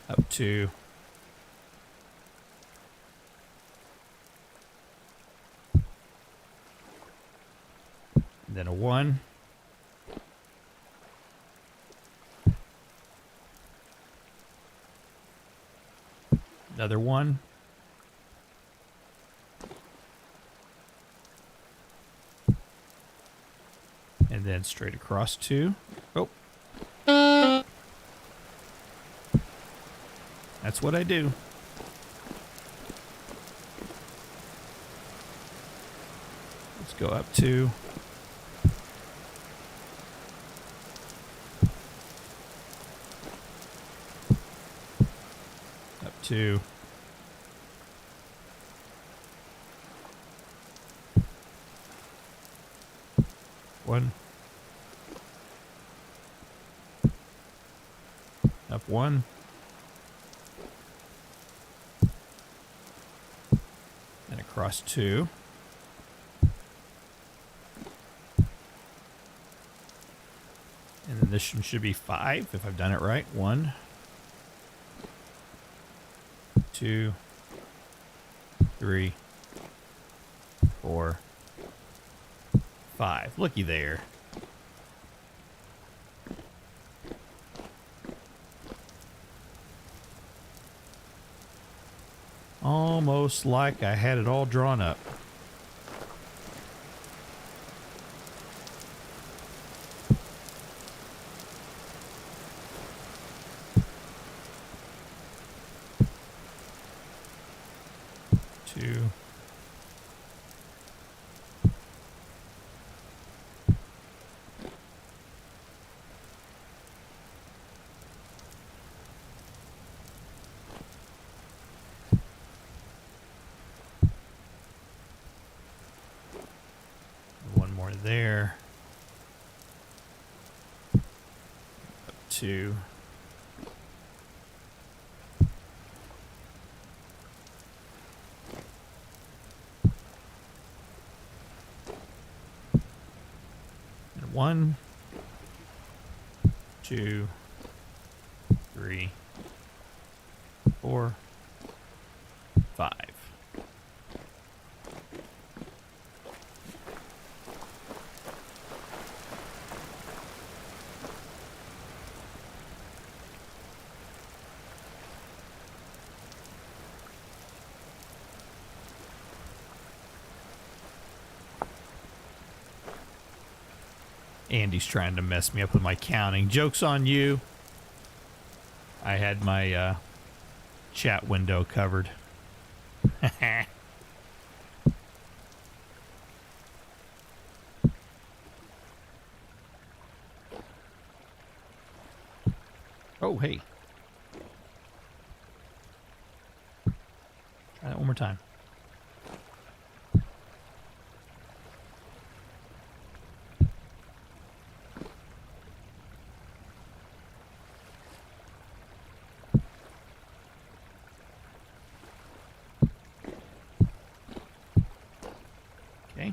up 2, and then a 1, another 1, and then straight across 2. Oh. That's what I do. Let's go up 2. Up 2. One. Up 1. And across 2. And then this one should be 5 if I've done it right. 1, 2, 3, 4, 5. Looky there. Almost like I had it all drawn up. Two. One more there. Up 2. And 1, 2, 3, 4, 5. Andy's trying to mess me up with my counting. Joke's on you. I had my chat window covered. Oh, hey. Try that one more time. Okay.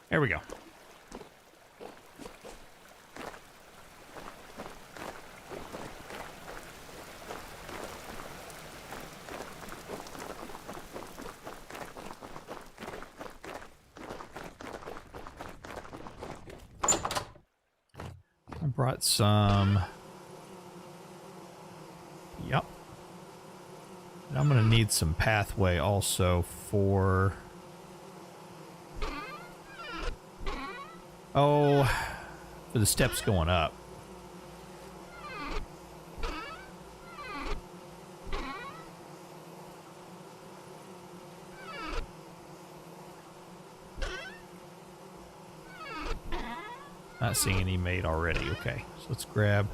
There we go. I brought some I'm going to need some pathway also for... Oh, for the steps going up. Not seeing any made already. Okay, so let's grab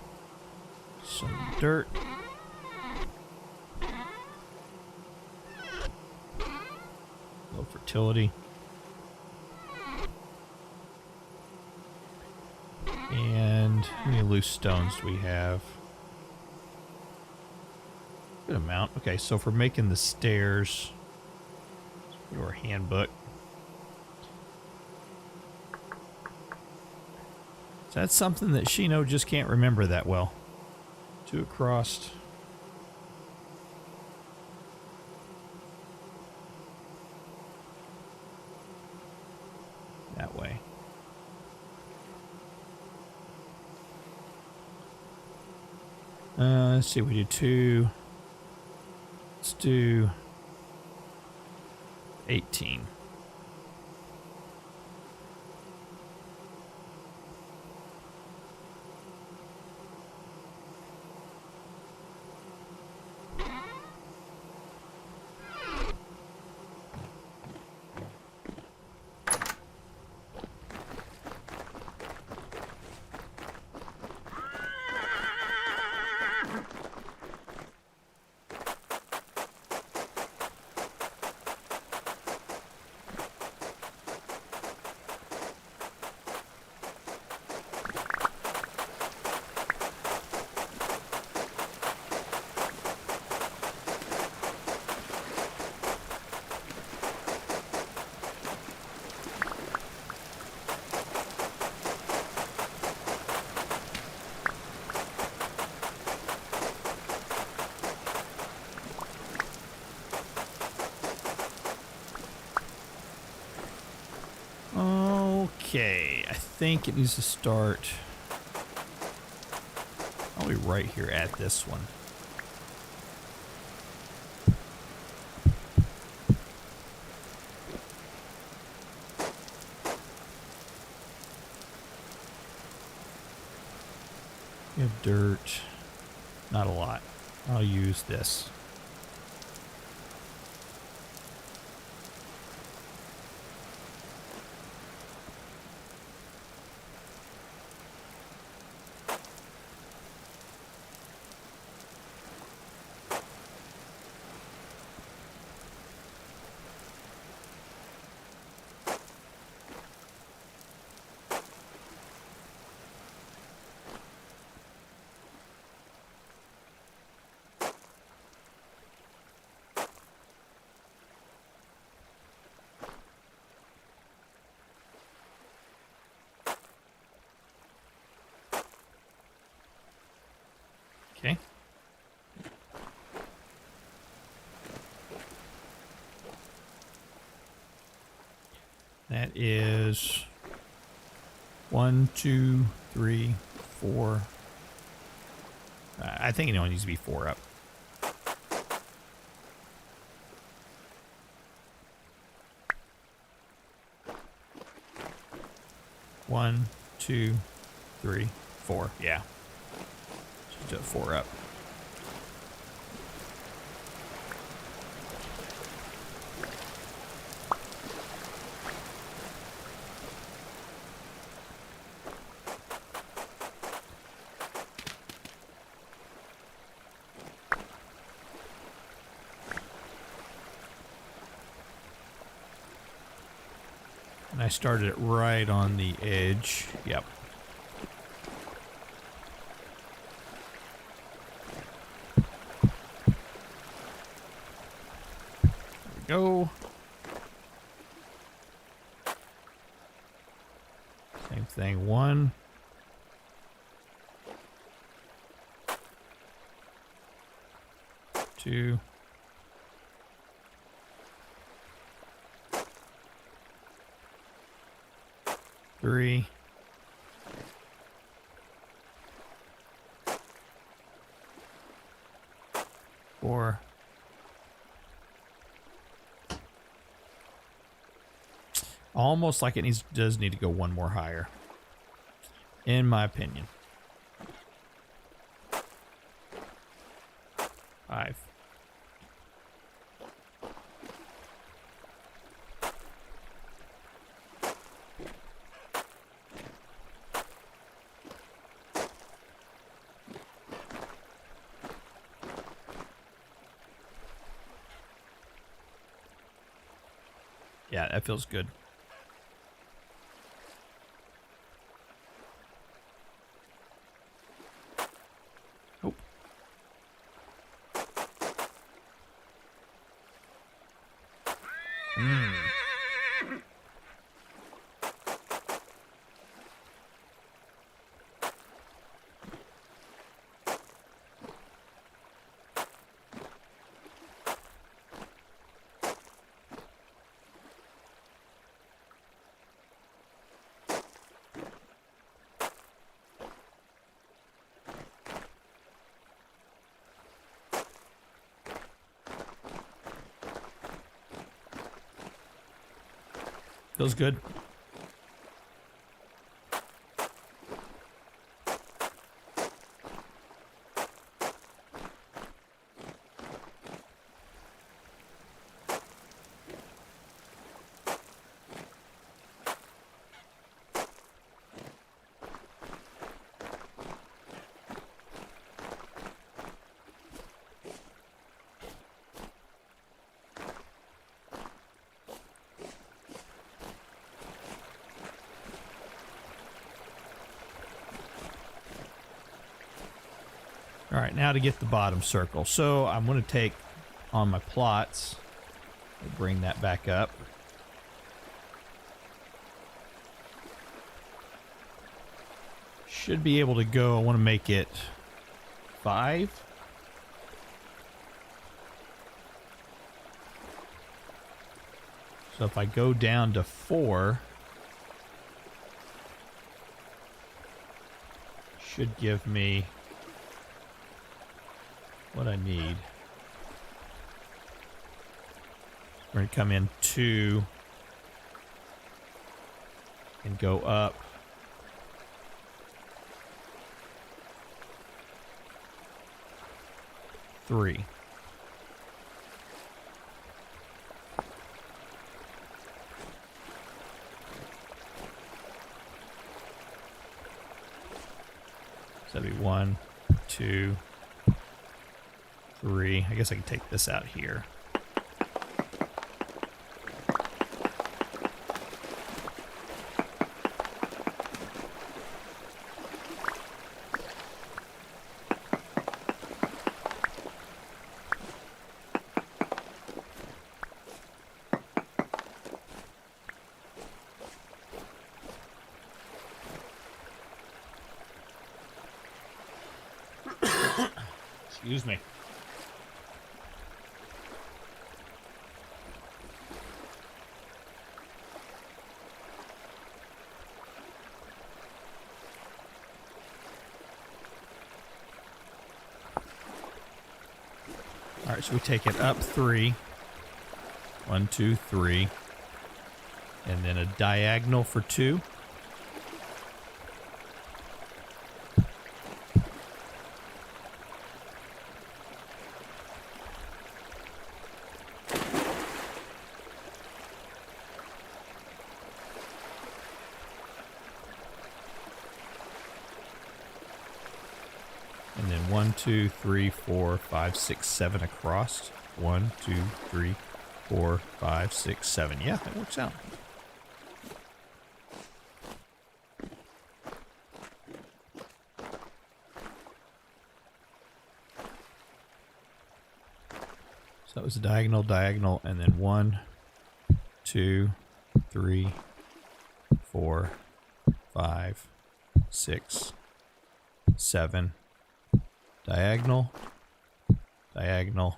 some dirt. Low fertility. And how many loose stones do we have? Good amount. Okay, so for making the stairs, let's go to our handbook. So that's something that Shino just can't remember that well. 2 across. That way. Let's see, we do 2. Let's do 18. Okay, I think it needs to start probably right here at this one. We have dirt, not a lot. I'll use this. Okay. That is 1, 2, 3, 4. I think it only needs to be 4 up. One, 2, 3, 4. Yeah. Just do it 4 up. And I started it right on the edge. Yep. There we go. Same thing. 1. 2. 3. 4. Almost like it does need to go one more higher, in my opinion. 5. Yeah, that feels good. Oh. Feels good. All right, now to get the bottom circle. So I'm going to take on my plots, bring that back up. Should be able to go. I want to make it 5. So if I go down to 4, should give me what I need. We're going to come in 2 and go up 3. So that'd be 1, 2, 3. I guess I can take this out here. Excuse me. All right, so we take it up 3. 1, 2, 3. And then a diagonal for 2. And then 1, 2, 3, 4, 5, 6, 7 across. 1, 2, 3, 4, 5, 6, 7. Yeah, that works out. So that was a diagonal, diagonal, and then 1, 2, 3, 4, 5, 6, 7. Diagonal, diagonal.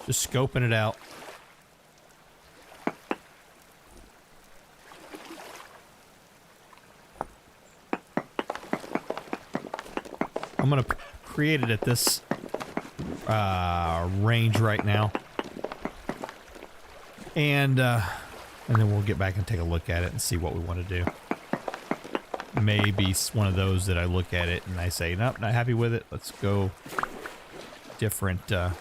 Just scoping it out. I'm going to create it at this range right now. And then we'll get back and take a look at it and see what we want to do. Maybe it's one of those that I look at it and I say, nope, not happy with it. Let's go different, a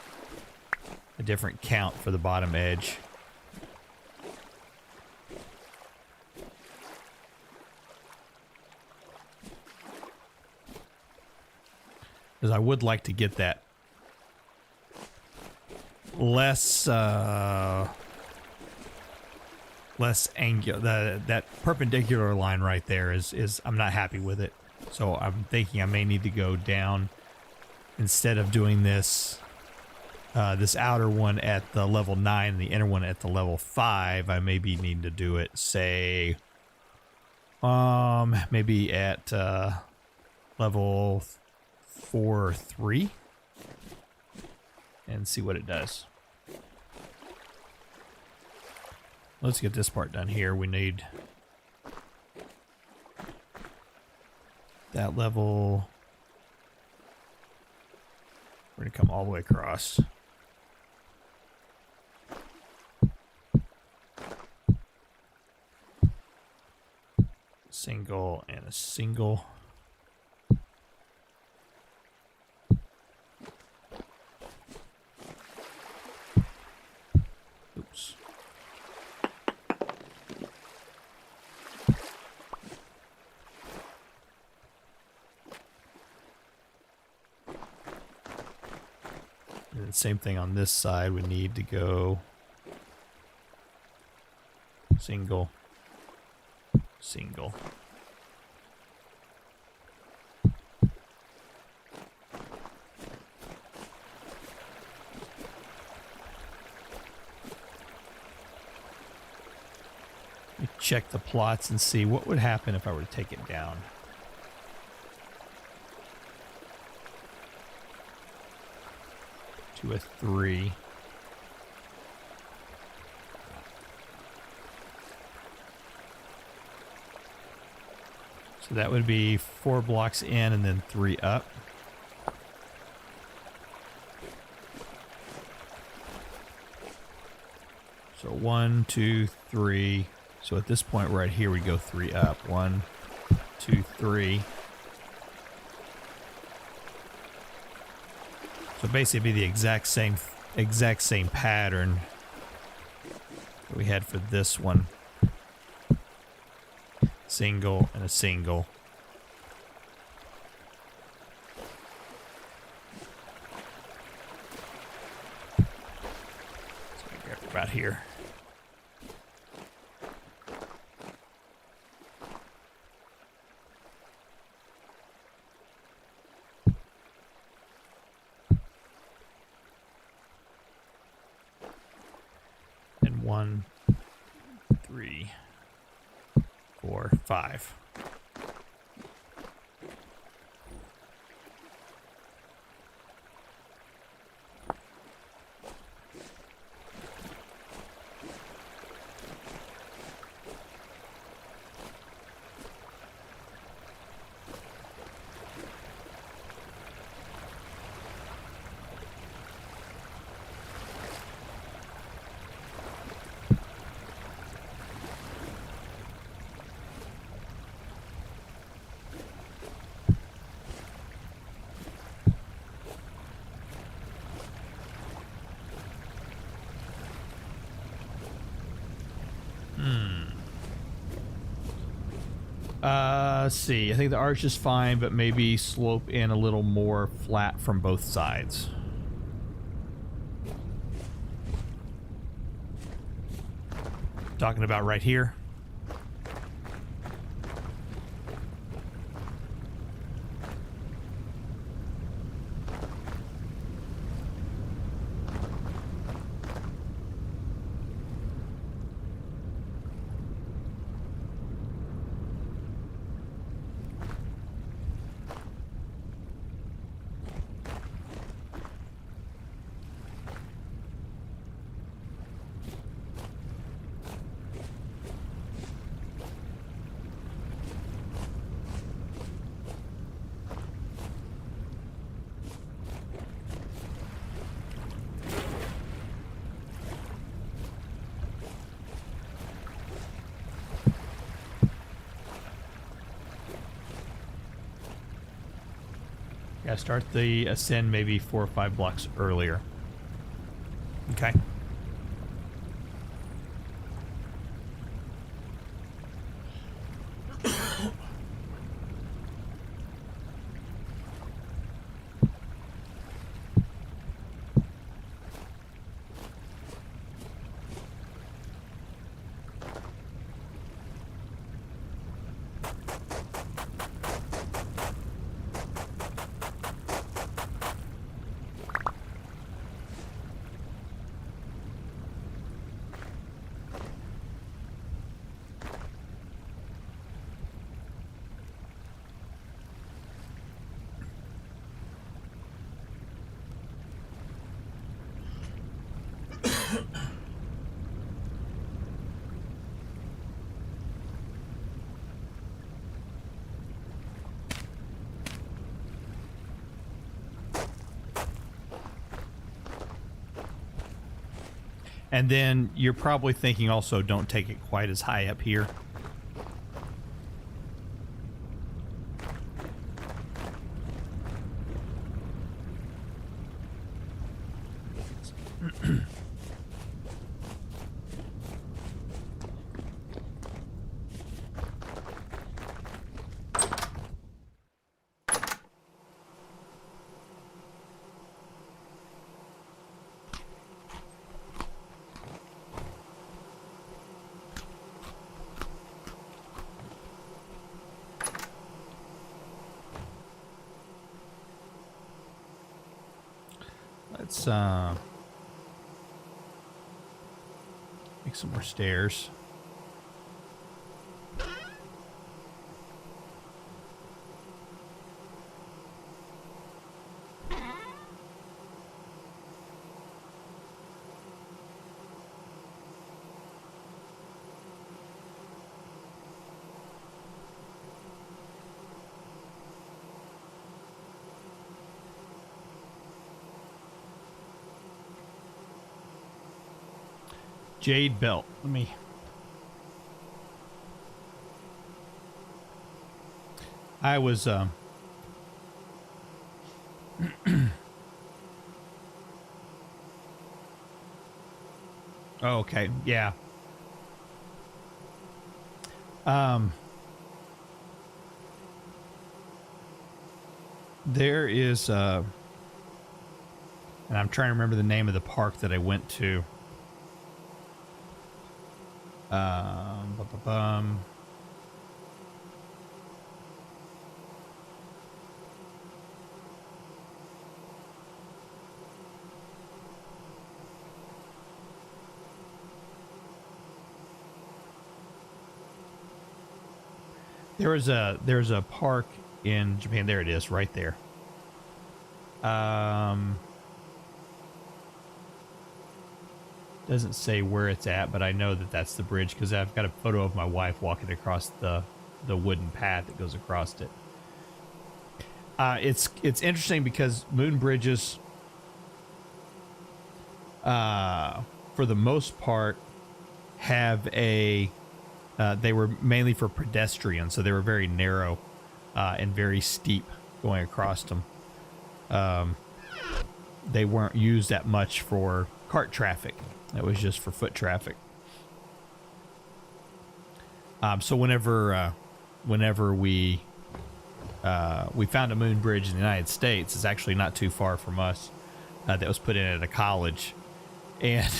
different count for the bottom edge. Because I would like to get that less angular. That perpendicular line right there is I'm not happy with it. So I'm thinking I may need to go down instead of doing this this outer one at the level 9 and the inner one at the level 5. I maybe need to do it, say, maybe at level 4 or 3 and see what it does. Let's get this part done here. We need that level. We're going to come all the way across. Single and a single. Oops. And then same thing on this side. We need to go single, single. Check the plots and see what would happen if I were to take it down. To a 3. So that would be 4 blocks in and then 3 up. So 1, 2, 3. So at this point right here, we go 3 up. 1, 2, 3. So basically it'd be the exact same pattern that we had for this one. Single and a single. So I grab it about here. And 1, 3, 4, 5. Let's see. I think the arch is fine, but maybe slope in a little more flat from both sides. Talking about right here. Yeah, start the ascend maybe 4 or 5 blocks earlier. Okay. And then you're probably thinking also don't take it quite as high up here. Let's make some more stairs. Jade belt. Let me. I was. Oh, okay. Yeah. There is. And I'm trying to remember the name of the park that I went to. Bum, bum, bum. There's a park in Japan. There it is, right there. Doesn't say where it's at, but I know that that's the bridge because I've got a photo of my wife walking across the wooden path that goes across it. It's interesting because moon bridges, for the most part, have a they were mainly for pedestrians, so they were very narrow and very steep going across them. They weren't used that much for cart traffic. It was just for foot traffic. So whenever we found a moon bridge in the United States, it's actually not too far from us. That was put in at a college, and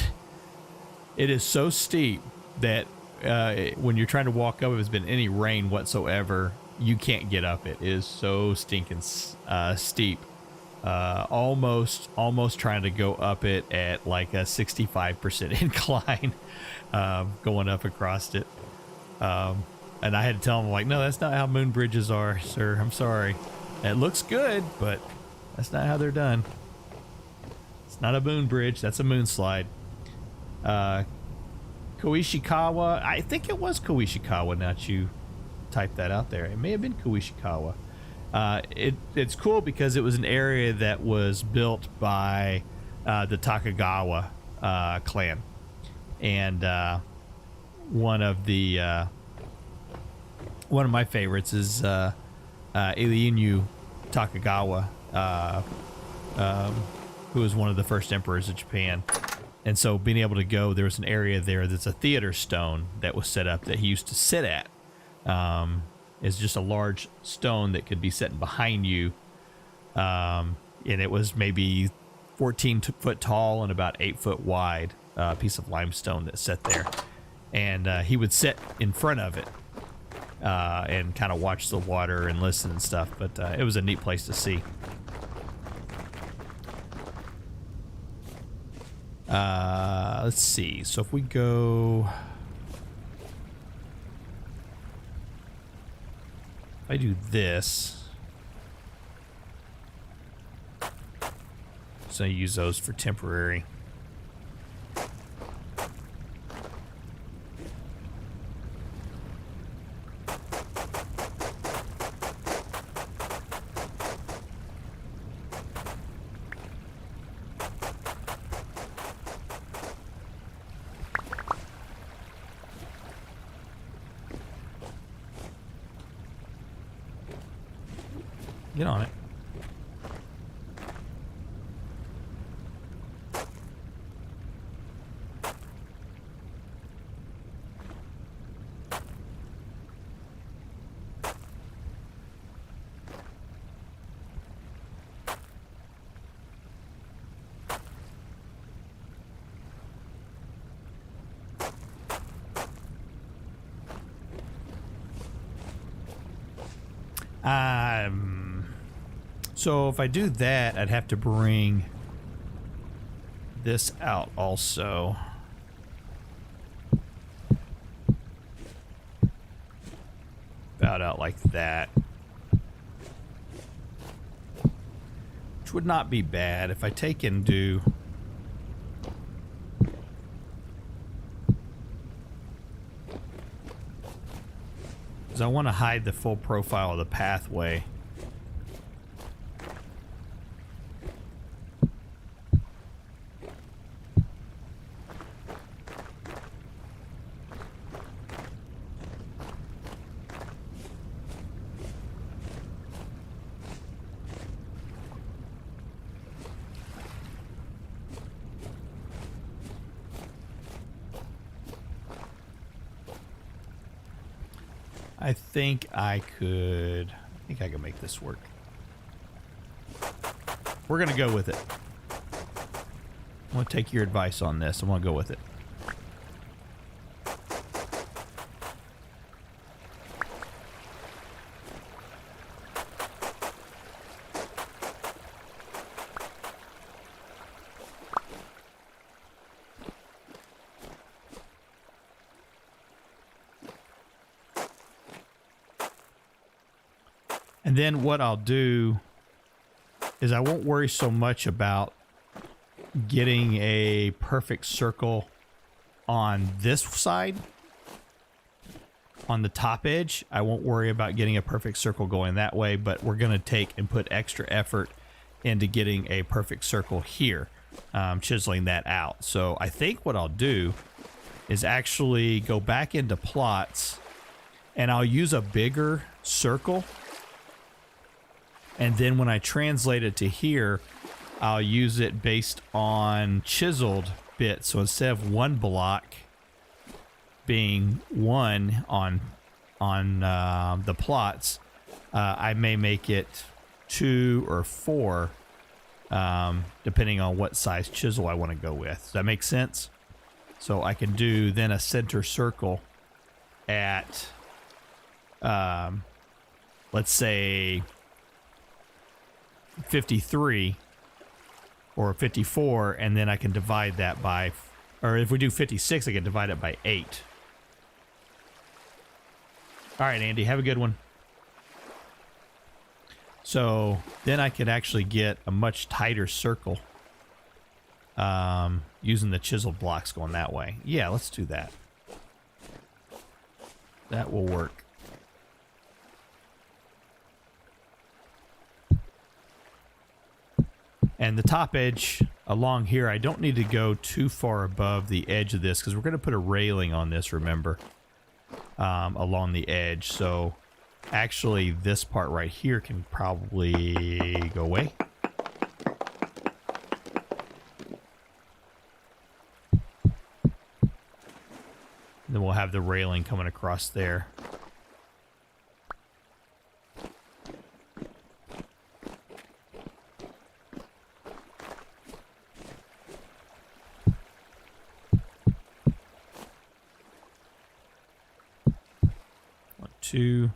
it is so steep that when you're trying to walk up, if it's been any rain whatsoever, you can't get up it. It is so stinking steep. Almost trying to go up it at like a 65% incline, going up across it. And I had to tell him, like, no, that's not how moon bridges are, sir. I'm sorry. It looks good, but that's not how they're done. It's not a moon bridge. That's a moon slide. Koishikawa. I think it was Koishikawa. Now that you typed that out there, it may have been Koishikawa. It's cool because it was an area that was built by the Takagawa clan, and one of my favorites is Iliinu Takagawa, who was one of the first emperors of Japan. And so being able to go, there was an area there that's a theater stone that was set up that he used to sit at. It's just a large stone that could be sitting behind you. And it was maybe 14 foot tall and about 8 foot wide, piece of limestone that sat there. And he would sit in front of it and kind of watch the water and listen and stuff. But it was a neat place to see. Let's see. So if we go... If I do this... So I use those for temporary. Get on it. So if I do that, I'd have to bring this out also. About out like that. Which would not be bad if I take and do... Because I want to hide the full profile of the pathway. I think I could make this work. We're going to go with it. I'm going to take your advice on this. I'm going to go with it. And then what I'll do is I won't worry so much about getting a perfect circle on this side, on the top edge. I won't worry about getting a perfect circle going that way, but we're going to take and put extra effort into getting a perfect circle here, chiseling that out. So I think what I'll do is actually go back into plots and I'll use a bigger circle. And then when I translate it to here, I'll use it based on chiseled bits. So instead of one block being one on the plots, I may make it 2 or 4, depending on what size chisel I want to go with. Does that make sense? So I can do then a center circle at, let's say, 53 or 54, and then I can divide that by, or if we do 56, I can divide it by 8. All right, Andy, have a good one. So then I could actually get a much tighter circle using the chiseled blocks going that way. Yeah, let's do that. That will work. And the top edge along here, I don't need to go too far above the edge of this because we're going to put a railing on this, remember, along the edge. So Actually, this part right here can probably go away. And then we'll have the railing coming across there. One, two.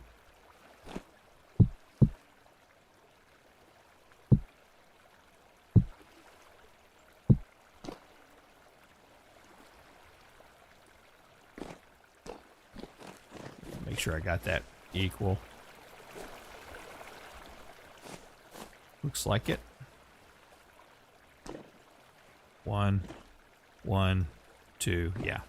Make sure I got that equal. Looks like it. 1, 1, 2, yeah.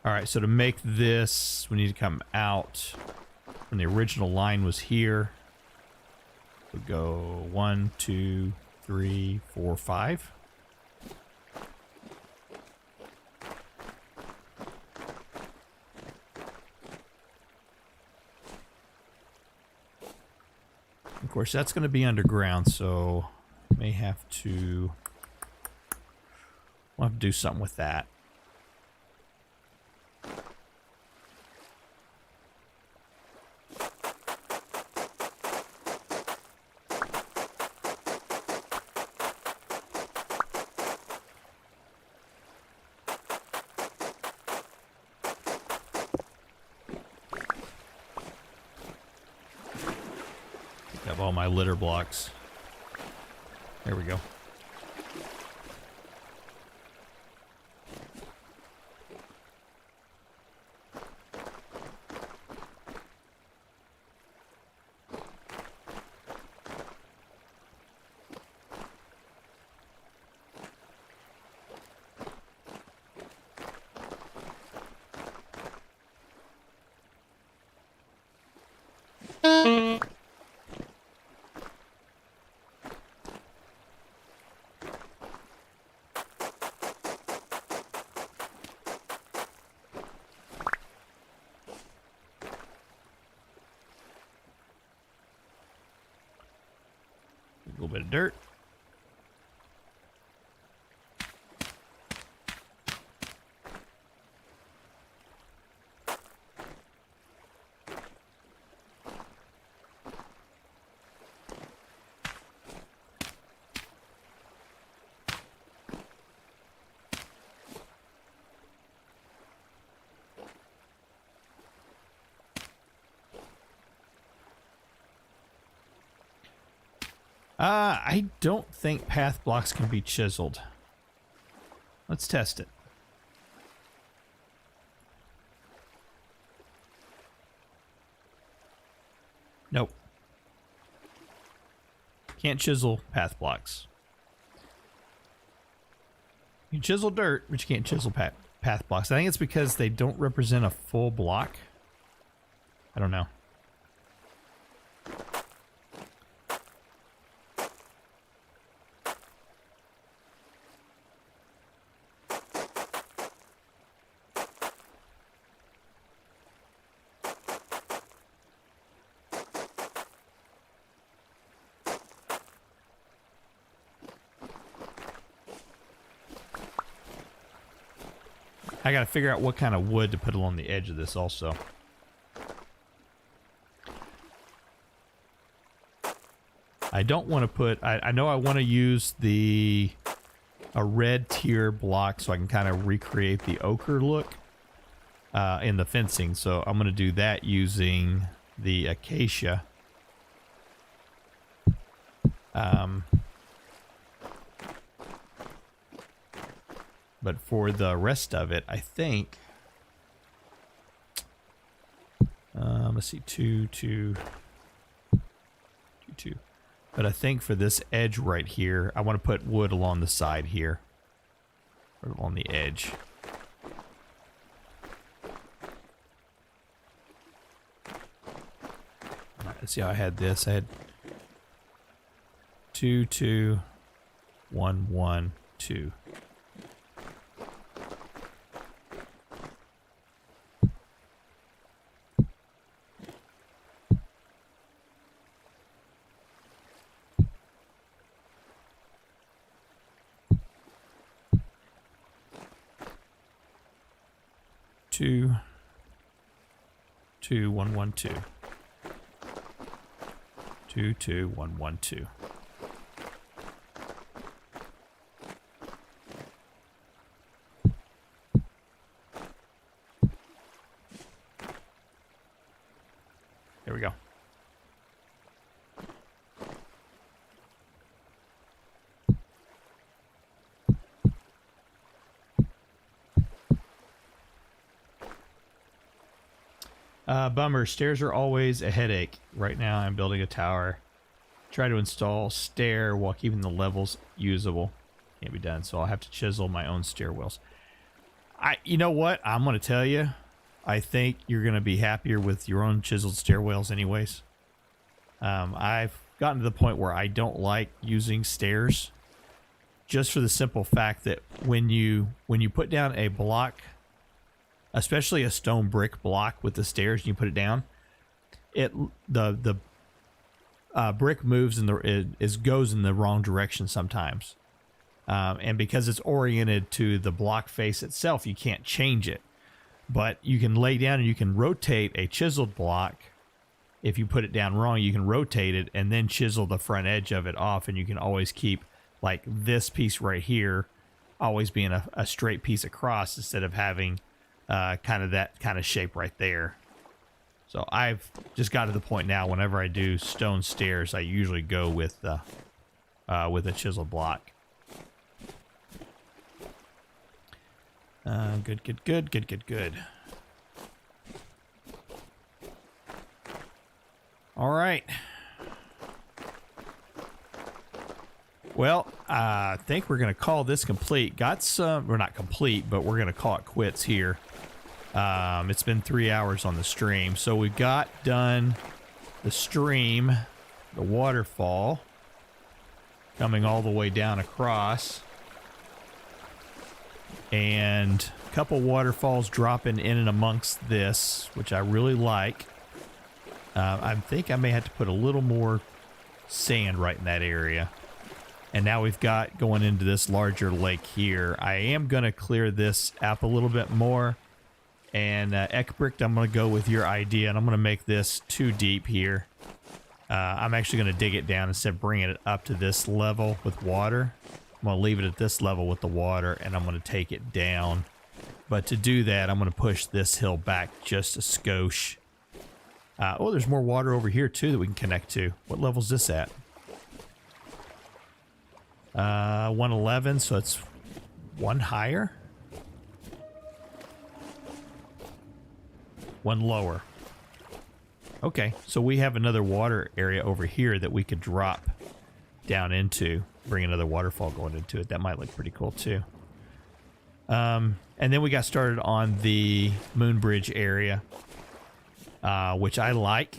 All right, so to make this, we need to come out when the original line was here. We'll go 1, 2, 3, 4, 5. Of course, that's going to be underground, so may have to. We'll have to do something with that. Have all my litter blocks. There we go. A little bit of dirt. I don't think path blocks can be chiseled. Let's test it. Nope. Can't chisel path blocks. You can chisel dirt, but you can't chisel path blocks. I think it's because they don't represent a full block. I don't know. I gotta figure out what kind of wood to put along the edge of this also. I don't want to put, I know I want to use a red tier block so I can kind of recreate the ochre look in the fencing. So I'm going to do that using the acacia. But for the rest of it, I think, let's see, 2, 2, 2, 2. But I think for this edge right here, I want to put wood along the side here, or along the edge. All right, let's see how I had this. I had 2, 2, 1, 1, 2. Two, 2, 1, 1, 2. 2, 2, 1, 1, 2. There we go. Bummer, stairs are always a headache. Right now I'm building a tower. Try to install stair while keeping the levels usable. Can't be done, so I'll have to chisel my own stairwells. You know what? I'm going to tell you. I think you're going to be happier with your own chiseled stairwells anyways. I've gotten to the point where I don't like using stairs. Just for the simple fact that when you put down a block, especially a stone brick block with the stairs, and you put it down, the brick moves goes in the wrong direction sometimes, and because it's oriented to the block face itself, you can't change it. But you can lay down and you can rotate a chiseled block. If you put it down wrong, you can rotate it and then chisel the front edge of it off, and you can always keep like this piece right here always being a straight piece across instead of having kind of that kind of shape right there. So I've just got to the point now, whenever I do stone stairs, I usually go with a chisel block. Good. All right. Well, I think we're going to call this complete. We're not complete, but we're going to call it quits here. It's been 3 hours on the stream. So we got done the stream, the waterfall, coming all the way down across. And a couple waterfalls dropping in and amongst this, which I really like. I think I may have to put a little more sand right in that area. And now we've got going into this larger lake here. I am going to clear this up a little bit more. And Ekbricht, I'm going to go with your idea, and I'm going to make this too deep here. I'm actually going to dig it down instead of bringing it up to this level with water. I'm going to leave it at this level with the water, and I'm going to take it down. But to do that, I'm going to push this hill back just a skosh. Oh, there's more water over here, too, that we can connect to. What level's this at? 111, so it's one higher? One lower. Okay, so we have another water area over here that we could drop down into. Bring another waterfall going into it. That might look pretty cool too. And then we got started on the moon bridge area, which I like.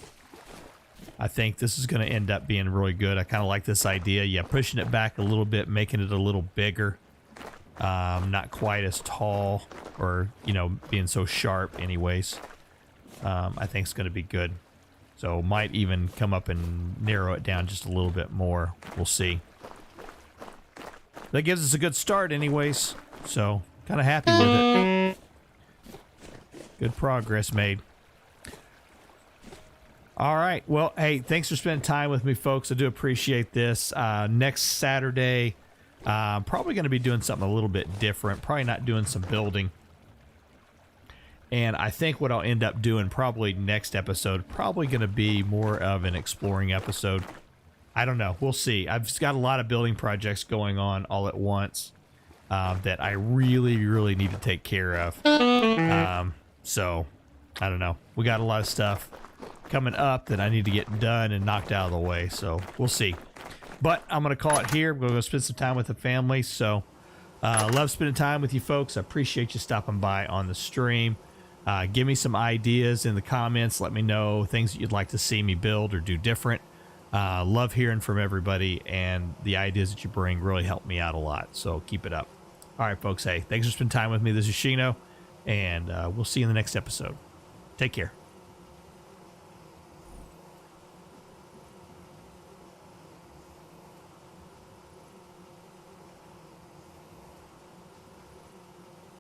I think this is going to end up being really good. I kind of like this idea. Yeah, pushing it back a little bit, making it a little bigger. Not quite as tall, or, you know, being so sharp anyways. I think it's going to be good. So might even come up and narrow it down just a little bit more. We'll see. That gives us a good start anyways. So kind of happy with it. Good progress made. All right. Well, hey, thanks for spending time with me, folks. I do appreciate this. Next Saturday, probably going to be doing something a little bit different. Probably not doing some building. And I think what I'll end up doing probably next episode, probably going to be more of an exploring episode. I don't know. We'll see. I've just got a lot of building projects going on all at once that I really, really need to take care of. So, I don't know. We got a lot of stuff coming up that I need to get done and knocked out of the way. So, we'll see. But I'm going to call it here. We're going to go spend some time with the family. So, love spending time with you folks. I appreciate you stopping by on the stream. Give me some ideas in the comments. Let me know things that you'd like to see me build or do different. Love hearing from everybody, and the ideas that you bring really help me out a lot. So keep it up. All right, folks. Hey, thanks for spending time with me. This is Shino, and we'll see you in the next episode. Take care.